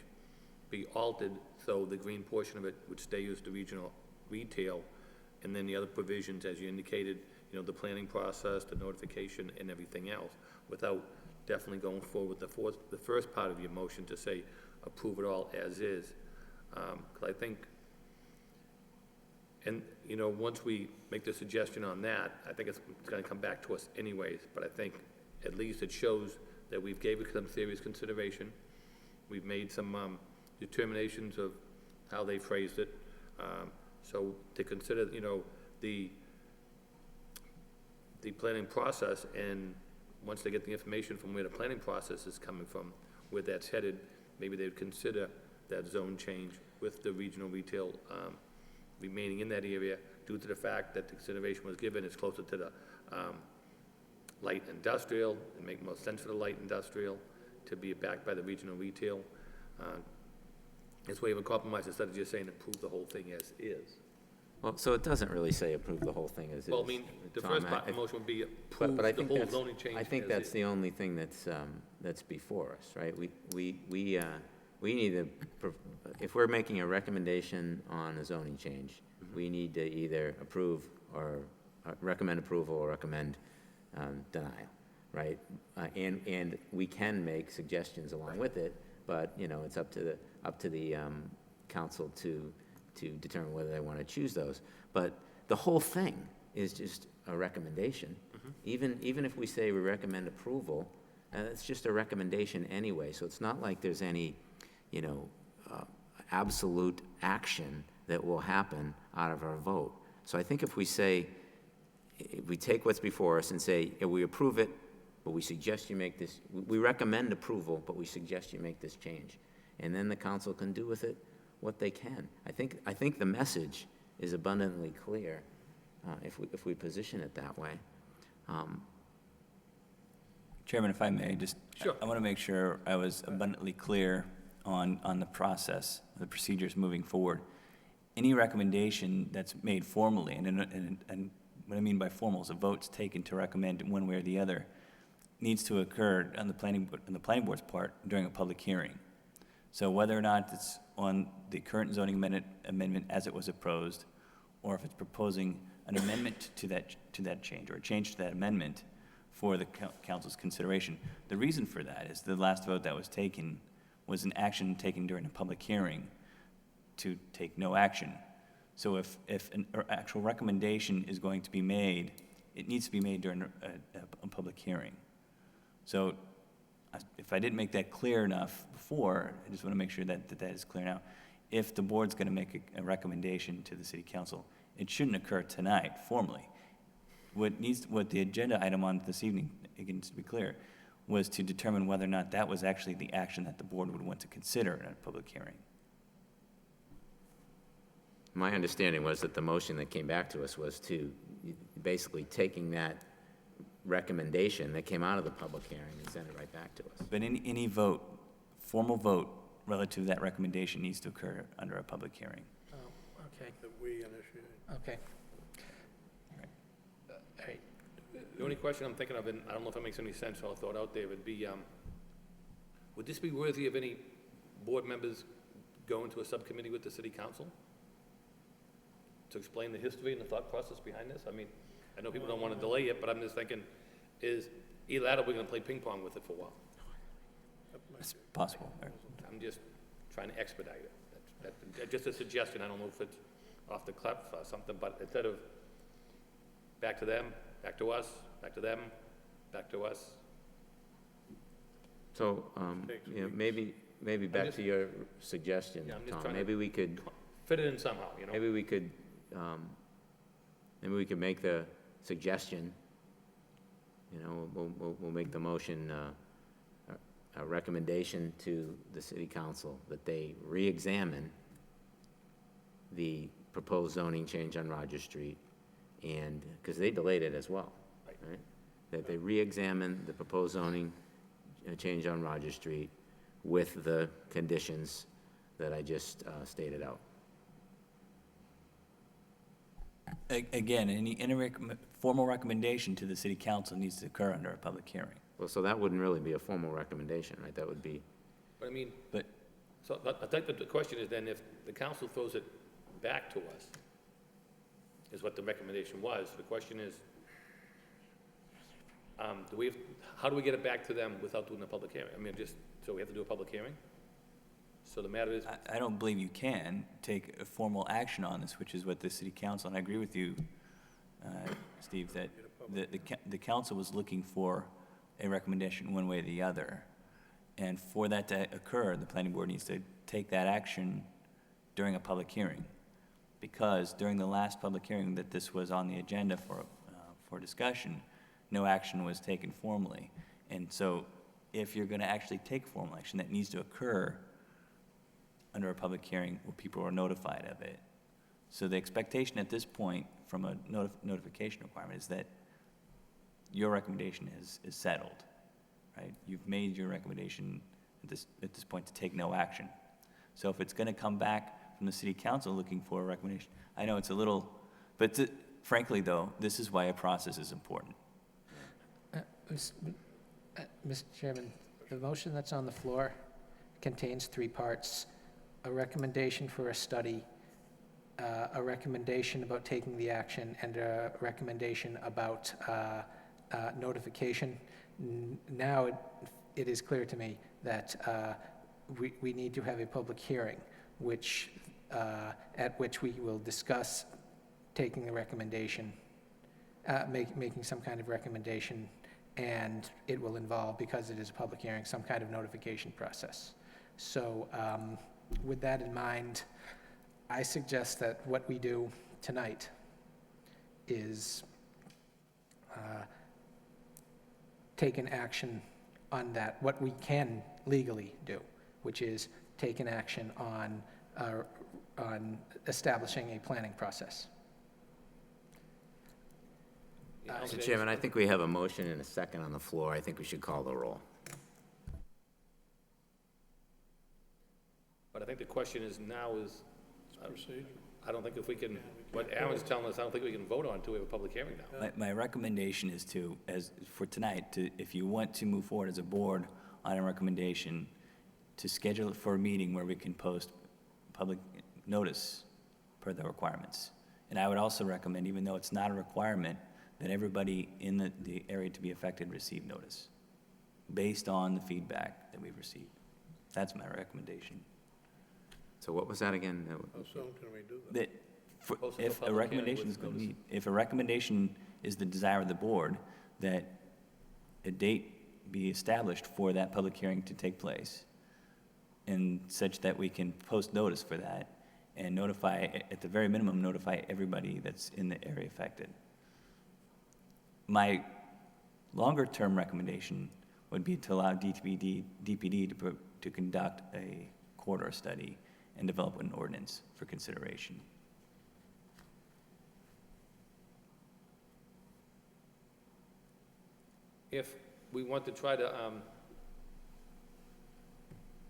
be altered so the green portion of it would stay as the regional retail, and then the other provisions, as you indicated, the planning process, the notification, and everything else, without definitely going forward with the first part of your motion to say approve it all as is. Because I think, and once we make the suggestion on that, I think it's going to come back to us anyways, but I think at least it shows that we've gave it some serious consideration. We've made some determinations of how they phrased it. So to consider, the planning process, and once they get the information from where the planning process is coming from, where that's headed, maybe they would consider that zone change with the regional retail remaining in that area, due to the fact that the consideration was given is closer to the light industrial. It makes more sense for the light industrial to be backed by the regional retail. It's way of a compromise instead of just saying approve the whole thing as is. Well, so it doesn't really say approve the whole thing as is. Well, I mean, the Tom, first part of the motion would be approve but I the think whole that's- zoning change I think as that's is. the only thing that's before us, right? We need to, if we're making a recommendation on a zoning change, we need to either approve or recommend approval or recommend denial, right? And we can make suggestions along with it, but, it's up to the council to determine whether they want to choose those. But the whole thing is just a recommendation. Even if we say we recommend approval, it's just a recommendation anyway, so it's not like there's any, absolute action that will happen out of our vote. So I think if we say, if we take what's before us and say, we approve it, but we suggest you make this, we recommend approval, but we suggest you make this change, and then the council can do with it what they can. I think the message is abundantly clear if we position it that way. Chairman, if I may, just, Sure. I want to make sure I was abundantly clear on the process, the procedures moving forward. Any recommendation that's made formally, and what I mean by formal is a vote's taken to recommend one way or the other, needs to occur on the planning board's part during a public hearing. So whether or not it's on the current zoning amendment as it was opposed, or if it's proposing an amendment to that change, or a change to that amendment for the council's consideration. The reason for that is the last vote that was taken was an action taken during a public hearing to take no action. So if an actual recommendation is going to be made, it needs to be made during a public hearing. So if I didn't make that clear enough before, I just want to make sure that that is clear now. If the board's going to make a recommendation to the city council, it shouldn't occur tonight formally. What the agenda item on this evening, again, to be clear, was to determine whether or not that was actually the action that the board would want to consider in a public hearing. My understanding was that the motion that came back to us was to basically taking that recommendation that came out of the public hearing and send it right back to us. But any vote, formal vote relative to that recommendation needs to occur under a public hearing. Oh, okay, That we initiate. okay. All right, The only question I'm thinking of, and I don't know if it makes any sense, so I'll throw it out there, would be, would this be worthy of any board members going to a subcommittee with the city council? To explain the history and the thought process behind this? I mean, I know people don't want to delay it, but I'm just thinking, is either that or we're going to play ping pong with it for a while? It's possible. I'm just trying to expedite it. That's just a suggestion. I don't know if it's off the cuff or something, but instead of back to them, back to us, back to them, back to us. So, maybe back to your suggestion, Yeah, I'm just Tom, trying to maybe we could, fit it in somehow, you know? maybe we could make the suggestion, we'll make the motion, a recommendation to the city council that they re-examine the proposed zoning change on Rogers Street, and, because they delayed it as well, right? That they re-examine the proposed zoning change on Rogers Street with the conditions that I just stated out. Again, any formal recommendation to the city council needs to occur under a public hearing. Well, so that wouldn't really be a formal recommendation, right? That would be, But I mean, But so I think that the question is then if the council throws it back to us, is what the recommendation was. The question is, how do we get it back to them without doing a public hearing? I mean, so we have to do a public hearing? So the matter is, I don't believe you can take a formal action on this, which is what the city council, and I agree with you, Steve, that the council was looking for a recommendation one way or the other. And for that to occur, the planning board needs to take that action during a public hearing. Because during the last public hearing that this was on the agenda for discussion, no action was taken formally. And so if you're going to actually take formal action, that needs to occur under a public hearing where people are notified of it. So the expectation at this point from a notification requirement is that your recommendation is settled, right? You've made your recommendation at this point to take no action. So if it's going to come back from the city council looking for a recommendation, I know it's a little, but frankly though, this is why a process is important. Mr. Chairman, the motion that's on the floor contains three parts: a recommendation for a study, a recommendation about taking the action, and a recommendation about notification. Now it is clear to me that we need to have a public hearing, at which we will discuss taking the recommendation, making some kind of recommendation, and it will involve, because it is a public hearing, some kind of notification process. So with that in mind, I suggest that what we do tonight is take an action on that, what we can legally do, which is take an action on establishing a planning process. Mr. Chairman, I think we have a motion and a second on the floor. I think we should call the roll. But I think the question is now is, I don't think if we can, what Aaron's telling us, I don't think we can vote on until we have a public hearing now. My recommendation is to, for tonight, if you want to move forward as a board on a recommendation, to schedule it for a meeting where we can post public notice per the requirements. And I would also recommend, even though it's not a requirement, that everybody in the area to be affected receive notice, based on the feedback that we've received. That's my recommendation. So what was that again? How soon can we do that? If a recommendation is going to be, if a recommendation is the desire of the board, that a date be established for that public hearing to take place, and such that we can post notice for that, and notify, at the very minimum, notify everybody that's in the area affected. My longer-term recommendation would be to allow DPD to conduct a corridor study and develop an ordinance for consideration. If we want to try to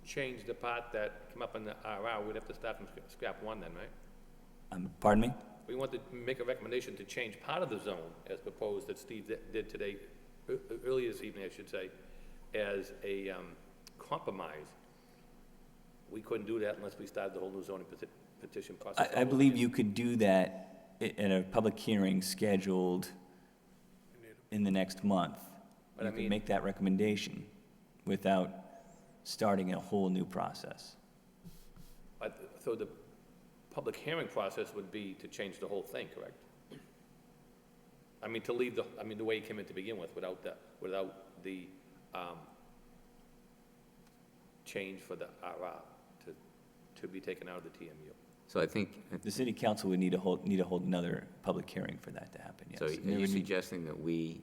change the part that came up in the RR, we'd have to start from scrap one then, right? Pardon me? We want to make a recommendation to change part of the zone as proposed that Steve did today, earlier this evening, I should say, as a compromise. We couldn't do that unless we started the whole new zoning petition process. I believe you could do that at a public hearing scheduled in the next month. But You I can mean- make that recommendation without starting a whole new process. So the public hearing process would be to change the whole thing, correct? I mean, to leave the way it came in to begin with, without the change for the RR to be taken out of the TMU. So I think, The city council would need to hold another public hearing for that to happen, yes. so are There you would need- suggesting that we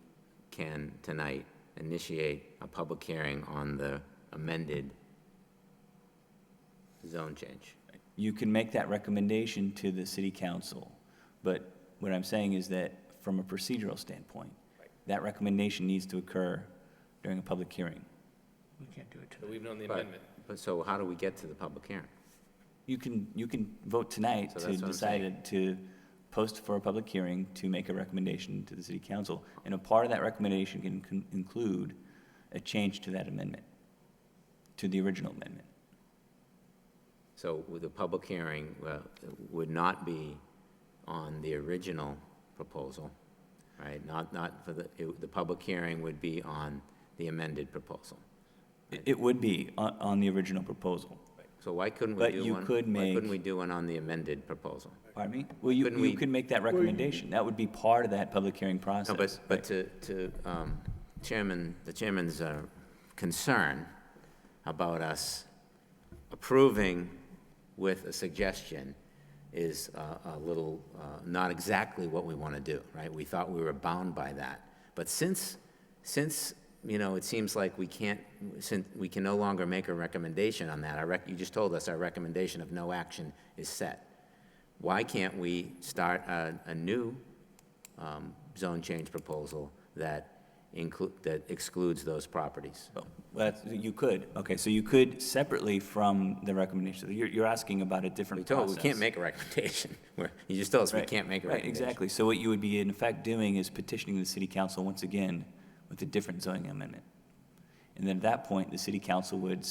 can tonight initiate a public hearing on the amended zone change? You can make that recommendation to the city council, but what I'm saying is that from a procedural standpoint, that recommendation needs to occur during a public hearing. We can't do it So we've known the But- amendment. But so how do we get to the public hearing? You can vote tonight So to that's what I'm decide to post for a public hearing to make a recommendation to the city council. And a part of that recommendation can include a change to that amendment, to the original amendment. So with the public hearing would not be on the original proposal, right? Not for the public hearing would be on the amended proposal. It would be on the original proposal. So why couldn't we But do you one? could Why couldn't make- we do one on the amended proposal? Pardon me? Well, Couldn't you we- could make that recommendation. That would be part of that public hearing No, process. but to the chairman's concern about us approving with a suggestion is a little, not exactly what we want to do, right? We thought we were bound by that. But since it seems like we can no longer make a recommendation on that. You just told us our recommendation of no action is set. Why can't we start a new zone change proposal that excludes those properties? You could. Okay, so you could separately from the recommendation. You're asking about a different process. We can't make a recommendation. You just told us we Right. can't make a Right, recommendation. exactly. So what you would be in effect doing is petitioning the city council once again with a different zoning amendment. And then at that point, the city council would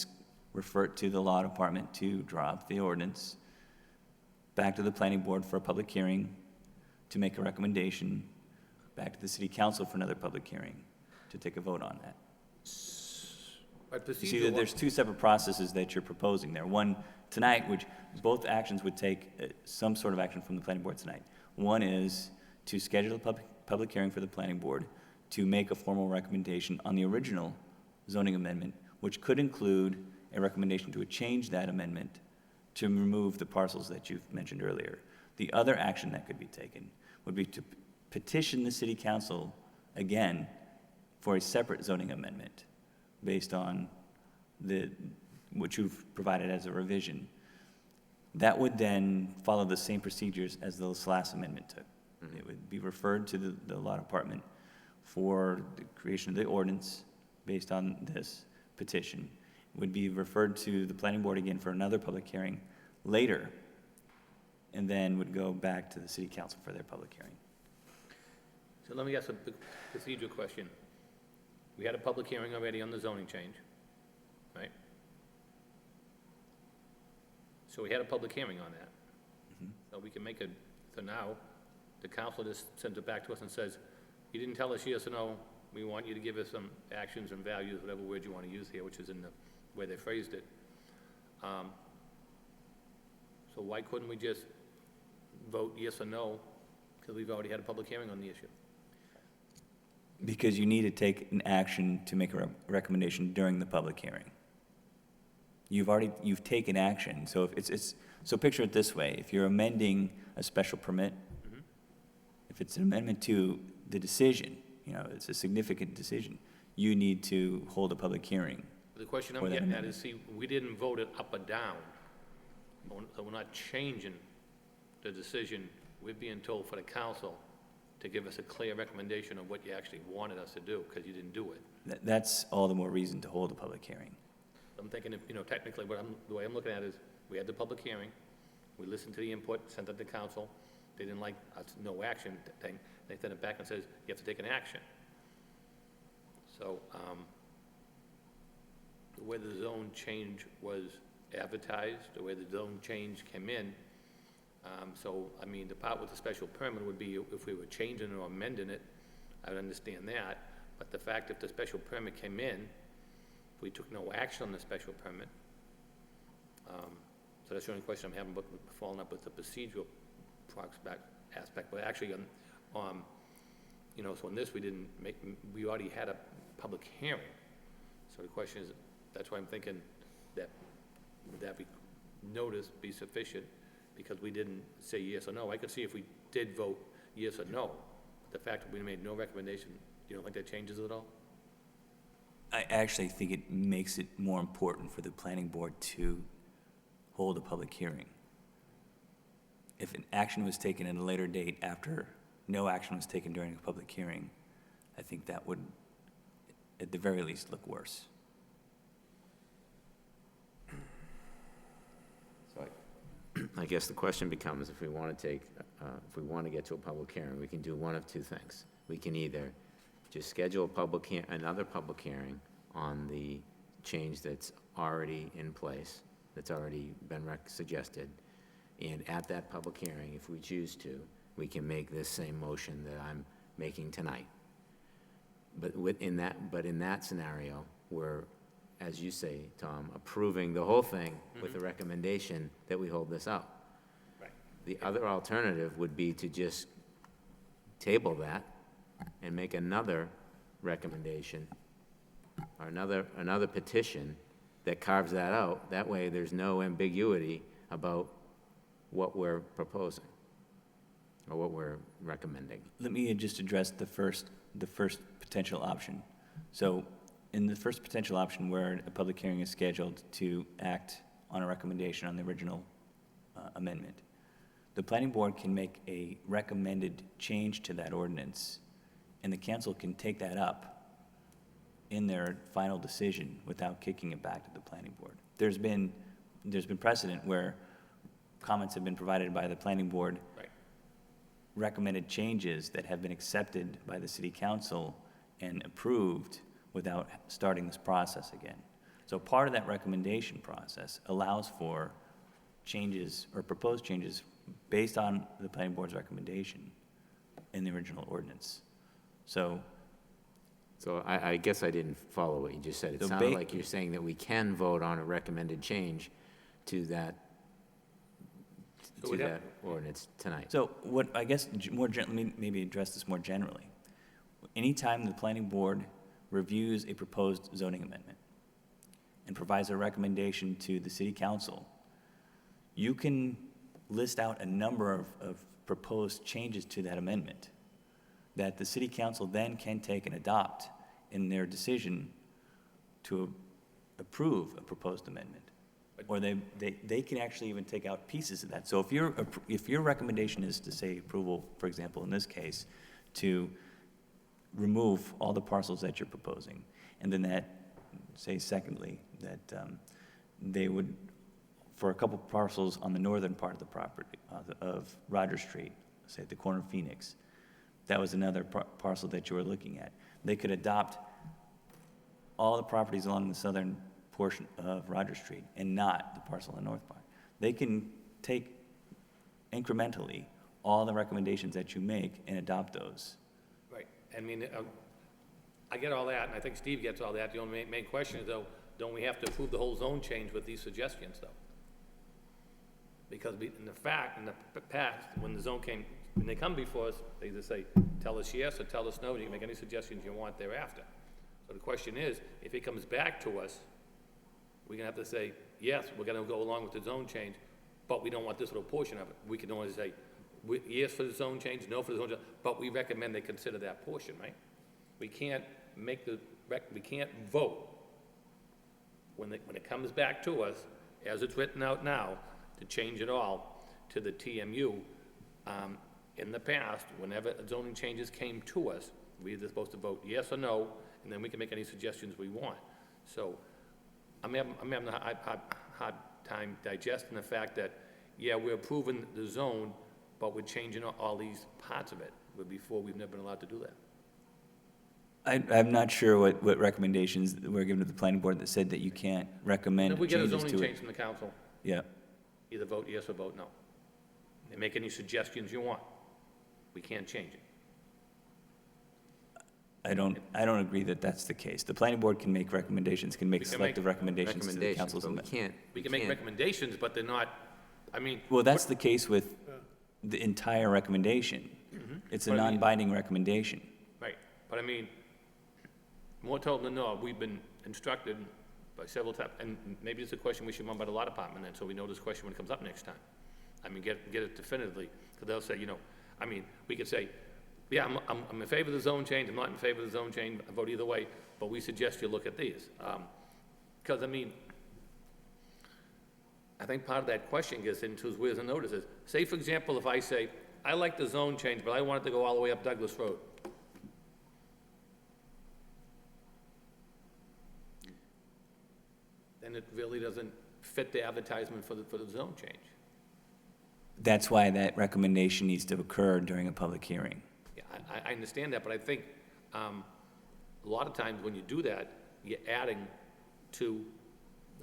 refer it to the law department to draw up the ordinance, back to the planning board for a public hearing, to make a recommendation, back to the city council for another public hearing, to take a vote on that. But You see that there's two separate processes that you're proposing there. One tonight, which both actions would take some sort of action from the planning board tonight. One is to schedule a public hearing for the planning board to make a formal recommendation on the original zoning amendment, which could include a recommendation to change that amendment to remove the parcels that you've mentioned earlier. The other action that could be taken would be to petition the city council again for a separate zoning amendment based on what you've provided as a revision. That would then follow the same procedures as the last amendment took. It would be referred to the law department for the creation of the ordinance based on this petition. It would be referred to the planning board again for another public hearing later, and then would go back to the city council for their public hearing. So let me ask a procedural question. We had a public hearing already on the zoning change, right? So we had a public hearing on that. So we can make it, so now, the council just sends it back to us and says, you didn't tell us yes or no, we want you to give us some actions and values, whatever word you want to use here, which is in the way they phrased it. So why couldn't we just vote yes or no, because we've already had a public hearing on the issue? Because you need to take an action to make a recommendation during the public hearing. You've taken action, so if so picture it this way, if you're amending a special permit, if it's an amendment to the decision, it's a significant decision, you need to hold a public hearing. The question I'm getting at is, see, we didn't vote it up or down, so we're not changing the decision. We're being told for the council to give us a clear recommendation of what you actually wanted us to do, because you didn't do it. That's all the more reason to hold a public hearing. I'm thinking, technically, the way I'm looking at it is, we had the public hearing, we listened to the input, sent it to council, they didn't like us, no action thing, they sent it back and says, you have to take an action. So, the way the zone change was advertised, the way the zone change came in, the part with the special permit would be if we were changing or amending it, I would understand that, but the fact if the special permit came in, we took no action on the special permit. So that's the only question I'm having, but following up with the procedural aspect, but actually so in this, we already had a public hearing. So the question is, that's why I'm thinking that, would that be be sufficient, because we didn't say yes or no. I could see if we did vote yes or no, but the fact that we made no recommendation, you don't think that changes it at all? I actually think it makes it more important for the planning board to hold a public hearing. If an action was taken at a later date after no action was taken during a public hearing, I think that would, at the very least, look worse. So I guess the question becomes, if we want to get to a public hearing, we can do one of two things. We can either just schedule another public hearing on the change that's already in place, that's already been suggested, and at that public hearing, if we choose to, we can make this same motion that I'm making tonight. But in that scenario, we're, as you say, Tom, approving the whole thing with the recommendation that we hold this up. Right. The other alternative would be to just table that and make another recommendation, or another petition that carves that out. That way, there's no ambiguity about what we're proposing or what we're recommending. Let me just address the first potential option. So in the first potential option where a public hearing is scheduled to act on a recommendation on the original amendment, the planning board can make a recommended change to that ordinance, and the council can take that up in their final decision without kicking it back to the planning board. There's been precedent where comments have been provided by the planning board, Right. recommended changes that have been accepted by the city council and approved without starting this process again. So part of that recommendation process allows for changes or proposed changes based on the planning board's recommendation in the original ordinance. So I guess I didn't follow what you just said. It So sounded like you're saying that we can vote on a recommended change to that ordinance tonight. So what, I guess, more generally, maybe address this more generally. Anytime the planning board reviews a proposed zoning amendment and provides a recommendation to the city council, you can list out a number of proposed changes to that amendment that the city council then can take and adopt in their decision to approve a proposed amendment or they can actually even take out pieces of that. So if your recommendation is to say approval, for example, in this case, to remove all the parcels that you're proposing, and then that, say secondly, that they would, for a couple parcels on the northern part of the property, of Roger Street, say at the corner of Phoenix, that was another parcel that you were looking at. They could adopt all the properties along the southern portion of Roger Street and not the parcel in the north part. They can take incrementally all the recommendations that you make and adopt those. Right, I mean, I get all that, and I think Steve gets all that. The only main question is, though, don't we have to approve the whole zone change with these suggestions, though? Because in the past, when they come before us, they either say, tell us yes or tell us no, and you can make any suggestions you want thereafter. So the question is, if it comes back to us, we're gonna have to say, yes, we're gonna go along with the zone change, but we don't want this little portion of it. We can only say, yes for the zone change, no for the zone change, but we recommend they consider that portion, right? We can't we can't vote when it comes back to us, as it's written out now, to change it all to the TMU. In the past, whenever zoning changes came to us, we were supposed to vote yes or no, and then we can make any suggestions we want. So I'm having a hard time digesting the fact that, yeah, we're approving the zone, but we're changing all these parts of it, but before we've never been allowed to do that. I'm not sure what recommendations were given to the planning board that said that you can't recommend If we get a changes to it. zoning change from the council, Yeah. either vote yes or vote no. And make any suggestions you want. We can't change it. I don't agree that that's the case. The planning board can make recommendations, can make We can selective make recommendations to the council's. But we can't. We can make recommendations, but they're not, I mean. Well, that's the case with the entire recommendation. It's a But I mean- non-binding recommendation. Right, but I mean, more told than not, we've been instructed by several times, and maybe it's a question we should run by the law department then, so we know this question when it comes up next time. I mean, get it definitively, because they'll say, I mean, we could say, yeah, I'm in favor of the zone change, I'm not in favor of the zone change, I vote either way, but we suggest you look at these. Because, I mean, I think part of that question gets into is where's the notices. Say, for example, if I say, I like the zone change, but I want it to go all the way up Douglas Road. Then it really doesn't fit the advertisement for the zone change. That's why that recommendation needs to occur during a public hearing. Yeah, I understand that, but I think a lot of times when you do that, you're adding to,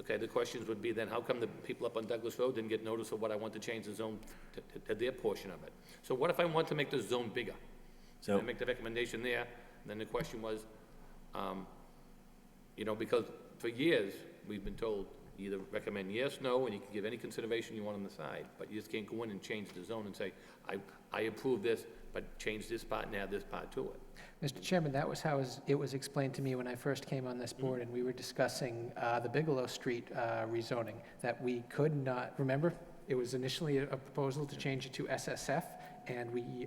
okay, the questions would be then, how come the people up on Douglas Road didn't get notice of what I want to change the zone to their portion of it? So what if I want to make the zone bigger? So I make the recommendation there, and then the question was, because for years, we've been told, either recommend yes, no, and you can give any consideration you want on the side, but you just can't go in and change the zone and say, I approve this, but change this part and add this part to it. Mr. Chairman, that was how it was explained to me when I first came on this board, and we were discussing the Bigelow Street rezoning, that we could not, remember, it was initially a proposal to change it to SSF, and we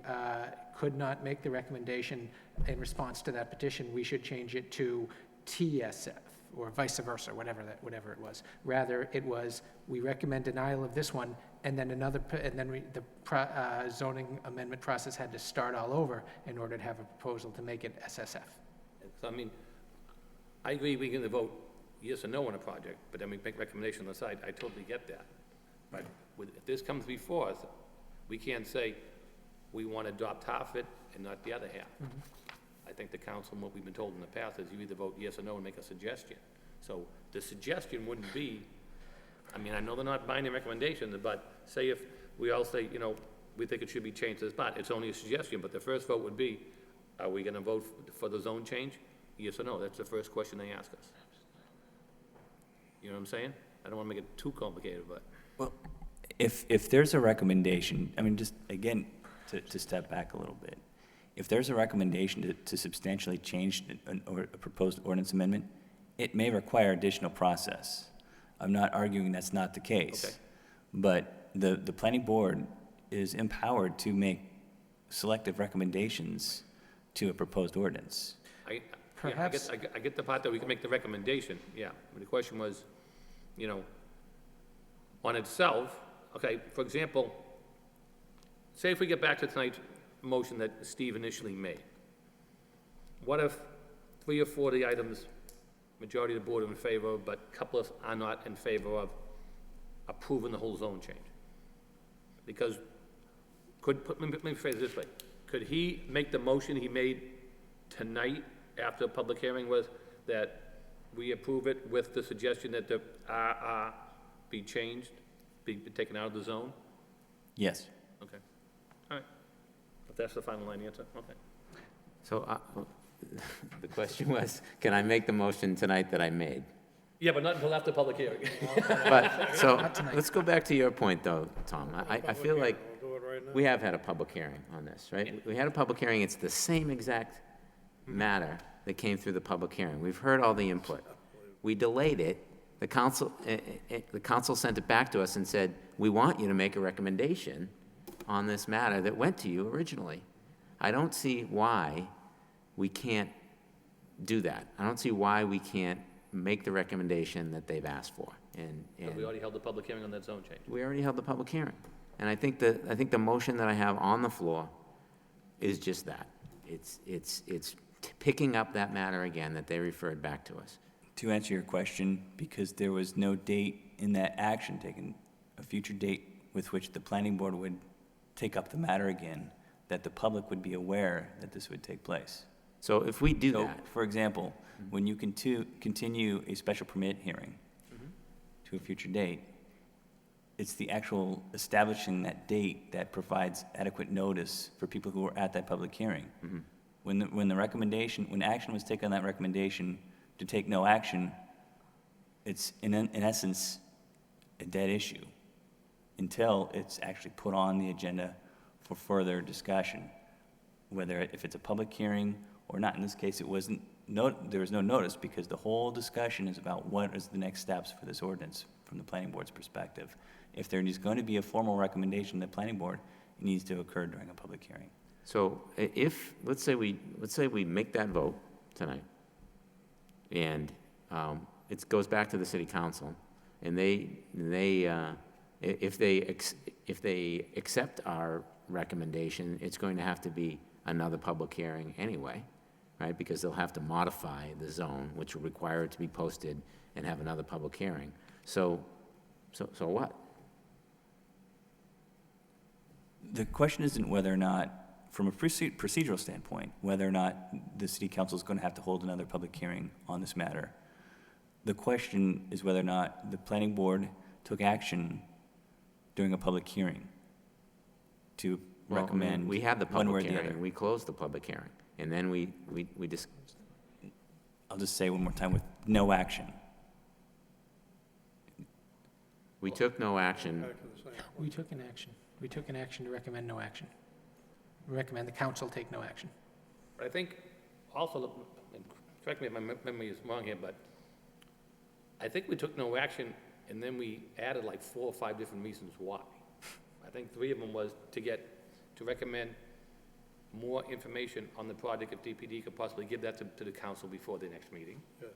could not make the recommendation in response to that petition, we should change it to TSF, or vice versa, whatever it was. Rather, it was, we recommend denial of this one, and then the zoning amendment process had to start all over in order to have a proposal to make it SSF. So, I mean, I agree we can vote yes or no on a project, but then we make recommendation on the side, I totally get that. But if this comes before us, we can't say we want to adopt half it and not the other half. I think the council, what we've been told in the past, is you either vote yes or no and make a suggestion. So the suggestion wouldn't be, I mean, I know they're not binding recommendations, but say if we all say, we think it should be changed to this part, it's only a suggestion, but the first vote would be, are we gonna vote for the zone change? Yes or no? That's the first question they ask us. You know what I'm saying? I don't wanna make it too complicated, but. Well, if there's a recommendation, I mean, just again, to step back a little bit, if there's a recommendation to substantially change a proposed ordinance amendment, it may require additional process. I'm not arguing that's not the case. Okay. But the planning board is empowered to make selective recommendations to a proposed ordinance. I get the part that we can make the recommendation, yeah. But the question was, on itself, okay, for example, say if we get back to tonight's motion that Steve initially made, what if 3 or 4 of the items, majority of the board are in favor of, but a couple of us are not in favor of approving the whole zone change? Because let me phrase it this way. Could he make the motion he made tonight after the public hearing was that we approve it with the suggestion that the RR be changed, be taken out of the zone? Yes. Okay. All right. If that's the final line answer, okay. So the question was, can I make the motion tonight that I made? Yeah, but not until after public hearing. But, so, let's go back to your point, though, Tom. I feel like We'll do it right now. we have had a public hearing on this, right? We had a public hearing, it's the same exact matter that came through the public hearing. We've heard all the input. We delayed it. The council sent it back to us and said, we want you to make a recommendation on this matter that went to you originally. I don't see why we can't do that. I don't see why we can't make the recommendation that they've asked for. And We already held the public hearing on that zone change. we already held the public hearing. And I think the motion that I have on the floor is just that. It's picking up that matter again that they referred back to us. To answer your question, because there was no date in that action taken, a future date with which the planning board would take up the matter again, that the public would be aware that this would take place. So if we do So, that, for example, when you continue a special permit hearing to a future date, it's the actual establishing that date that provides adequate notice for people who are at that public hearing. When action was taken on that recommendation to take no action, it's in essence a dead issue until it's actually put on the agenda for further discussion, whether if it's a public hearing or not. In this case, there was no notice because the whole discussion is about what is the next steps for this ordinance from the planning board's perspective. If there is going to be a formal recommendation to the planning board, it needs to occur during a public hearing. so let's say we make that vote tonight, and it goes back to the city council, and if they accept our recommendation, it's going to have to be another public hearing anyway, right? Because they'll have to modify the zone, which will require it to be posted and have another public hearing. So what? The question isn't whether or not, from a procedural standpoint, whether or not the city council is going to have to hold another public hearing on this matter. The question is whether or not the planning board took action during a public hearing to recommend We had the one way or public the other. hearing, we closed the public hearing, and then we just, I'll just say one more time, with no action. we took no action. Back to the same. We took an action. We took an action to recommend no action. We recommend the council take no action. But I think also, and correct me if my memory is wrong here, but I think we took no action, and then we added like 4 or 5 different reasons why. I think 3 of them was to recommend more information on the project, if DPD could possibly give that to the council before the next meeting. Yes.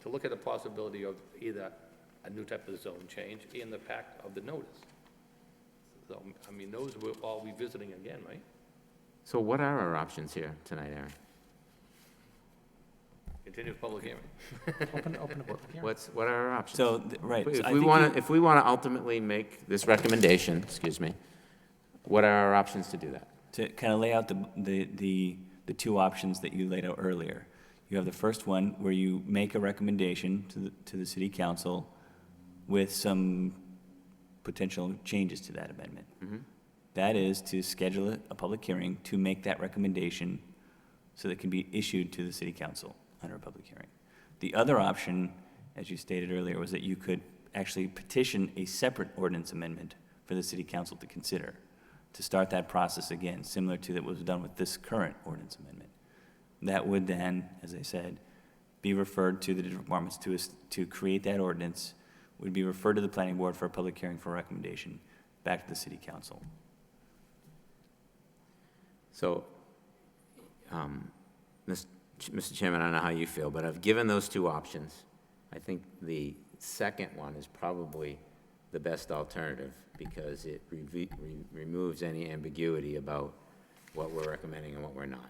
To look at the possibility of either a new type of zone change and the fact of the notice. So, I mean, those we're all revisiting again, right? So what are our options here tonight, Aaron? Continue the public hearing. Open a public hearing. What are our options? So, right. so I If we think want to, if we want to ultimately make this recommendation, what are our options to do that? to kind of lay out the 2 options that you laid out earlier. You have the first one where you make a recommendation to the city council with some potential changes to that amendment. That is to schedule a public hearing to make that recommendation so that it can be issued to the city council under a public hearing. The other option, as you stated earlier, was that you could actually petition a separate ordinance amendment for the city council to consider, to start that process again, similar to that was done with this current ordinance amendment. That would then, as I said, be referred to the different departments to create that ordinance, would be referred to the planning board for a public hearing for a recommendation, back to the city council. So, Mr. Chairman, I don't know how you feel, but I've given those 2 options. I think the second one is probably the best alternative, because it removes any ambiguity about what we're recommending and what we're not.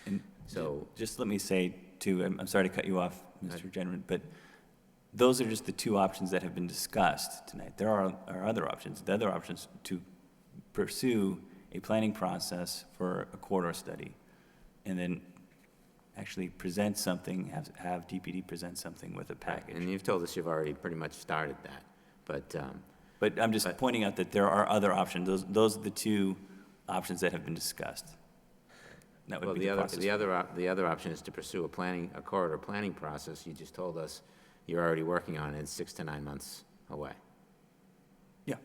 And So, just let me say, too, I'm sorry to cut you off, Mr. Generman, but those are just the two options that have been discussed tonight. There are other options. The other options to pursue a planning process for a corridor study, and then actually present something, have DPD present something with a package. and you've told us you've already pretty much started that, But I'm just pointing out that there are other options. Those are the two options that have been discussed. That would well, be the the other, process. the other option is to pursue a corridor planning process. You just told us you're already working on it, it's 6 to 9 months away. Yeah.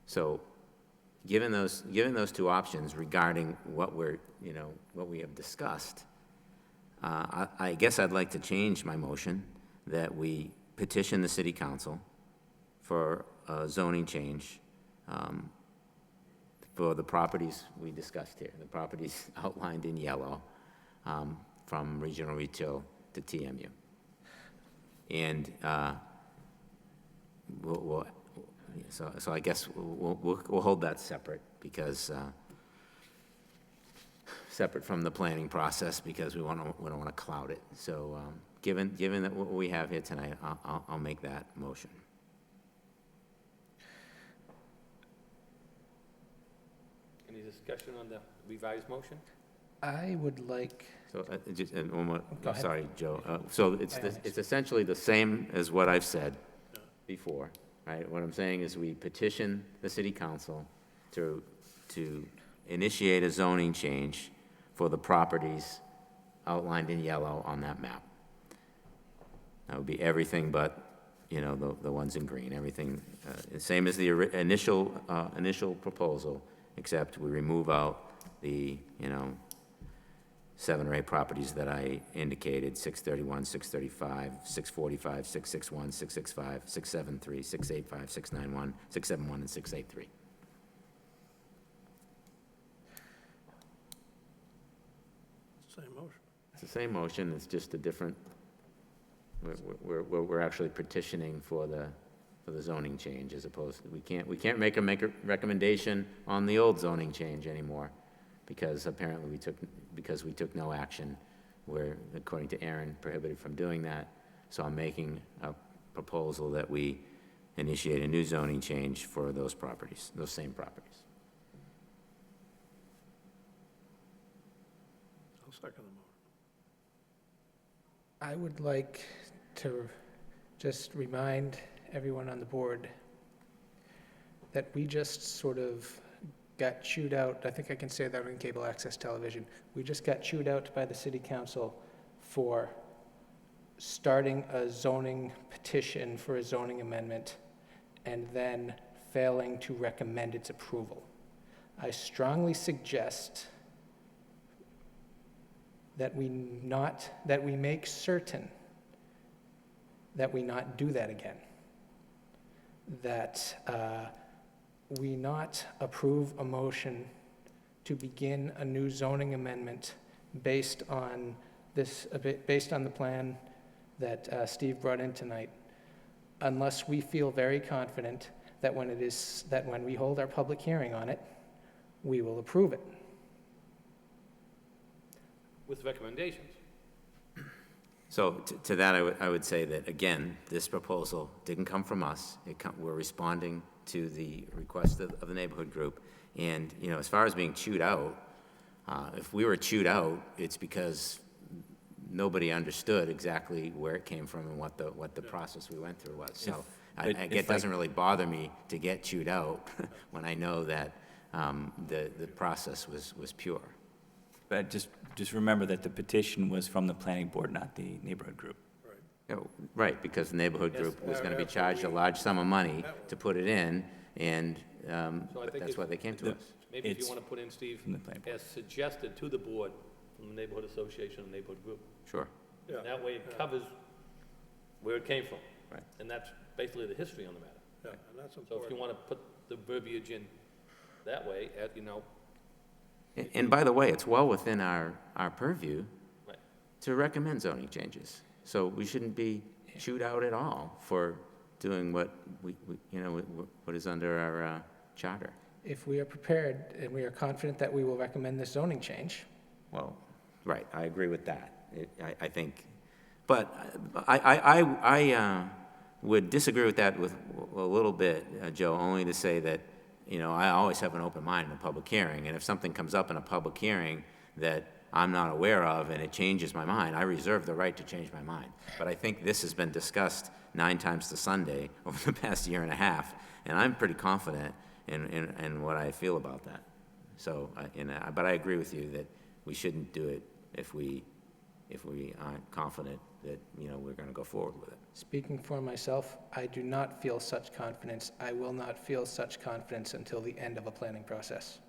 So, given those two options regarding what we have discussed, I guess I'd like to change my motion that we petition the city council for a zoning change for the properties we discussed here, the properties outlined in yellow, from regional retail to TMU. And so I guess we'll hold that separate, because separate from the planning process, because we don't want to cloud it. So given that what we have here tonight, I'll make that motion. Any discussion on the revised motion? I would like, So, just, and one more, Go ahead. sorry, Joe. So it's essentially the same as what I've said before, right? What I'm saying is we petition the city council to initiate a zoning change for the properties outlined in yellow on that map. That would be everything but, the ones in green, everything, same as the initial proposal, except we remove out the, 7 or 8 properties that I indicated: 631, 635, 645, 661, 665, 673, 685, 691, 671, and 683. Same motion. It's the same motion, it's just a different, we're actually petitioning for the zoning change, as opposed, we can't make a recommendation on the old zoning change anymore, because apparently we took no action. We're, according to Aaron, prohibited from doing that. So I'm making a proposal that we initiate a new zoning change for those properties, those same properties. I'll second the motion. I would like to just remind everyone on the board that we just sort of got chewed out. I think I can say that on cable access television. We just got chewed out by the city council for starting a zoning petition for a zoning amendment and then failing to recommend its approval. I strongly suggest that we make certain that we not do that again. That we not approve a motion to begin a new zoning amendment based on the plan that Steve brought in tonight, unless we feel very confident that when we hold our public hearing on it, we will approve it. With recommendations. So to that, I would say that, again, this proposal didn't come from us. We're responding to the request of the neighborhood group. And, as far as being chewed out, if we were chewed out, it's because nobody understood exactly where it came from and what the process we went through was. So it doesn't really bother me to get chewed out when I know that the process was pure. But just remember that the petition was from the planning board, not the neighborhood group. Right, because the neighborhood group was going to be charged a large sum of money to put it in, and So I think that's why they came to us. Maybe if you It's want to put in, Steve, from the planning board. as suggested to the board from the neighborhood association and neighborhood group. Sure. Yeah. And that way it covers where it came from. Right. And that's basically the history on the matter. Yeah, and that's So if you important. want to put the verbiage in that way, And by the way, it's well within our purview Right. to recommend zoning changes. So we shouldn't be chewed out at all for doing what what is under our charter. If we are prepared and we are confident that we will recommend this zoning change, Well, right, I agree with that. I think, but I would disagree with that with a little bit, Joe, only to say that, I always have an open mind in a public hearing, and if something comes up in a public hearing that I'm not aware of and it changes my mind, I reserve the right to change my mind. But I think this has been discussed 9 times to Sunday over the past year and a half, and I'm pretty confident in what I feel about that. So, but I agree with you that we shouldn't do it if we aren't confident that, we're going to go forward with it. speaking for myself, I do not feel such confidence. I will not feel such confidence until the end of a planning process.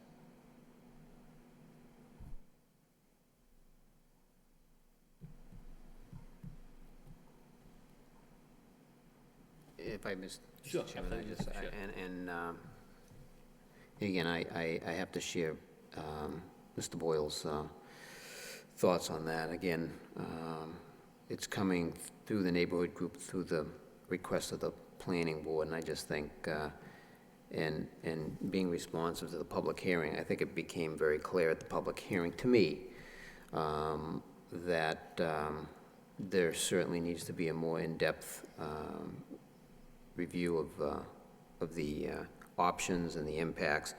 If I missed, Sure, Mr. Chairman, absolutely, Mr. Chair. Again, I have to share Mr. Boyle's thoughts on that. Again, it's coming through the neighborhood group, through the request of the planning board, and I just think, and being responsive to the public hearing, I think it became very clear at the public hearing to me that there certainly needs to be a more in-depth review of the options and the impacts.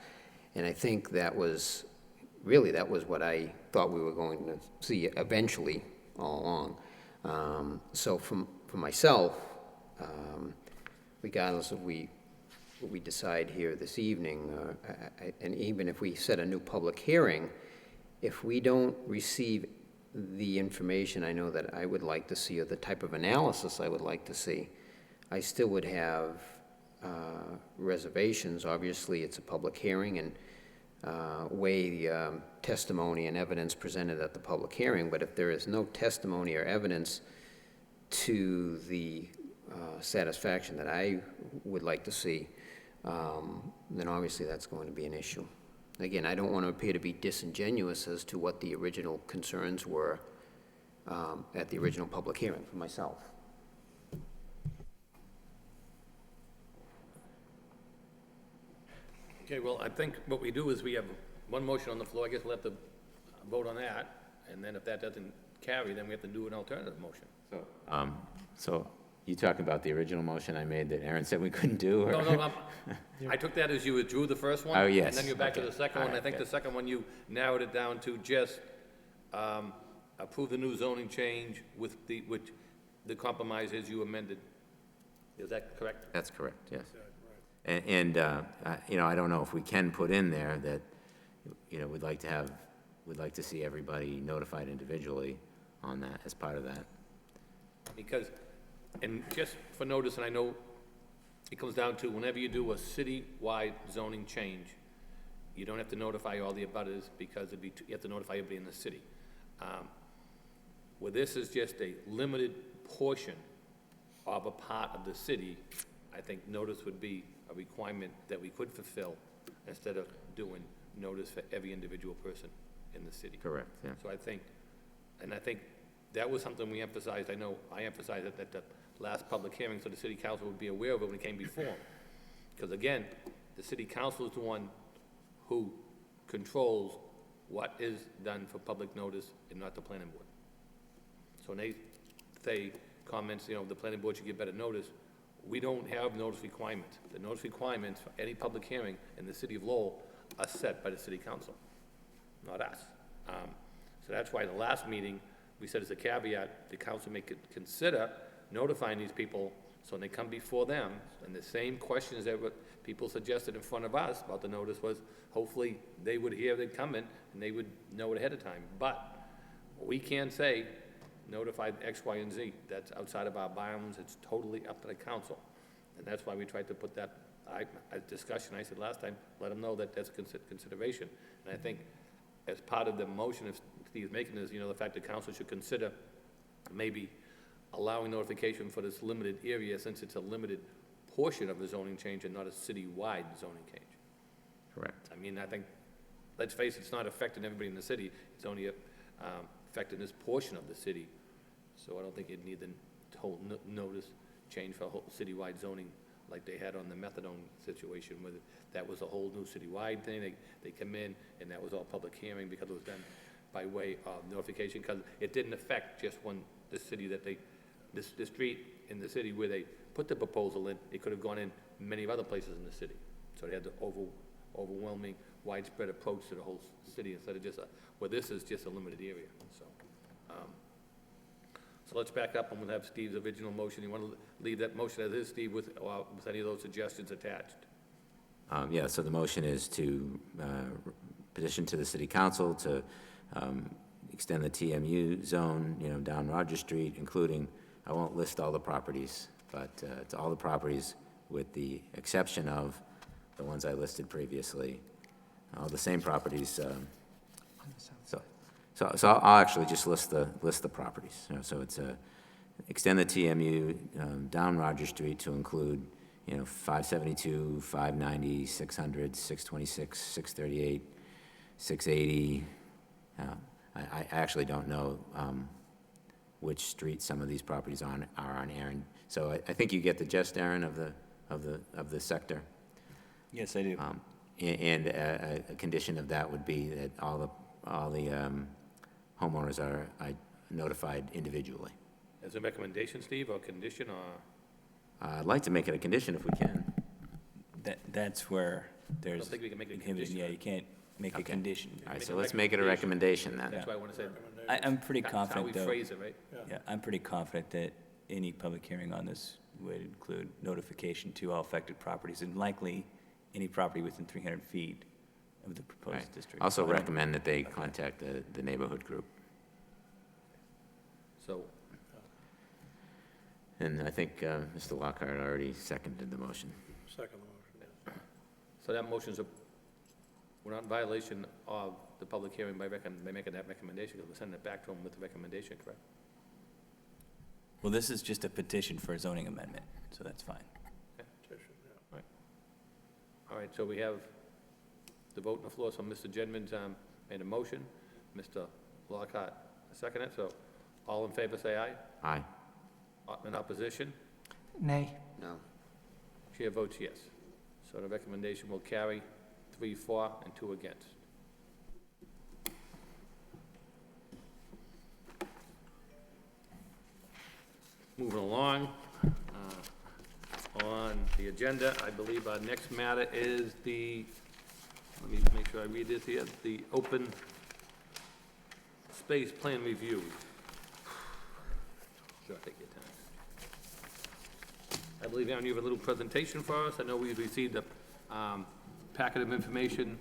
And I think that was what I thought we were going to see eventually all along. So for myself, regardless of what we decide here this evening, and even if we set a new public hearing, if we don't receive the information I know that I would like to see, or the type of analysis I would like to see, I still would have reservations. Obviously, it's a public hearing, and weigh the testimony and evidence presented at the public hearing, but if there is no testimony or evidence to the satisfaction that I would like to see, then obviously that's going to be an issue. Again, I don't want to appear to be disingenuous as to what the original concerns were at the original public hearing for myself. Okay, well, I think what we do is we have one motion on the floor. I guess we'll have to vote on that, and then if that doesn't carry, then we have to do an alternative motion. So you talking about the original motion I made that Aaron said we couldn't do? Or? No, I took that as you withdrew the first one. Oh, yes. And then you're back to the second one. All right, I think good. the second one, you narrowed it down to just approve the new zoning change with the compromise as you amended. Is that correct? That's correct, yes. And I don't know if we can put in there that, we'd like to see everybody notified individually on that, as part of that. Because, and just for notice, and I know it comes down to whenever you do a city-wide zoning change, you don't have to notify all the abutters because you have to notify everybody in the city. Where this is just a limited portion of a part of the city, I think notice would be a requirement that we could fulfill instead of doing notice for every individual person in the city. Correct, yeah. So I think that was something we emphasized. I know I emphasized it at the last public hearing, so the city council would be aware of it when it came before. Because again, the city council is the one who controls what is done for public notice and not the planning board. So when they say comments, the planning board should give better notice, we don't have notice requirements. The notice requirements for any public hearing in the city of Lowell are set by the city council, not us. So that's why the last meeting, we said as a caveat, the council may consider notifying these people so when they come before them, and the same questions that people suggested in front of us about the notice was, hopefully they would hear they'd come in and they would know it ahead of time. But we can say, notify X, Y, and Z. That's outside of our bounds. It's totally up to the council. And that's why we tried to put that discussion, I said last time, let them know that that's a consideration. And I think as part of the motion, if Steve's making this, the fact that council should consider maybe allowing notification for this limited area since it's a limited portion of the zoning change and not a city-wide zoning change. Correct. I mean, I think, let's face it, it's not affecting everybody in the city. It's only affecting this portion of the city. So I don't think you'd need the whole notice change for a whole citywide zoning like they had on the methadone situation, where that was a whole new citywide thing. They come in, and that was all public hearing because it was done by way of notification, because it didn't affect just the city that the street in the city where they put the proposal in, it could have gone in many other places in the city. So they had the overwhelming, widespread approach to the whole city instead of just this is just a limited area, so. So let's back up, and we'll have Steve's original motion. You want to leave that motion as is, Steve, with any of those suggestions attached? Yeah, so the motion is to petition to the city council to extend the TMU zone, down Roger Street, including, I won't list all the properties, but it's all the properties with the exception of the ones I listed previously. All the same properties. So I'll actually just list the properties. So it's extend the TMU down Roger Street to include 572, 590, 600, 626, 638, 680. I actually don't know which streets some of these properties are on, Aaron. So I think you get the gist, Aaron, of the sector. Yes, I do. And a condition of that would be that all the homeowners are notified individually. As a recommendation, Steve, or condition, or? I'd like to make it a condition if we can. That's where there's. I don't think we can make it a condition. Yeah, you can't make a condition. All right, so let's make it a recommendation then. That's why I want to say. I'm pretty That's confident, how though. we phrase it, right? Yeah, I'm pretty confident that any public hearing on this would include notification to all affected properties, and likely any property within 300 feet of the proposed Right. district. Also recommend that they contact the neighborhood group. So, And I think Mr. Lockhart already seconded the motion. Second motion. so that motion's we're not in violation of the public hearing by making that recommendation, because we're sending it back to them with the recommendation, correct? Well, this is just a petition for a zoning amendment, so that's fine. Petition, yeah. All right, so we have the vote on the floor, so Mr. Jedman's made a motion, Mr. Lockhart seconded it, so all in favor say aye. Aye. In opposition? Nay. No. Chair votes yes. So the recommendation will carry 3 for and 2 against. Moving along, on the agenda, I believe our next matter is let me make sure I read this here, the open space plan review. Sure, take your time. I believe, Aaron, you have a little presentation for us. I know we received a packet of information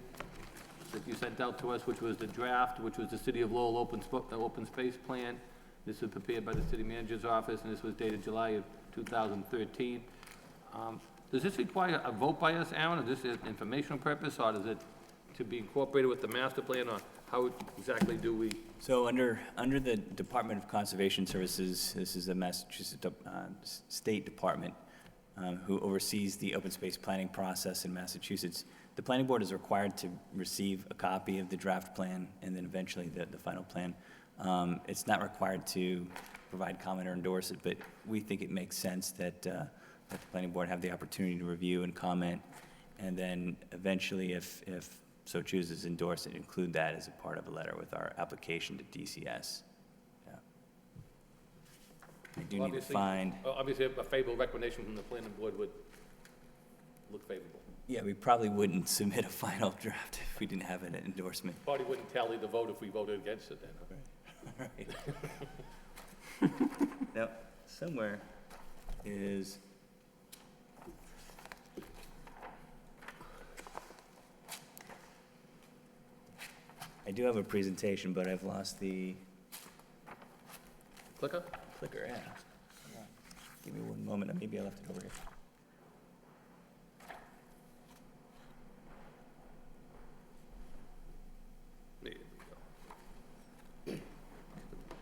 that you sent out to us, which was the draft, which was the City of Lowell open space plan. This was prepared by the city manager's office, and this was dated July of 2013. Does this require a vote by us, Aaron, or is this an informational purpose, or is it to be incorporated with the master plan, or how exactly do we? So under the Department of Conservation Services, this is the Massachusetts State Department who oversees the open space planning process in Massachusetts. The planning board is required to receive a copy of the draft plan and then eventually the final plan. It's not required to provide comment or endorse it, but we think it makes sense that the planning board have the opportunity to review and comment, and then eventually, if so chooses, endorse it, include that as a part of a letter with our application to DCS. Yeah. I do need to find. Obviously, a favorable recommendation from the planning board would look favorable. Yeah, we probably wouldn't submit a final draft if we didn't have an endorsement. Probably wouldn't tally the vote if we voted against it then. Right. Now, somewhere is. I do have a presentation, but I've lost the Clicker? clicker, yeah. Give me one moment, maybe I left it over here. There we go.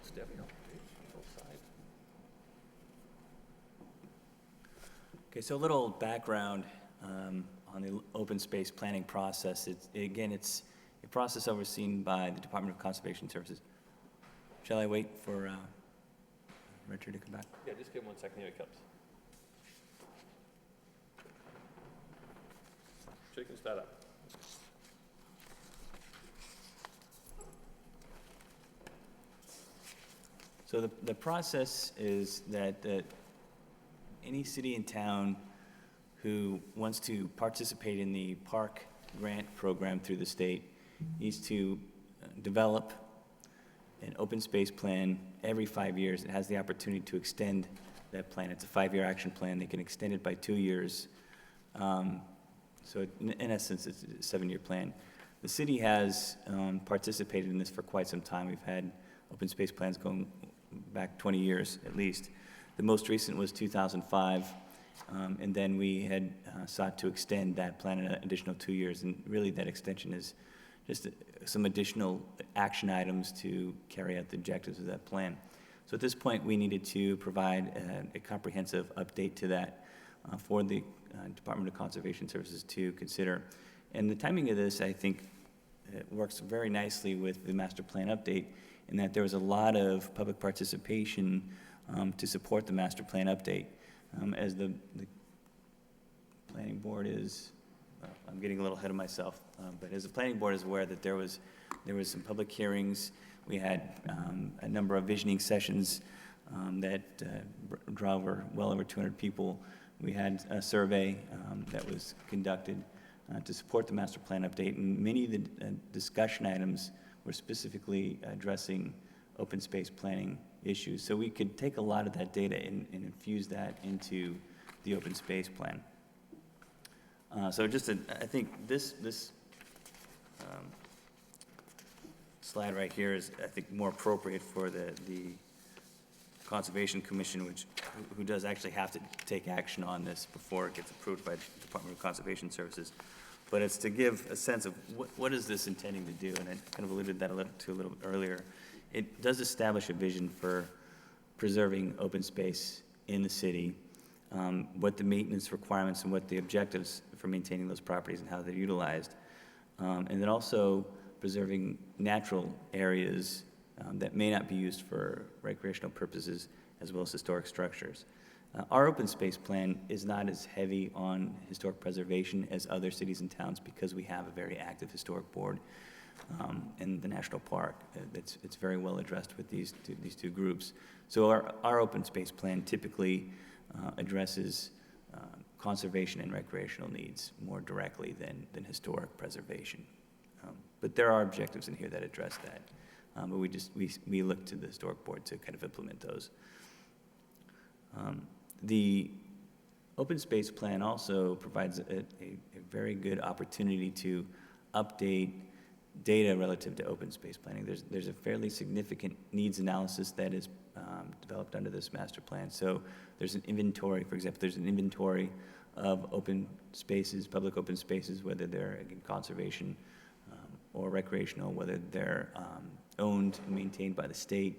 Step, both sides. Okay, so a little background on the open space planning process. It's a process overseen by the Department of Conservation Services. Shall I wait for Richard to come back? Yeah, just give him 1 second, here he comes. So you can start up. So the process is that any city and town who wants to participate in the park grant program through the state needs to develop an open space plan every 5 years. It has the opportunity to extend that plan. It's a 5-year action plan. They can extend it by 2 years. So in essence, it's a 7-year plan. The city has participated in this for quite some time. We've had open space plans going back 20 years at least. The most recent was 2005, and then we had sought to extend that plan an additional 2 years, and really that extension is just some additional action items to carry out the objectives of that plan. So at this point, we needed to provide a comprehensive update to that for the Department of Conservation Services to consider. And the timing of this, I think, works very nicely with the master plan update in that there was a lot of public participation to support the master plan update. As the planning board is, I'm getting a little ahead of myself, but as the planning board is aware that there was some public hearings. We had a number of visioning sessions that drew over well over 200 people. We had a survey that was conducted to support the master plan update, and many of the discussion items were specifically addressing open space planning issues. So we could take a lot of that data and infuse that into the open space plan. So just, I think this slide right here is, I think, more appropriate for the Conservation Commission, who does actually have to take action on this before it gets approved by the Department of Conservation Services. But it's to give a sense of what is this intending to do, and I kind of alluded that a little bit earlier. It does establish a vision for preserving open space in the city, what the maintenance requirements and what the objectives for maintaining those properties and how they're utilized, and then also preserving natural areas that may not be used for recreational purposes, as well as historic structures. Our open space plan is not as heavy on historic preservation as other cities and towns because we have a very active historic board in the national park. It's very well addressed with these two groups. So our open space plan typically addresses conservation and recreational needs more directly than historic preservation. But there are objectives in here that address that. But we look to the historic board to kind of implement those. The open space plan also provides a very good opportunity to update data relative to open space planning. There's a fairly significant needs analysis that is developed under this master plan. So there's an inventory, for example, there's an inventory of open spaces, public open spaces, whether they're again, conservation or recreational, whether they're owned and maintained by the state,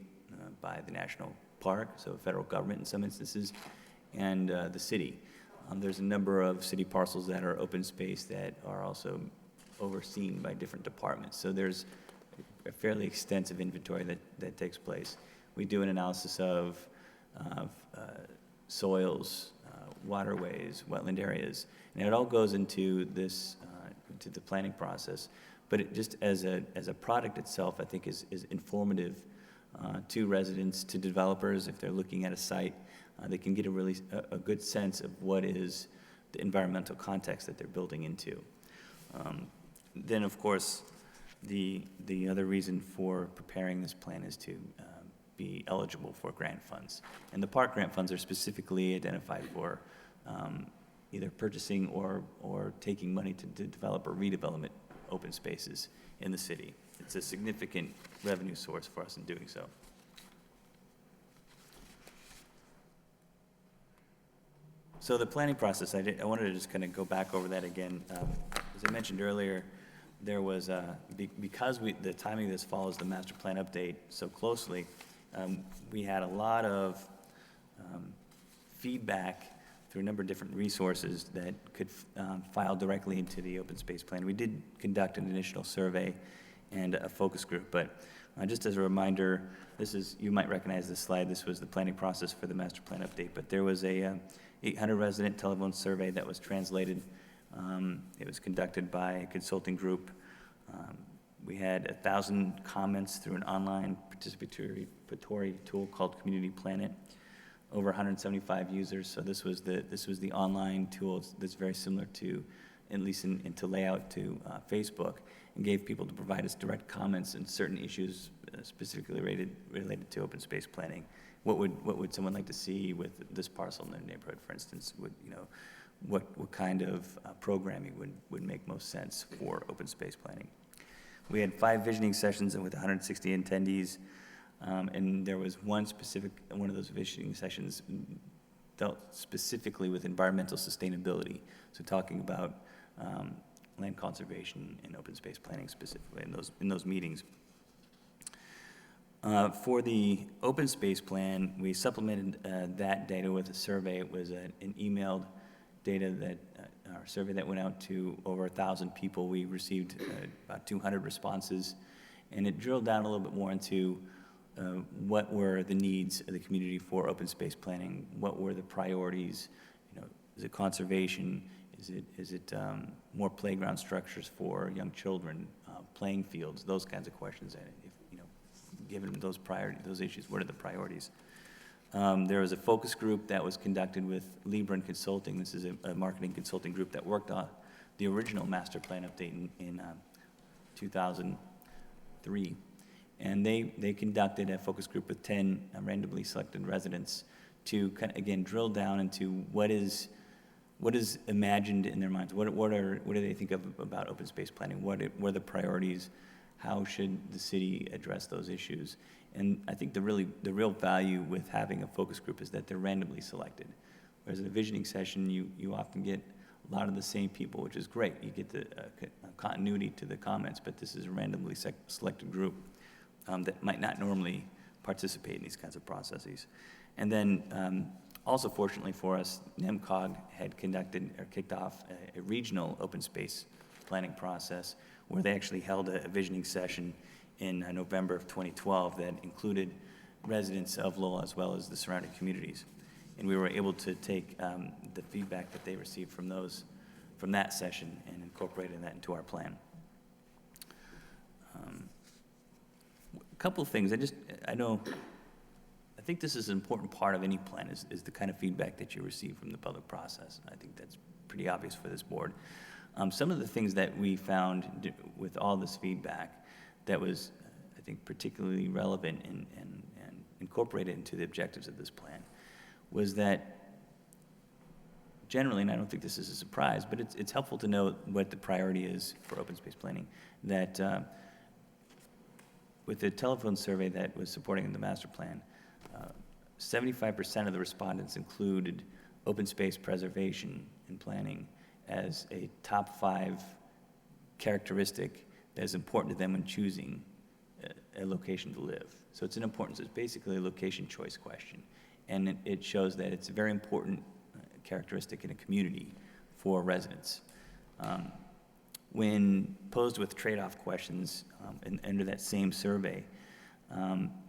by the national park, so federal government in some instances, and the city. There's a number of city parcels that are open space that are also overseen by different departments. So there's a fairly extensive inventory that takes place. We do an analysis of soils, waterways, wetland areas, and it all goes into this, into the planning process. But it just as a product itself, I think is informative to residents, to developers. If they're looking at a site, they can get a good sense of what is the environmental context that they're building into. Then, of course, the other reason for preparing this plan is to be eligible for grant funds. And the park grant funds are specifically identified for either purchasing or taking money to develop or redevelopment open spaces in the city. It's a significant revenue source for us in doing so. So the planning process, I wanted to just kind of go back over that again. As I mentioned earlier, there was, because the timing of this follows the master plan update so closely, we had a lot of feedback through a number of different resources that could file directly into the open space plan. We did conduct an initial survey and a focus group, but just as a reminder, you might recognize this slide. This was the planning process for the master plan update, but there was a 800 resident telephone survey that was translated It was conducted by a consulting group. We had 1,000 comments through an online participatory tool called Community Planet. Over 175 users. So this was the online tool that's very similar to, at least into layout, to Facebook, and gave people to provide us direct comments on certain issues specifically related to open space planning. What would someone like to see with this parcel in their neighborhood, for instance? What kind of programming would make most sense for open space planning? We had 5 visioning sessions with 160 attendees, and there was one of those visioning sessions dealt specifically with environmental sustainability, so talking about land conservation and open space planning specifically in those meetings. For the open space plan, we supplemented that data with a survey. It was an emailed data that our survey that went out to over 1,000 people. We received about 200 responses, and it drilled down a little bit more into what were the needs of the community for open space planning. What were the priorities? Is it conservation? Is it more playground structures for young children, playing fields? Those kinds of questions. And given those issues, what are the priorities? There was a focus group that was conducted with Libran Consulting. This is a marketing consulting group that worked on the original master plan update in 2003. And they conducted a focus group with 10 randomly selected residents to kind of, again, drill down into what is imagined in their minds. What do they think about open space planning? What are the priorities? How should the city address those issues? And I think the real value with having a focus group is that they're randomly selected. Whereas in a visioning session, you often get a lot of the same people, which is great. You get the continuity to the comments, but this is a randomly selected group that might not normally participate in these kinds of processes. And then also fortunately for us, NEMCOG had kicked off a regional open space planning process where they actually held a visioning session in November of 2012 that included residents of Lowell as well as the surrounding communities. And we were able to take the feedback that they received from that session and incorporated that into our plan. A couple of things, I think this is an important part of any plan is the kind of feedback that you receive from the public process. I think that's pretty obvious for this board. Some of the things that we found with all this feedback that was, I think, particularly relevant and incorporated into the objectives of this plan was that generally, and I don't think this is a surprise, but it's helpful to know what the priority is for open space planning, that with the telephone survey that was supporting the master plan, 75% of the respondents included open space preservation and planning as a top 5 characteristic that is important to them when choosing a location to live. So it's basically a location choice question. And it shows that it's a very important characteristic in a community for residents. When posed with trade-off questions under that same survey,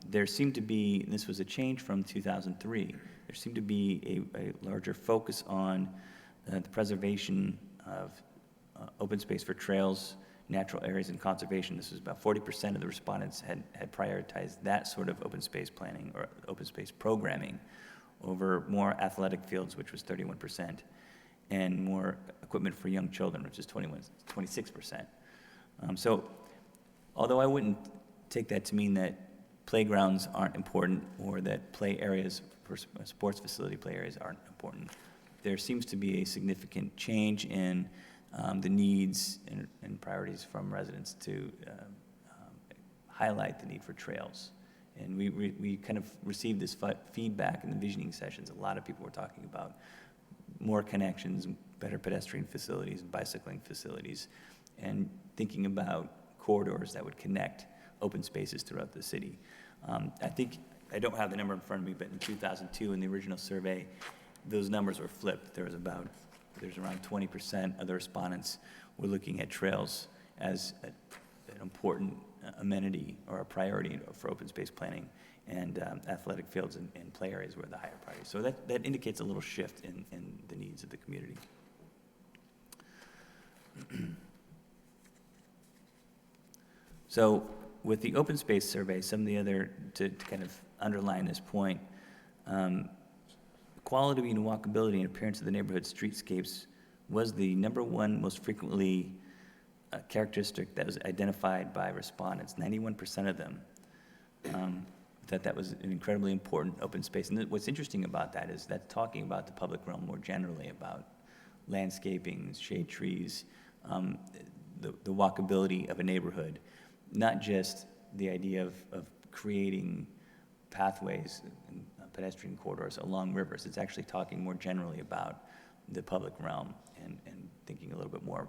there seemed to be, and this was a change from 2003, there seemed to be a larger focus on the preservation of open space for trails, natural areas, and conservation. This was about 40% of the respondents had prioritized that sort of open space planning or open space programming over more athletic fields, which was 31%, and more equipment for young children, which is 26%. So although I wouldn't take that to mean that playgrounds aren't important or that play areas for sports facility play areas aren't important, there seems to be a significant change in the needs and priorities from residents to highlight the need for trails. And we kind of received this feedback in the visioning sessions. A lot of people were talking about more connections, better pedestrian facilities, and bicycling facilities, and thinking about corridors that would connect open spaces throughout the city. I don't have the number in front of me, but in 2002, in the original survey, those numbers were flipped. There's around 20% of the respondents were looking at trails as an important amenity or a priority for open space planning, and athletic fields and play areas were the higher priority. So that indicates a little shift in the needs of the community. So with the open space survey, some of the other, to kind of underline this point, quality and walkability and appearance of the neighborhood streetscapes was the #1 most frequently characteristic that was identified by respondents. 91% of them thought that was an incredibly important open space. And what's interesting about that is that talking about the public realm more generally, about landscaping, shade trees, the walkability of a neighborhood, not just the idea of creating pathways and pedestrian corridors along rivers. It's actually talking more generally about the public realm and thinking a little bit more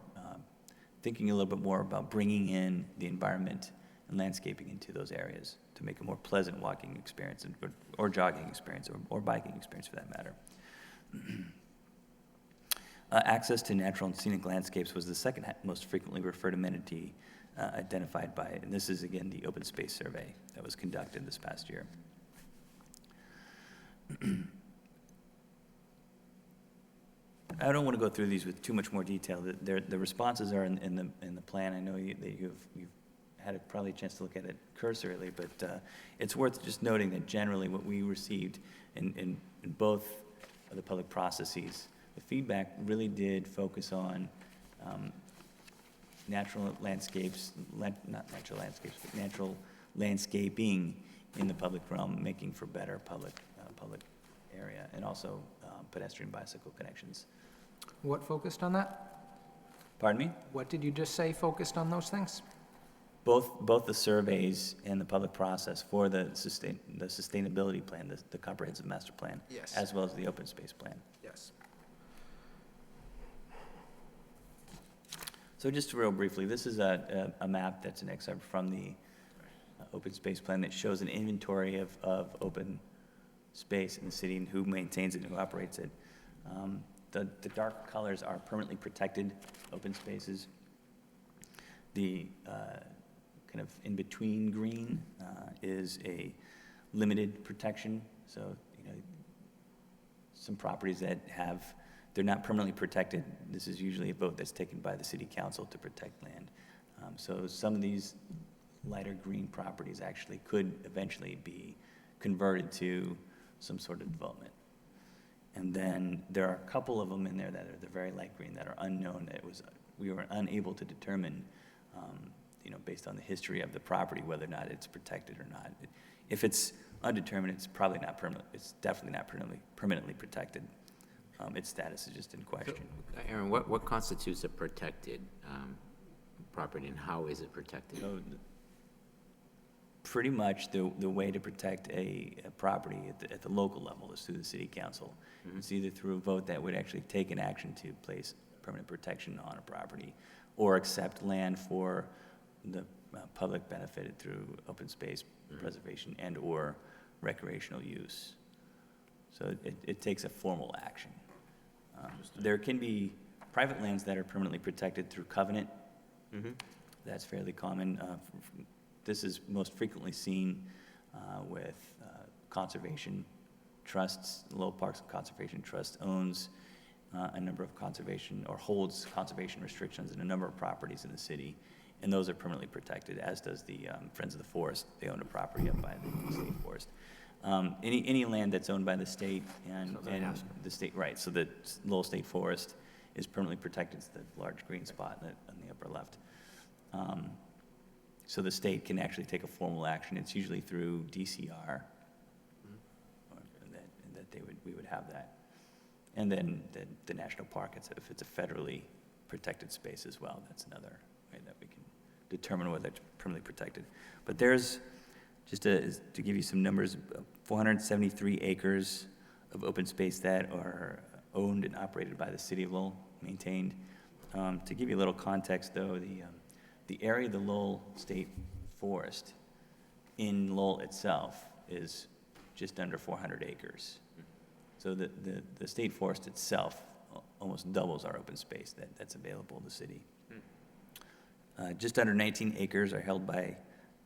about bringing in the environment and landscaping into those areas to make a more pleasant walking experience or jogging experience or biking experience for that matter. Access to natural and scenic landscapes was the second most frequently referred amenity identified by, and this is again the open space survey that was conducted this past year. I don't want to go through these with too much more detail. The responses are in the plan. I know that you've had probably a chance to look at it cursorily, but it's worth just noting that generally what we received in both of the public processes, the feedback really did focus on natural landscapes, not natural landscapes, but natural landscaping in the public realm, making for better public area, and also pedestrian bicycle connections. What focused on that? Pardon me? What did you just say focused on those things? Both the surveys and the public process for the sustainability plan, the comprehensive master plan, Yes. as well as the open space plan. Yes. So just real briefly, this is a map that's an excerpt from the open space plan that shows an inventory of open space in the city and who maintains it and who operates it. The dark colors are permanently protected open spaces. The kind of in-between green is a limited protection. So, some properties that they're not permanently protected. This is usually a vote that's taken by the city council to protect land. So some of these lighter green properties actually could eventually be converted to some sort of development. And then there are a couple of them in there that are the very light green that are unknown. We were unable to determine, based on the history of the property, whether or not it's protected or not. If it's undetermined, it's probably not permanent. It's definitely not permanently protected. Its status is just in question. Aaron, what constitutes a protected property, and how is it protected? So, pretty much the way to protect a property at the local level is through the city council. Mm-hmm. It's either through a vote that would actually take an action to place permanent protection on a property, or accept land for the public benefit through open space preservation and or recreational use. So it takes a formal action. There can be private lands that are permanently protected through covenant. Mm-hmm. That's fairly common. This is most frequently seen with conservation trusts. Lowell Parks and Conservation Trust owns a number of conservation, or holds conservation restrictions in a number of properties in the city, and those are permanently protected, as does the Friends of the Forest. They own a property up by the state forest. Any land that's owned by the state and the state, right, so the Lowell State Forest is permanently protected. It's the large green spot on the upper left. So the state can actually take a formal action. It's usually through DCR, we would have that. And then the national park, if it's a federally protected space as well, that's another way that we can determine whether it's permanently protected. But there's, just to give you some numbers, 473 acres of open space that are owned and operated by the city of Lowell, maintained. To give you a little context, though, the area of the Lowell State Forest in Lowell itself is just under 400 acres. So the state forest itself almost doubles our open space that's available in the city. Just under 19 acres are held by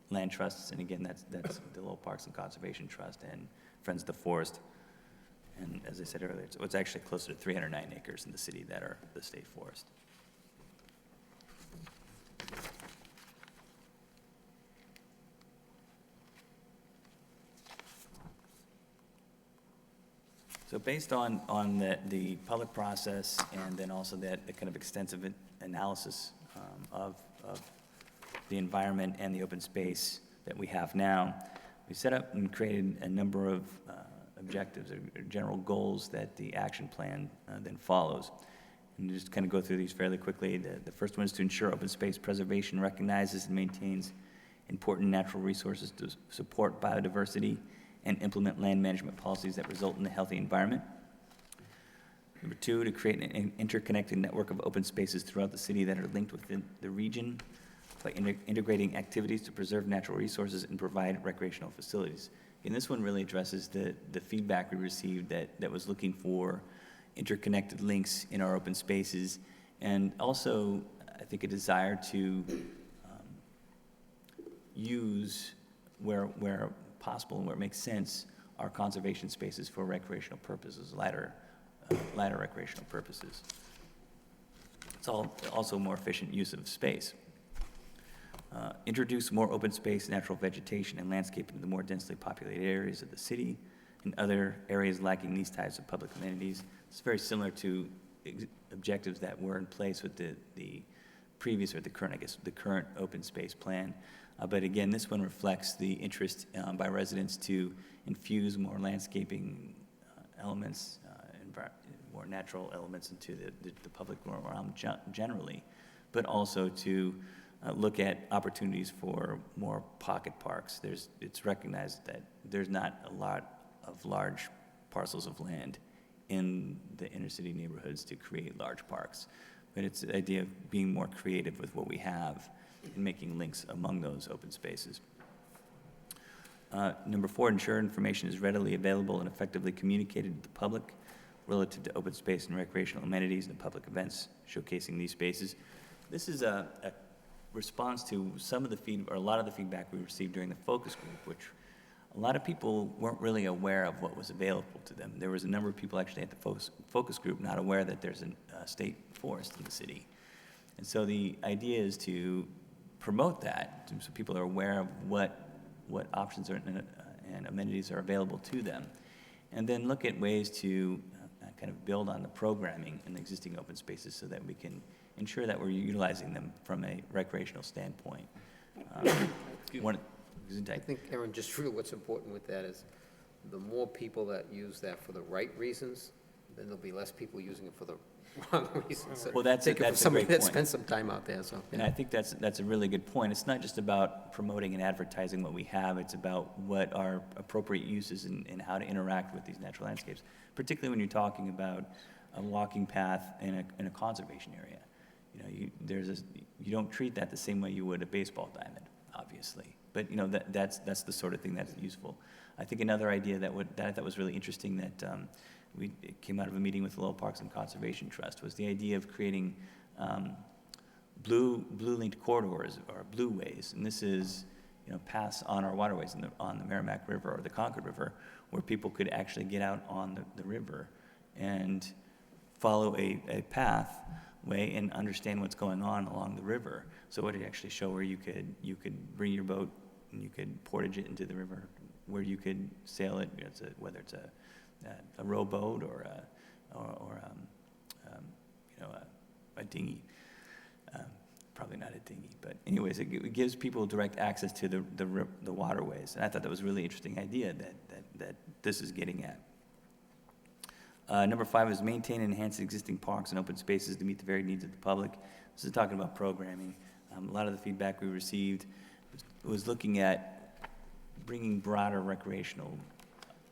land trusts, and again, that's the Lowell Parks and Conservation Trust and Friends of the Forest. And as I said earlier, it's actually closer to 309 acres in the city that are the state forest. So based on the public process and then also the kind of extensive analysis of the environment and the open space that we have now, we set up and created a number of objectives or general goals that the action plan then follows. And just kind of go through these fairly quickly. The first one is to ensure open space preservation recognizes and maintains important natural resources to support biodiversity and implement land management policies that result in a healthy environment. Number two, to create an interconnected network of open spaces throughout the city that are linked within the region by integrating activities to preserve natural resources and provide recreational facilities. And this one really addresses the feedback we received that was looking for interconnected links in our open spaces, and also, I think, a desire to use where possible and where it makes sense our conservation spaces for recreational purposes, lighter recreational purposes. It's also more efficient use of space. Introduce more open space, natural vegetation, and landscape into the more densely populated areas of the city and other areas lacking these types of public amenities. It's very similar to objectives that were in place with the previous, or the current open space plan. But again, this one reflects the interest by residents to infuse more landscaping elements, more natural elements into the public realm generally, but also to look at opportunities for more pocket parks. It's recognized that there's not a lot of large parcels of land in the inner city neighborhoods to create large parks. But it's the idea of being more creative with what we have and making links among those open spaces. Number four, ensure information is readily available and effectively communicated to the public relative to open space and recreational amenities and public events showcasing these spaces. This is a response to a lot of the feedback we received during the focus group, which a lot of people weren't really aware of what was available to them. There was a number of people actually at the focus group not aware that there's a state forest in the city. And so the idea is to promote that so people are aware of what options and amenities are available to them, and then look at ways to kind of build on the programming in the existing open spaces so that we can ensure that we're utilizing them from a recreational standpoint. I think, Aaron, just really what's important with that is the more people that use that for the right reasons, then there'll be less people using it for the wrong reasons. Well, that's a great Somebody that point. spent some time out there, so. And I think that's a really good point. It's not just about promoting and advertising what we have, it's about what are appropriate uses and how to interact with these natural landscapes, particularly when you're talking about a walking path in a conservation area. You know, you don't treat that the same way you would a baseball diamond, obviously. But you know, that's the sort of thing that's useful. I think another idea that I thought was really interesting that it came out of a meeting with the Lowell Parks and Conservation Trust was the idea of creating blue linked corridors or blue ways, and this is paths on our waterways on the Merrimack River or the Concord River, where people could actually get out on the river and follow a pathway and understand what's going on along the river. So it would actually show where you could bring your boat and you could portage it into the river, where you could sail it, whether it's a rowboat or a dinghy. Probably not a dinghy, but anyways, it gives people direct access to the waterways, and I thought that was a really interesting idea that this is getting at. Number 5 is maintain and enhance existing parks and open spaces to meet the varied needs of the public. This is talking about programming. A lot of the feedback we received was looking at bringing broader recreational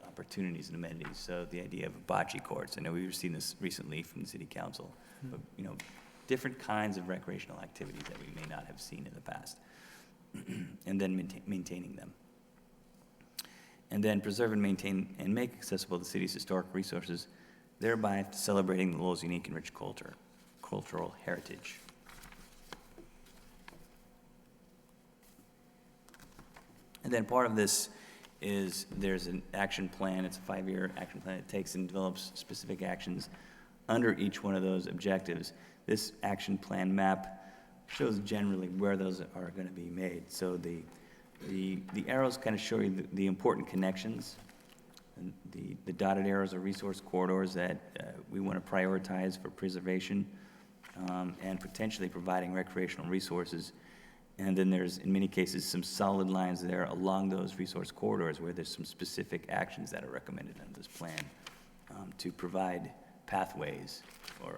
opportunities and amenities. So the idea of bocce courts, I know we've seen this recently from the city council, but different kinds of recreational activities that we may not have seen in the past, and then maintaining them. And then preserve and maintain and make accessible the city's historic resources, thereby celebrating the Lowell's unique and rich cultural heritage. And then part of this is there's an action plan. It's a 5-year action plan. It takes and develops specific actions under each one of those objectives. This action plan map shows generally where those are going to be made. So the arrows kind of show you the important connections And the dotted arrows are resource corridors that we want to prioritize for preservation and potentially providing recreational resources. And then there's, in many cases, some solid lines there along those resource corridors where there's some specific actions that are recommended under this plan to provide pathways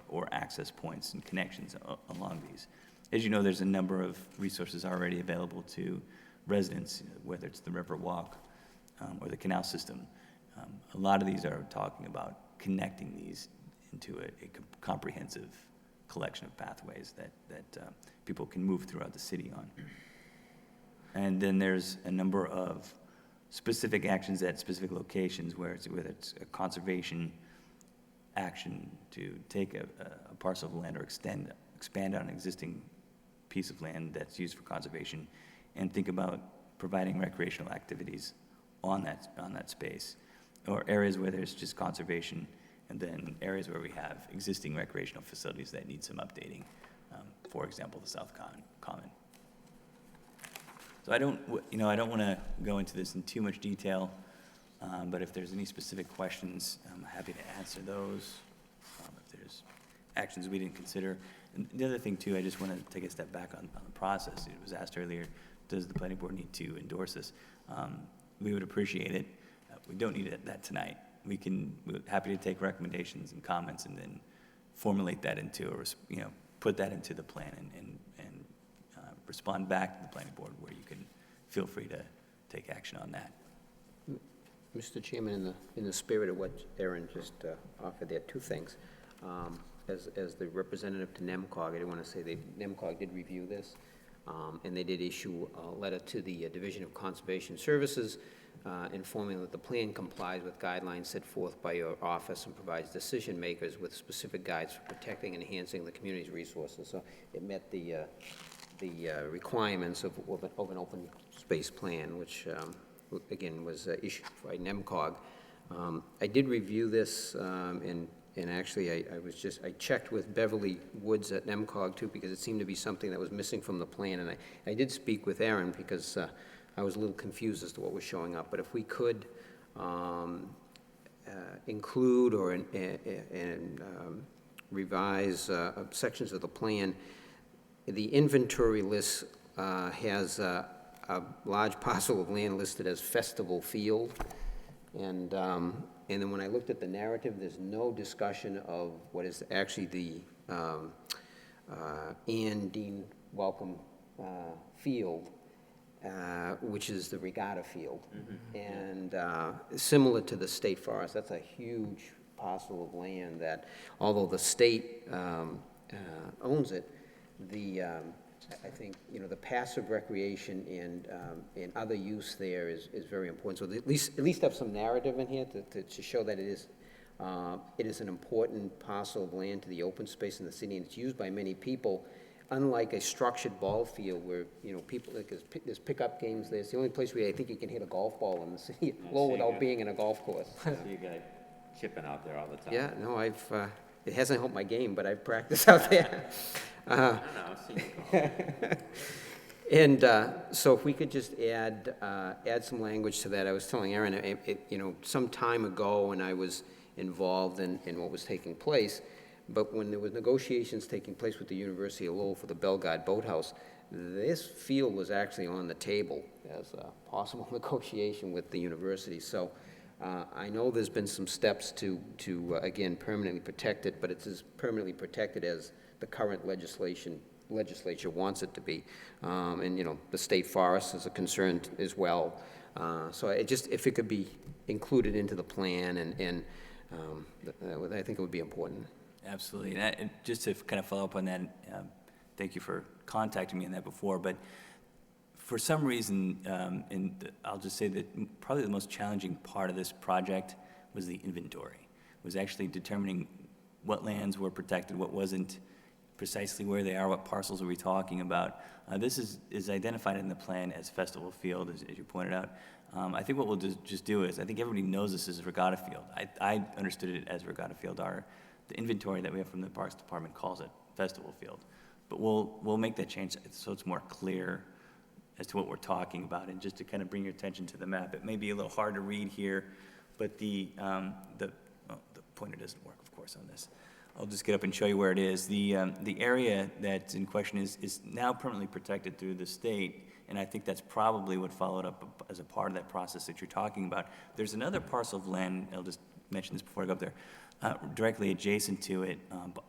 or access points and connections along these. As you know, there's a number of resources already available to residents, whether it's the river walk or the canal system. A lot of these are talking about connecting these into a comprehensive collection of pathways that people can move throughout the city on. And then there's a number of specific actions at specific locations whether it's a conservation action to take a parcel of land or expand on an existing piece of land that's used for conservation, and think about providing recreational activities on that space, or areas where there's just conservation, and then areas where we have existing recreational facilities that need some updating, for example, the South Common. So I don't want to go into this in too much detail, but if there's any specific questions, I'm happy to answer those. If there's actions we didn't consider. And the other thing, too, I just want to take a step back on the process. It was asked earlier, does the planning board need to endorse this? We would appreciate it. We don't need that tonight. We're happy to take recommendations and comments and then formulate that into, put that into the plan and respond back to the planning board where you can feel free to take action on that. Mr. Chairman, in the spirit of what Aaron just offered there, two things. As the representative to NEMCOG, I do want to say NEMCOG did review this, and they did issue a letter to the Division of Conservation Services informing that the plan complies with guidelines set forth by your office and provides decision makers with specific guides for protecting and enhancing the community's resources. So it met the requirements of an open space plan, which again was issued by NEMCOG. I did review this, and actually I checked with Beverly Woods at NEMCOG too, because it seemed to be something that was missing from the plan, and I did speak with Aaron because I was a little confused as to what was showing up. But if we could include or revise sections of the plan, the inventory list has a large parcel of land listed as Festival Field, and then when I looked at the narrative, there's no discussion of what is actually the Ann Dean Welcome Field, which is the regatta field. And similar to the state forest, that's a huge parcel of land that, although the state owns it, I think, the passive recreation and other use there is very important. So at least have some narrative in here to show that it is an important parcel of land to the open space in the city, and it's used by many people. Unlike a structured ball field where, people, there's pickup games there. It's the only place where I think you can hit a golf ball in the city of Lowell without being in a golf course. You got chipping out there all the time. Yeah, no, it hasn't helped my game, but I've practiced out there. I don't know, I've seen you golf. And so if we could just add some language to that. I was telling Aaron, some time ago when I was involved in what was taking place, but when there was negotiations taking place with the University of Lowell for the Bellegarde Boathouse, this field was actually on the table as a possible negotiation with the university. So I know there's been some steps to again, permanently protect it, but it's as permanently protected as the current legislature wants it to be. And, the state forest is a concern as well. So if it could be included into the plan, and I think it would be important. Absolutely. And just to kind of follow up on that, thank you for contacting me on that before, but for some reason, I'll just say that probably the most challenging part of this project was the inventory, was actually determining what lands were protected, what wasn't, precisely where they are, what parcels are we talking about. This is identified in the plan as Festival Field, as you pointed out. I think what we'll just do is, I think everybody knows this is Regatta Field. I understood it as Regatta Field. The inventory that we have from the Parks Department calls it Festival Field. But we'll make that change so it's more clear as to what we're talking about, and just to kind of bring your attention to the map. It may be a little hard to read here, But the pointer doesn't work, of course, on this. I'll just get up and show you where it is. The area that's in question is now permanently protected through the state, and I think that's probably what followed up as a part of that process that you're talking about. There's another parcel of land, I'll just mention this before I go up there, directly adjacent to it,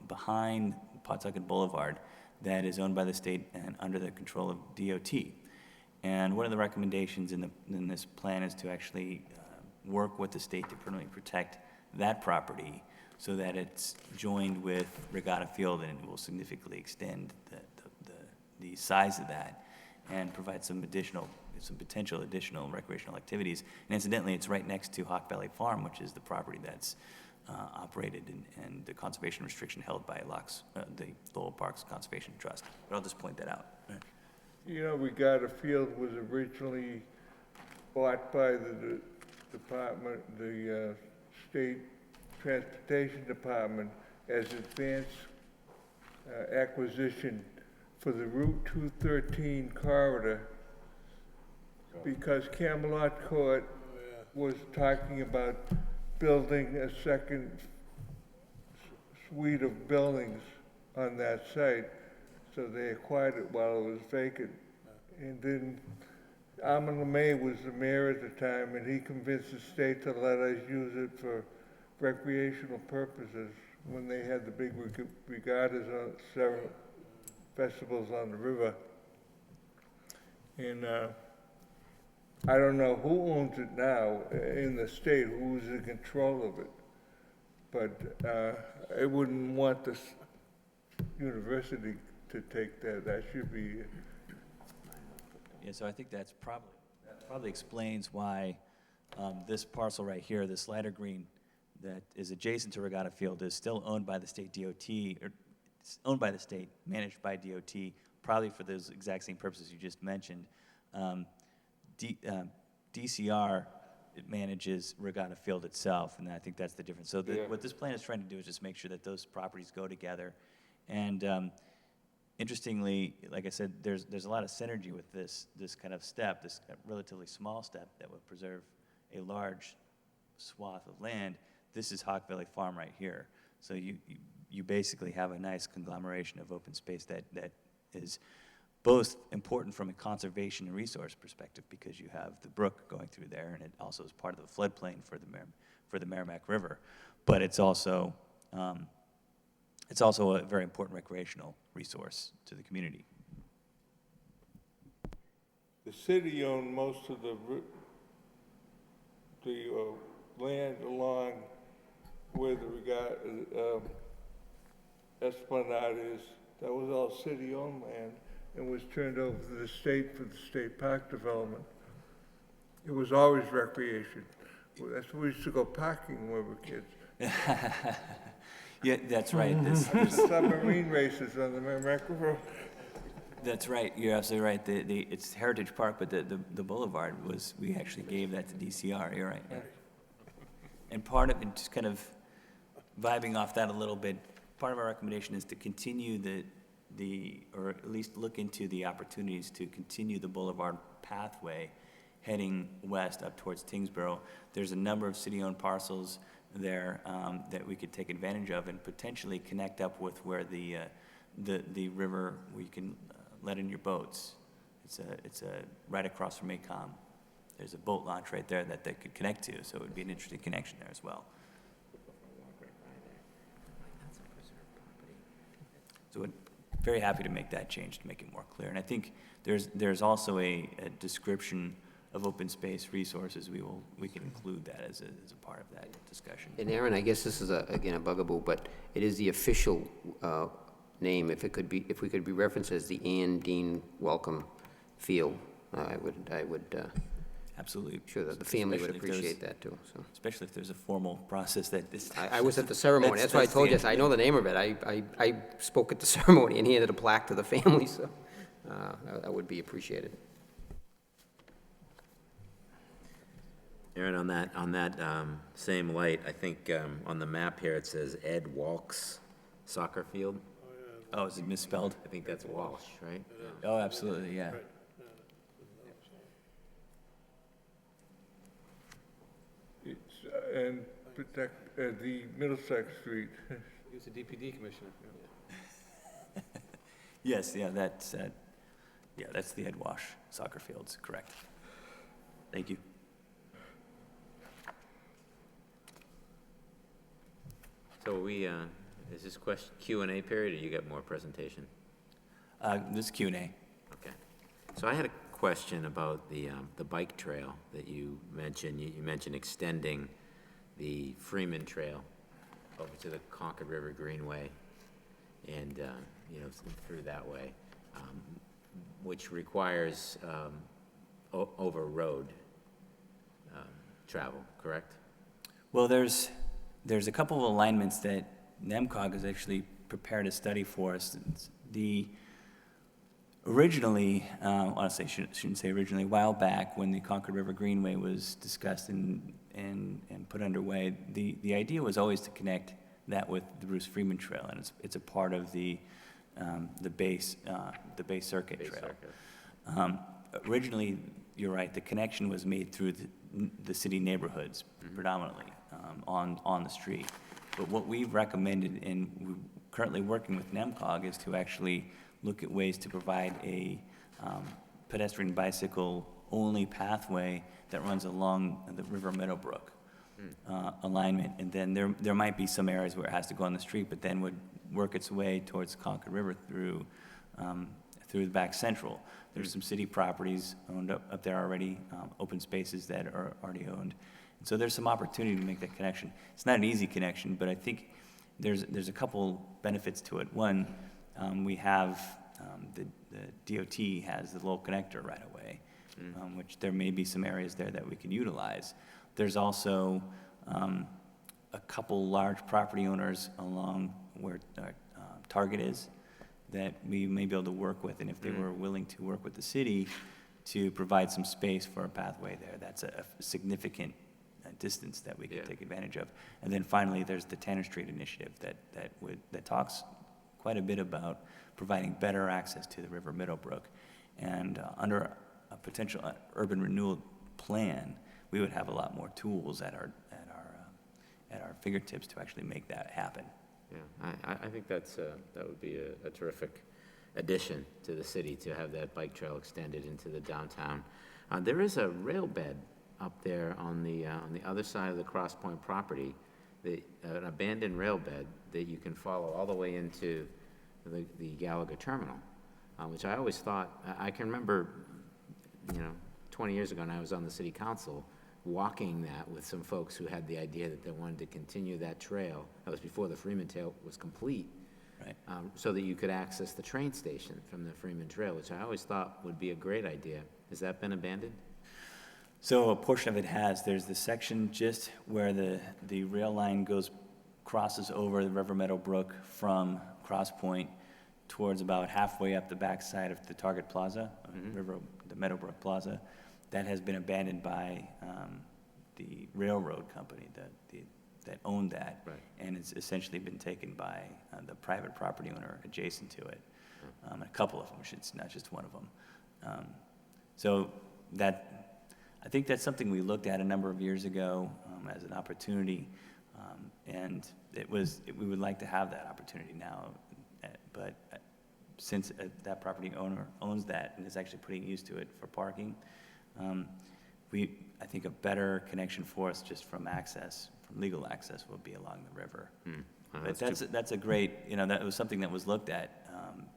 behind Pawtucket Boulevard, that is owned by the state and under the control of DOT. And one of the recommendations in this plan is to actually work with the state to permanently protect that property so that it's joined with Regatta Field, and it will significantly extend the size of that and provide some potential additional recreational activities. And incidentally, it's right next to Hawk Valley Farm, which is the property that's operated and the conservation restriction held by the Lowell Parks Conservation Trust. But I'll just point that out. You know, Regatta Field was originally bought by the department, the state transportation department, as advanced acquisition for the Route 213 corridor, because Camelot Court was talking about building a second suite of buildings on that site, so they acquired it while it was vacant. And then Armin LeMay was the mayor at the time, and he convinced the state to let us use it for recreational purposes when they had the big regattas on several festivals on the river. And I don't know who owns it now in the state, who's in control of it, but I wouldn't want the university to take that. That should be. Yeah, so I think that probably explains why this parcel right here, this lighter green that is adjacent to Regatta Field, is still owned by the state DOT, or it's owned by the state, managed by DOT, probably for those exact same purposes you just mentioned. DCR, it manages Regatta Field itself, and I think that's the difference. So what this plan is trying to do is just make sure that those properties go together. And interestingly, like I said, there's a lot of synergy with this kind of step, this relatively small step that would preserve a large swath of land. This is Hawk Valley Farm right here. So you basically have a nice conglomeration of open space that is both important from a conservation and resource perspective, because you have the brook going through there, and it also is part of the floodplain for the Merrimack River. But it's also a very important recreational resource to the community. The city owned most of the land along where the Regatta Esplanade is. That was all city-owned land and was turned over to the state for the state park development. It was always recreation. That's where we used to go parking when we were kids. Yeah, that's right. Submarine races on the Merrimack River. That's right. You're absolutely right. It's Heritage Park, but the boulevard we actually gave that to DCR. You're right. Yeah. And part of it, just kind of vibing off that a little bit, part of our recommendation is to continue or at least look into the opportunities to continue the boulevard pathway heading west up towards Tingsboro. There's a number of city-owned parcels there that we could take advantage of and potentially connect up with where the river where you can let in your boats. It's right across from ACOM. There's a boat launch right there that they could connect to, so it would be an interesting connection there as well. So we're very happy to make that change to make it more clear. And I think there's also a description of open space resources. We can include that as a part of that discussion. And Aaron, I guess this is again a bugaboo, but it is the official name. If we could be referenced as the Ann Dean Welcome Field, I would absolutely sure that the family would appreciate that too. So especially if there's a formal procce that this. I was at the ceremony. That's why I told you. I know the name of it. I spoke at the ceremony and handed a plaque to the family, so that would be appreciated. Aaron, on that same light, I think on the map here it says Ed Walks Soccer Field. Oh, is it misspelled? I think that's Walsh, right? Oh, absolutely, yeah. and protect, the Middlesex Street. Use the DPD commissioner. Yes, yeah, that's the Ed Wash soccer fields, correct. Thank you. So is this Q&A period, or you got more presentation? This Q&A. Okay. So I had a question about the bike trail that you mentioned. You mentioned extending the Freeman Trail over to the Concord River Greenway and, through that way, which requires over road travel, correct? Well, there's a couple of alignments that NEMCOG has actually prepared a study for us. Originally, honestly, shouldn't say originally, a while back when the Concord River Greenway was discussed and put underway, the idea was always to connect that with the Bruce Freeman Trail, and it's a part of the base circuit trail. Originally, you're right, the connection was made through the city neighborhoods predominantly on the street. But what we've recommended, and we're currently working with NEMCOG, is to actually look at ways to provide a pedestrian bicycle only pathway that runs along the River Meadowbrook alignment. And then there might be some areas where it has to go on the street, but then would work its way towards the Concord River through the back central. There's some city properties owned up there already, open spaces that are already owned. And so there's some opportunity to make that connection. It's not an easy connection, but I think there's a couple benefits to it. One, we have the DOT has the Lowell connector right away, which there may be some areas there that we can utilize. There's also a couple large property owners along where Target is that we may be able to work with, and if they were willing to work with the city to provide some space for a pathway there, that's a significant distance that we could take advantage of. And then finally, there's the Tanner Street initiative that talks quite a bit about providing better access to the River Meadowbrook. And under a potential urban renewal plan, we would have a lot more tools at our fingertips to actually make that happen. Yeah, I think that would be a terrific addition to the city to have that bike trail extended into the downtown. There is a rail bed up there on the other side of the Cross Point property, an abandoned rail bed that you can follow all the way into the Gallagher terminal, which I always thought, I can remember, 20 years ago when I was on the city council, walking that with some folks who had the idea that they wanted to continue that trail. That was before the Freeman Trail was complete. Right. So that you could access the train station from the Freeman Trail, which I always thought would be a great idea. Has that been abandoned? So a portion of it has. There's the section just where the rail line crosses over the River Meadowbrook from Cross Point towards about halfway up the backside of the Target Plaza, the Meadowbrook Plaza. That has been abandoned by the railroad company that owned that, right. And it's essentially been taken by the private property owner adjacent to it. A couple of them, it's not just one of them. So I think that's something we looked at a number of years ago as an opportunity, and we would like to have that opportunity now, but since that property owner owns that and is actually putting use to it for parking, I think a better connection for us just from legal access would be along the river. But that's a great, that was something that was looked at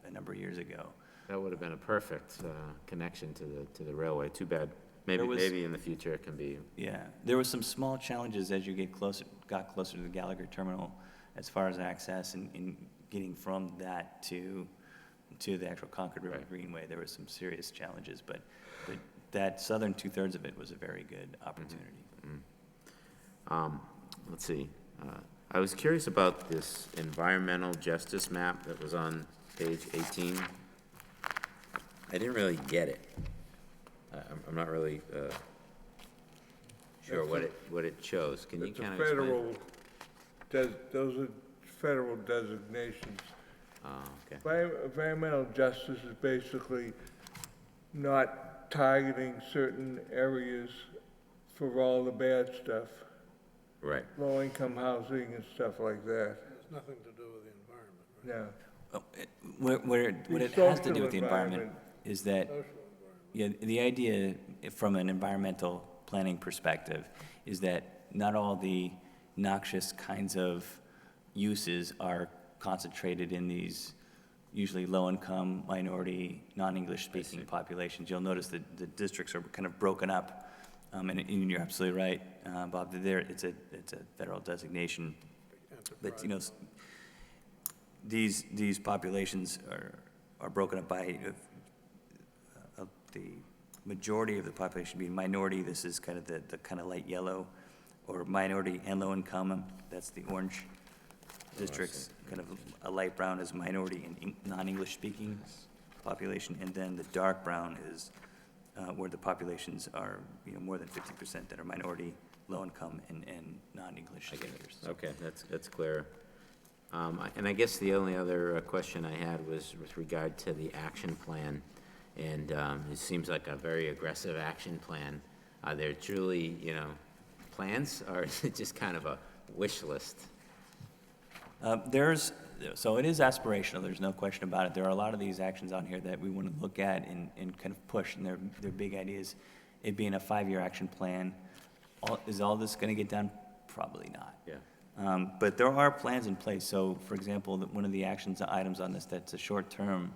a number of years ago. That would have been a perfect connection to the railway. Too bad. Maybe in the future it can be. Yeah, there were some small challenges as you got closer to the Gallagher terminal, as far as access and getting from that to the actual Concord River Greenway. There were some serious challenges, but that southern 2/3 of it was a very good opportunity. Let's see. I was curious about this environmental justice map that was on page 18. I didn't really get it. I'm not really sure what it shows. Can you kind of explain? Those are federal designations. Okay. Environmental justice is basically not targeting certain areas for all the bad stuff. Right. low-income housing and stuff like that. Has nothing to do with the environment, right? Yeah. What it The has to do social with the environment environment. is that, yeah, the idea from an environmental planning perspective is that not all the noxious kinds of uses are concentrated in these usually low-income, minority, non-English speaking populations. You'll notice that the districts are kind of broken up, and you're absolutely right, Bob, that it's a federal designation. But, you know, these populations are broken up by the majority of the population being minority. This is kind of the kind of light yellow, or minority and low income. That's the orange districts. Kind of a light brown is minority and non-English speaking population, and then the dark brown is where the populations are, you know, more than 50% that are minority, low income, and non-English speakers. Okay, that's clear. And I guess the only other question I had was with regard to the action plan. And it seems like a very aggressive action plan. Are there truly, you know, plans, or is it just kind of a wish list? So it is aspirational, there's no question about it. There are a lot of these actions on here that we want to look at and kind of push, and they're big ideas. It being a 5-year action plan, is all this going to get done? Probably not. Yeah. But there are plans in place. So, for example, one of the items on this that's a short term,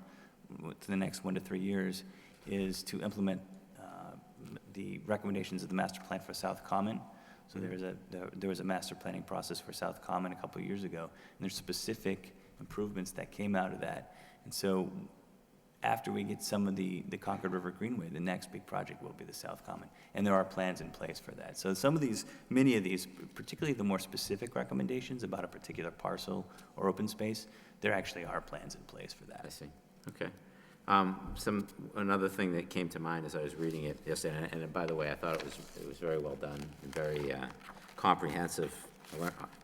to the next 1 to 3 years, is to implement the recommendations of the master plan for South Common. So there was a master planning process for South Common a couple of years ago, and there's specific improvements that came out of that. And so after we get some of the Concord River Greenway, the next big project will be the South Common, and there are plans in place for that. So many of these, particularly the more specific recommendations about a particular parcel or open space, there actually are plans in place for that. I see. Okay. Another thing that came to mind as I was reading it yesterday, and by the way, I thought it was very well done and very comprehensive.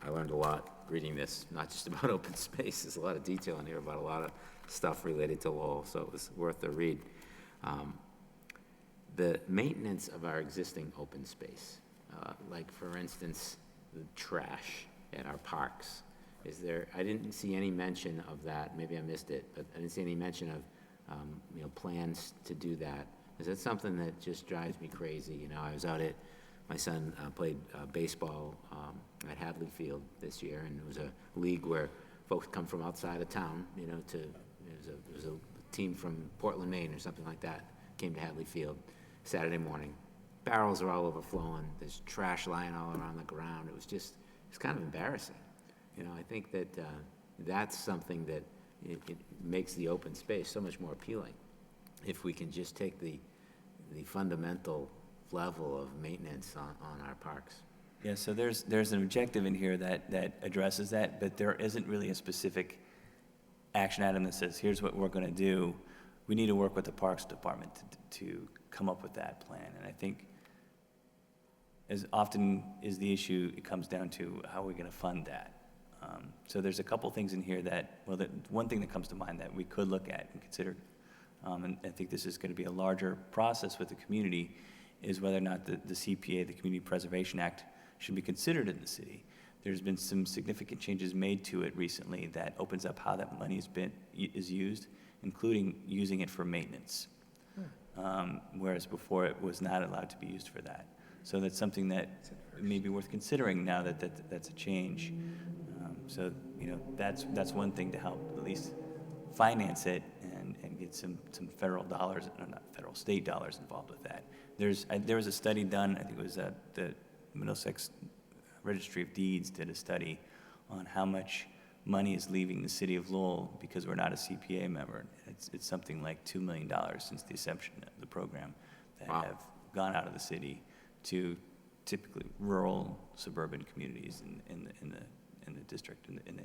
I learned a lot reading this, not just about open space. There's a lot of detail in here about a lot of stuff related to Lowell, so it was worth the read. The maintenance of our existing open space, like for instance, the trash at our parks. I didn't see any mention of that. Maybe I missed it, but I didn't see any mention of you know, plans to do that. Is that something that just drives me crazy? You know, I was out my son played baseball at Hadley Field this year, and it was a league where folks come from outside of town, you know, it was a team from Portland, Maine or something like that, came to Hadley Field Saturday morning. Barrels are all overflowing. There's trash lying all around the ground. It's kind of embarrassing. You know, I think that that's something that it makes the open space so much more appealing if we can just take the fundamental level of maintenance on our parks. Yeah, so there's an objective in here that addresses that, but there isn't really a specific action item that says, here's what we're going to do. We need to work with the Parks Department to come up with that plan. And I think as often is the issue, it comes down to how are we going to fund that. So there's a couple things in here one thing that comes to mind that we could look at and consider, and I think this is going to be a larger process with the community, is whether or not the CPA, the Community Preservation Act, should be considered in the city. There's been some significant changes made to it recently that opens up how that money is used, including using it for maintenance, whereas before it was not allowed to be used for that. So that's something that may be worth considering now that that's a change. So, you know, that's one thing to help at least finance it and get some federal dollars, not federal, state dollars involved with that. There was a study done, I think it was the Middlesex Registry of Deeds did a study on how much money is leaving the city of Lowell because we're not a CPA member. It's something like $2 million since the inception of the program that have gone out of the city to typically rural, suburban communities in the district, in the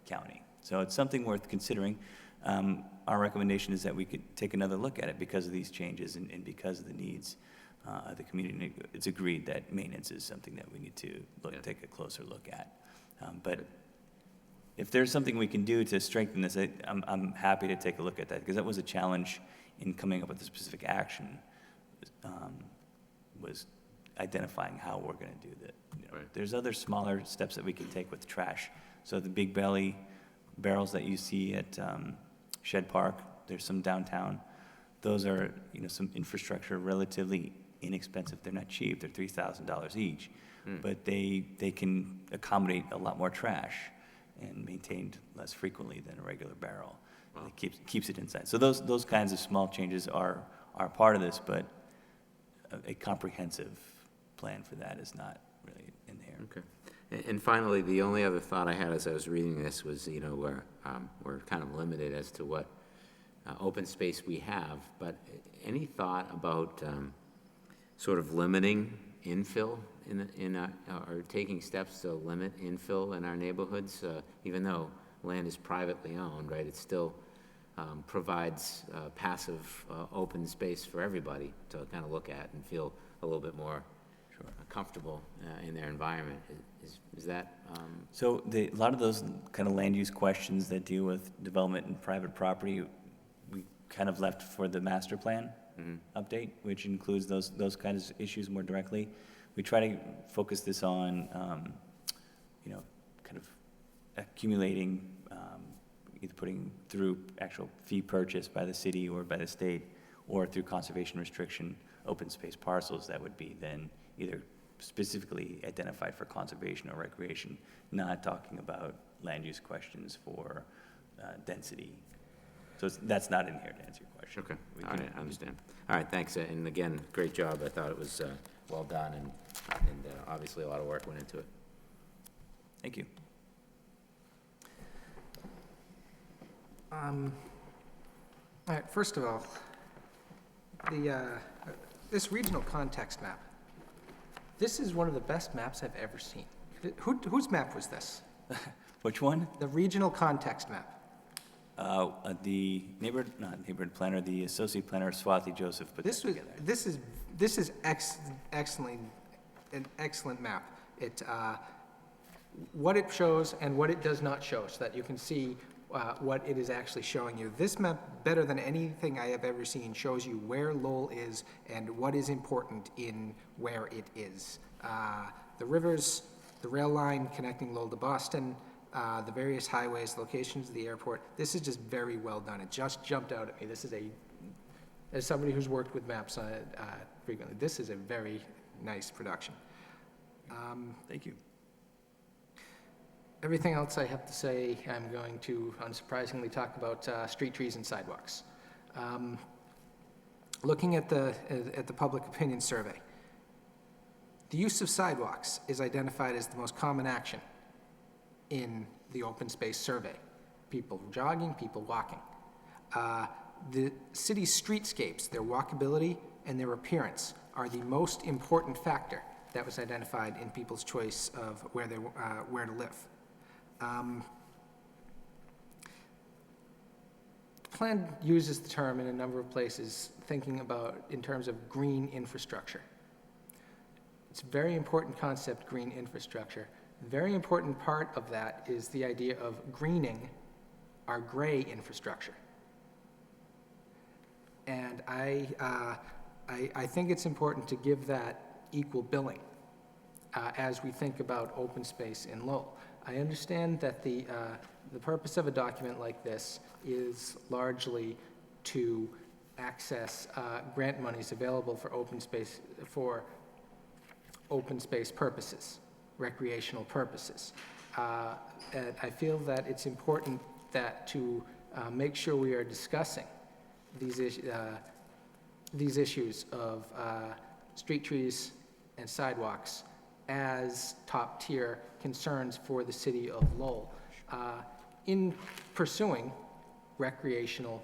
county. So it's something worth considering. Our recommendation is that we could take another look at it because of these changes and because of the needs of the community. It's agreed that maintenance is something that we need to take a closer look at. But if there's something we can do to strengthen this, I'm happy to take a look at that, because that was a challenge in coming up with a specific action, was identifying how we're gonna do that. Right. There's other smaller steps that we can take with trash. So the big belly barrels that you see at Shed Park, there's some downtown. Those are, some infrastructure relatively inexpensive. They're not cheap. They're $3,000 each. But they can accommodate a lot more trash and maintained less frequently than a regular barrel. Wow. It keeps it inside. So those kinds of small changes are part of this, but a comprehensive plan for that is not really in there. Okay. And finally, the only other thought I had as I was reading this was, we're kind of limited as to what open space we have, but any thought about sort of limiting infill or taking steps to limit infill in our neighborhoods, even though land is privately owned, right? It still provides passive open space for everybody to kind of look at and feel a little bit more comfortable in their environment. Is that? So a lot of those kind of land use questions that deal with development and private property, we kind of left for the master plan update, which includes those kinds of issues more directly. We try to focus this on, kind of accumulating, either putting through actual fee purchase by the city or by the state, or through conservation restriction, open space parcels that would be then either specifically identified for conservation or recreation, not talking about land use questions for density. So that's not in here to answer your question. Okay, all right, I understand. All right, thanks, and again, great job. I thought it was well done, and obviously a lot of work went into it. Thank you. All right, first of all, this regional context map, this is one of the best maps I've ever seen. Whose map was this? Which one? The regional context map. The neighborhood planner, the associate planner, Swati Joseph, put this together. This is excellent, an excellent map. What it shows and what it does not show, so that you can see what it is actually showing you. This map, better than anything I have ever seen, shows you where Lowell is and what is important in where it is. The rivers, the rail line connecting Lowell to Boston, the various highways, locations of the airport. This is just very well done. It just jumped out at me. This is as somebody who's worked with maps frequently, this is a very nice production. Thank you. Everything else I have to say, I'm going to unsurprisingly talk about street trees and sidewalks. Looking at the public opinion survey, the use of sidewalks is identified as the most common action in the open space survey. People jogging, people walking. The city's streetscapes, their walkability and their appearance, are the most important factor that was identified in people's choice of where to live. The plan uses the term in a number of places, thinking about in terms of green infrastructure. It's a very important concept, green infrastructure. A very important part of that is the idea of greening our gray infrastructure. And I think it's important to give that equal billing as we think about open space in Lowell. I understand that the purpose of a document like this is largely to access grant monies available for open space purposes, recreational purposes. And I feel that it's important that to make sure we are discussing these issues of street trees and sidewalks as top-tier concerns for the city of Lowell in pursuing recreational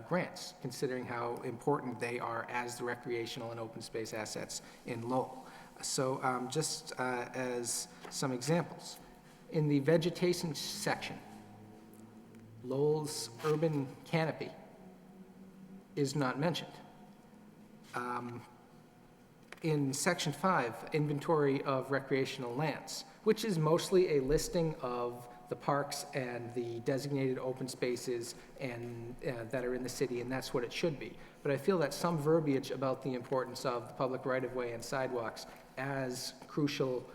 grants, considering how important they are as the recreational and open space assets in Lowell. So just as some examples, in the vegetation section, Lowell's urban canopy is not mentioned. In Section 5, inventory of recreational lands, which is mostly a listing of the parks and the designated open spaces and, that are in the city, and that's what it should be. But I feel that some verbiage about the importance of the public right-of-way and sidewalks as crucial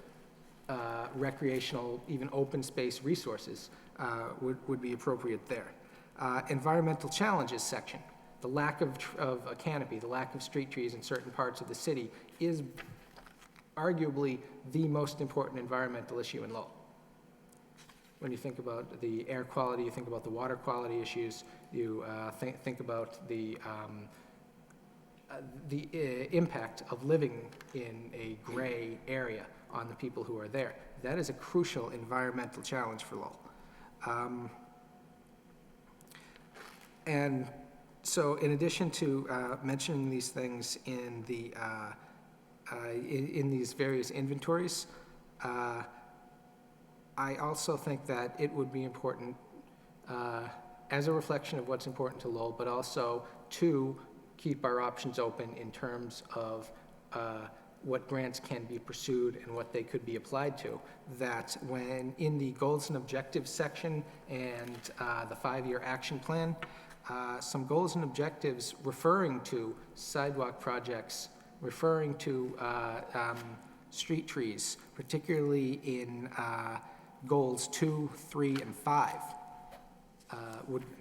recreational, even open space resources would be appropriate there. Environmental challenges section. The lack of a canopy, the lack of street trees in certain parts of the city is arguably the most important environmental issue in Lowell. When you think about the air quality, you think about the water quality issues, you think about the impact of living in a gray area on the people who are there. That is a crucial environmental challenge for Lowell. And so in addition to mentioning these things in the in these various inventories, I also think that it would be important as a reflection of what's important to Lowell, but also to keep our options open in terms of what grants can be pursued and what they could be applied to, that when in the goals and objectives section and the 5-year action plan, some goals and objectives referring to sidewalk projects, referring to street trees, particularly in goals 2, 3, and 5,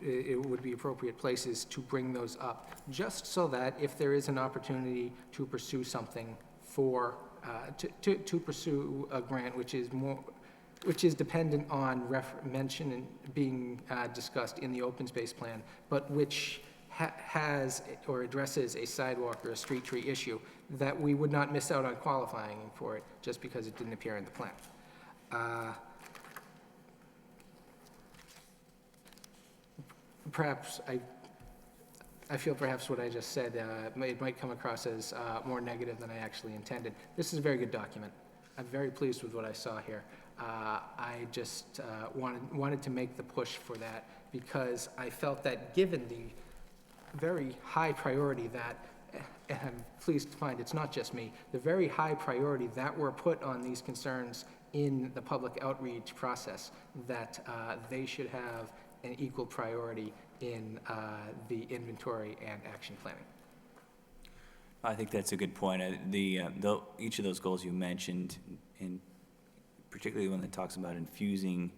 it would be appropriate places to bring those up, just so that if there is an opportunity to pursue something for, to pursue a grant which is dependent on mention and being discussed in the open space plan, but which has or addresses a sidewalk or a street tree issue, that we would not miss out on qualifying for it just because it didn't appear in the plan. Perhaps I feel perhaps what I just said, it might come across as more negative than I actually intended. This is a very good document. I'm very pleased with what I saw here. I just wanted to make the push for that because I felt that given the very high priority that, and I'm pleased to find it's not just me, the very high priority that were put on these concerns in the public outreach process, that they should have an equal priority in the inventory and action planning. I think that's a good point. Each of those goals you mentioned, and particularly one that talks about infusing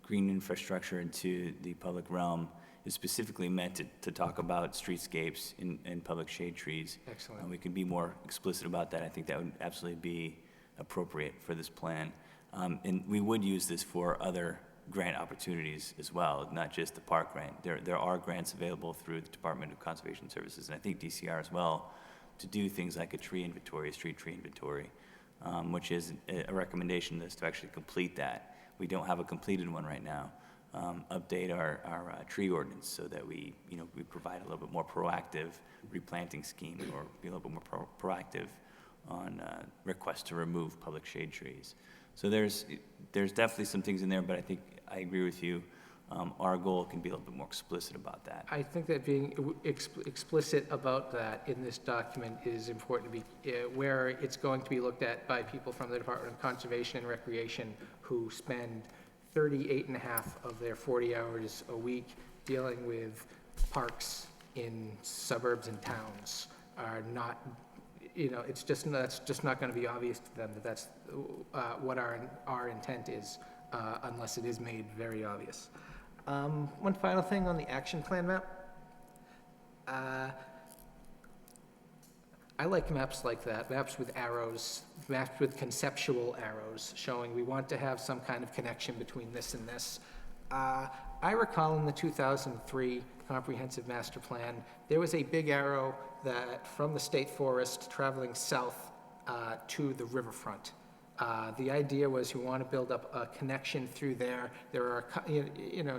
green infrastructure into the public realm, is specifically meant to talk about streetscapes and public shade trees. Excellent. We can be more explicit about that. I think that would absolutely be appropriate for this plan. And we would use this for other grant opportunities as well, not just the park grant. There are grants available through the Department of Conservation Services, and I think DCR as well, to do things like a tree inventory, a street tree inventory, which is a recommendation is to actually complete that. We don't have a completed one right now. Update our tree ordinance so that we provide a little bit more proactive replanting scheme, or be a little bit more proactive on requests to remove public shade trees. So there's definitely some things in there, but I think I agree with you. Our goal can be a little bit more explicit about that. I think that being explicit about that in this document is important to be, where it's going to be looked at by people from the Department of Conservation and Recreation who spend 38.5 of their 40 hours a week dealing with parks in suburbs and towns are not, it's just, that's just not going to be obvious to them that that's what our intent is, unless it is made very obvious. One final thing on the action plan map. I like maps like that, maps with arrows, maps with conceptual arrows, showing we want to have some kind of connection between this and this. I recall in the 2003 Comprehensive Master Plan, there was a big arrow that from the state forest traveling south to the riverfront. The idea was you want to build up a connection through there. There are,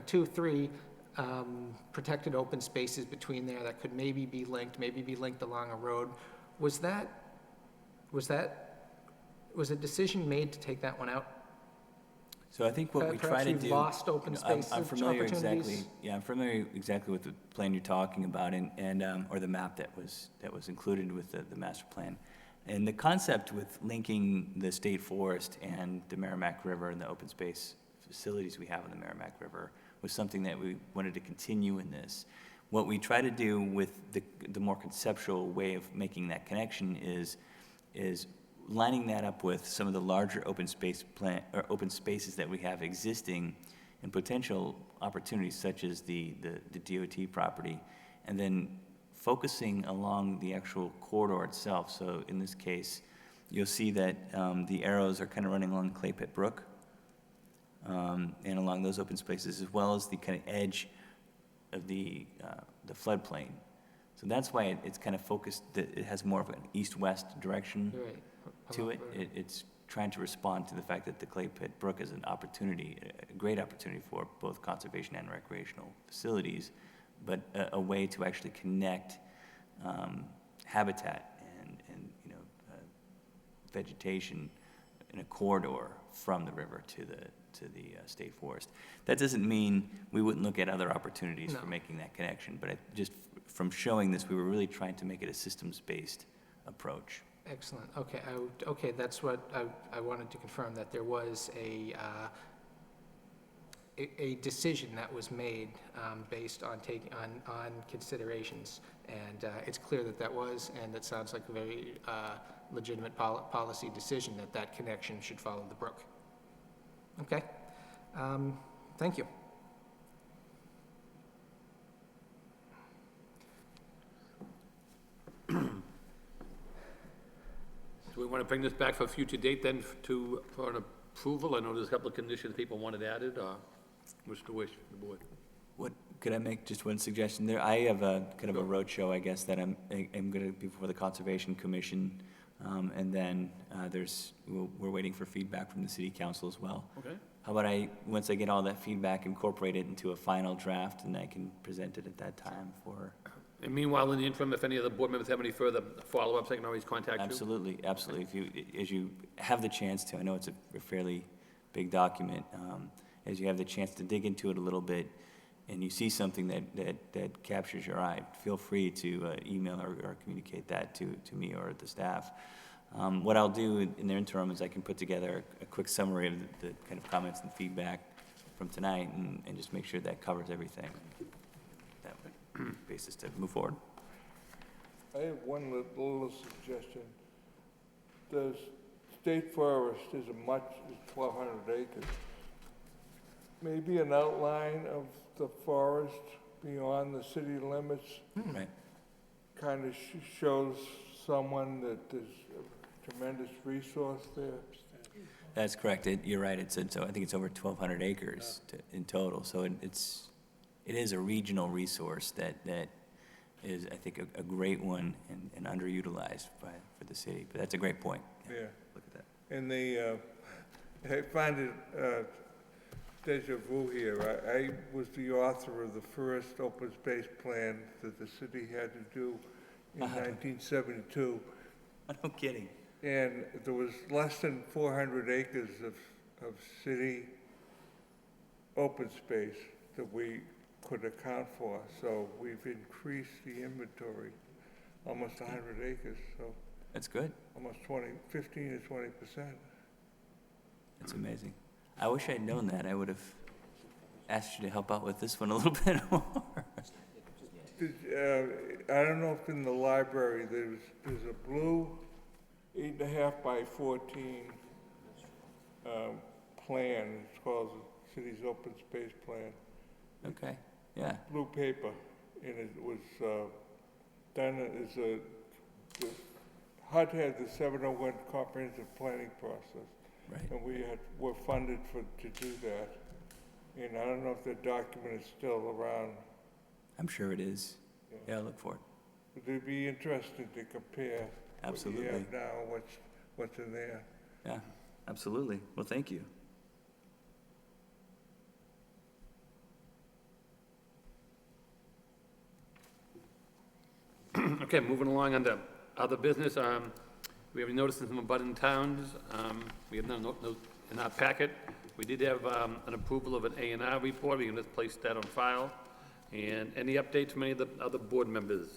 2, 3 protected open spaces between there that could maybe be linked along a road. Was a decision made to take that one out? So I think what we try to do. Lost open spaces, I'm familiar opportunities? exactly. Yeah, I'm familiar exactly with the plan you're talking about, and or the map that was included with the master plan. And the concept with linking the state forest and the Merrimack River and the open space facilities we have on the Merrimack River was something that we wanted to continue in this. What we try to do with the more conceptual way of making that connection is lining that up with some of the larger open spaces that we have existing and potential opportunities such as the DOT property, and then focusing along the actual corridor itself. So in this case, you'll see that the arrows are kind of running along Clay Pit Brook and along those open spaces, as well as the kind of edge of the floodplain. So that's why it's kind of focused, that it has more of an east-west direction You're right. to it. It's trying to respond to the fact that the Clay Pit Brook is an opportunity, a great opportunity for both conservation and recreational facilities, but a way to actually connect habitat and vegetation in a corridor from the river to the state forest. That doesn't mean we wouldn't look at other opportunities for making that connection, but just from showing this, we were really trying to make it a systems-based approach. Excellent. Okay, okay, that's what I wanted to confirm, that there was a decision that was made based on on considerations, and it's clear that that was, and it sounds like a very legitimate policy decision that that connection should follow the brook. Okay, thank you. Do we want to bring this back for a future date then for an approval? I know there's a couple of conditions people wanted added, or what's the wish of the board? Could I make just one suggestion there? I have a kind of a roadshow, I guess, that I'm going to be before the Conservation Commission, and then we're waiting for feedback from the City Council as well. Okay. How about once I get all that feedback, incorporate it into a final draft, and I can present it at that time for... And meanwhile, in the interim, if any of the board members have any further follow-ups, they can always contact you? Absolutely, absolutely. As you have the chance to, I know it's a fairly big document, as you have the chance to dig into it a little bit, and you see something that captures your eye, feel free to email or communicate that to me or the staff. What I'll do in the interim is I can put together a quick summary of the kind of comments and feedback from tonight and just make sure that covers everything. That basis to move forward. I have one little suggestion. The state forest is 1,200 acres. Maybe an outline of the forest beyond the city limits Right. kind of shows someone that there's a tremendous resource there. That's correct. You're right. I think it's over 1,200 acres in total. So it is a regional resource that is, I think, a great one and underutilized for the city. But that's a great point. Yeah. Look at that. And I find it deja vu here. I was the author of the first open space plan that the city had to do in 1972. No kidding. And there was less than 400 acres of city open space that we could account for. So we've increased the inventory almost 100 acres, so That's good. almost 15 to 20%. That's amazing. I wish I'd known that. I would have asked you to help out with this one a little bit more. I don't know if in the library there's a blue 8.5 by 14 plan. It's called the city's open space plan. Okay, yeah. Blue paper, and it was done as the HUD had the 701 comprehensive planning process. Right. And were funded to do that. And I don't know if that document is still around. I'm sure it is. Yeah, I'll look for it. But it'd be interesting to compare Absolutely. what you have now, what's in there. Yeah, absolutely. Well, thank you. Okay, moving along under other business, we have noticed some abutting towns, we have no, in our packet, we did have, an approval of an A&R report, we can just place that on file. And any updates from any of the other board members,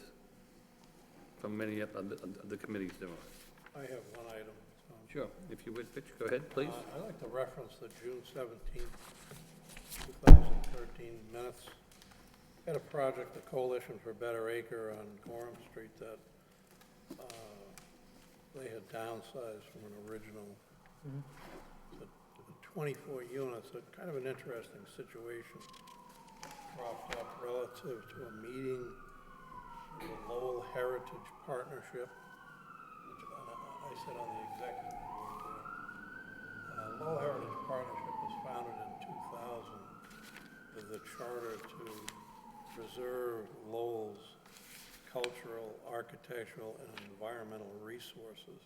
from many of the committees there are? I have one item. Sure, if you would, Rich, go ahead, please. I'd like to reference the June 17th, 2013 minutes. Had a project, the Coalition for Better Acre on Gorham Street that they had downsized from an original to 24 units, a kind of an interesting situation cropped up relative to a meeting with the Lowell Heritage Partnership, which I sit on the executive board there. Lowell Heritage Partnership was founded in 2000 with a charter to preserve Lowell's cultural, architectural, and environmental resources.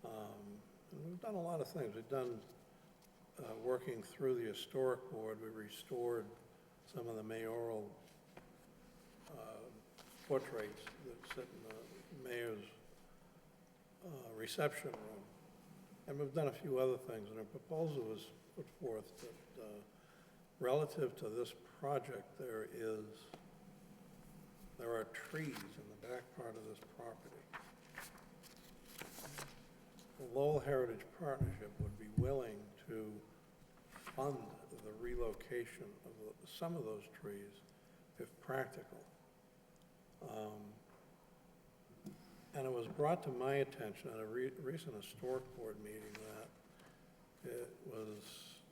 And we've done a lot of things. We've done, working through the historic board, we restored some of the mayoral portraits that sit in the mayor's reception room. And we've done a few other things, and a proposal was put forth that relative to this project, there are trees in the back part of this property. The Lowell Heritage Partnership would be willing to fund the relocation of some of those trees, if practical. And it was brought to my attention at a recent historic board meeting that it was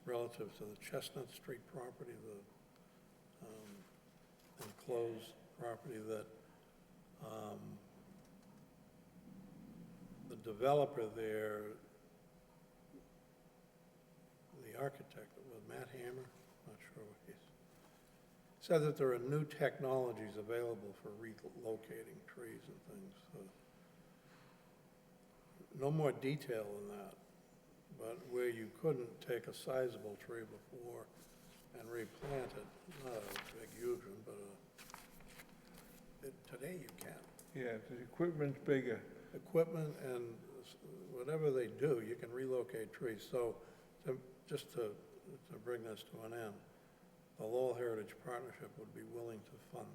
relative to the Chestnut Street property, the enclosed property, that the developer there, the architect, was Matt Hammer, not sure what he's, said that there are new technologies available for relocating trees and things. No more detail than that, but where you couldn't take a sizable tree before and replant it, not a big huge one, but today you can. Yeah, the equipment's bigger. Equipment and whatever they do, you can relocate trees. So just to bring this to an end, the Lowell Heritage Partnership would be willing to fund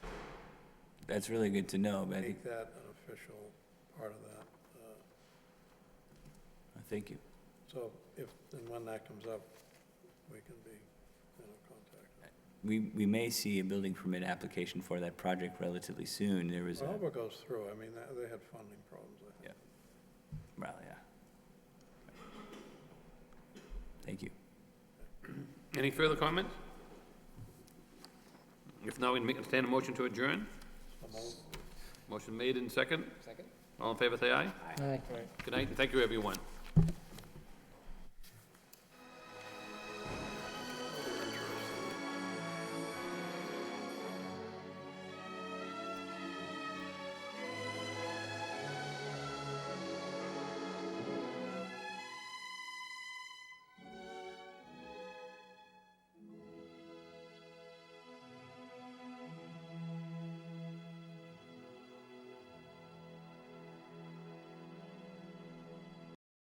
that. That's really good to know, but I think, Make that an official part of that. thank you. So if and when that comes up, we can be in contact. We may see a building permit application for that project relatively soon. There was I a, hope it goes through. I mean, they had funding problems, I think. well, yeah. Thank you. Any further comments? If not, we stand a motion to adjourn. Motion made in second. Second? All in favor, say aye. Aye. Good night, and thank you, everyone.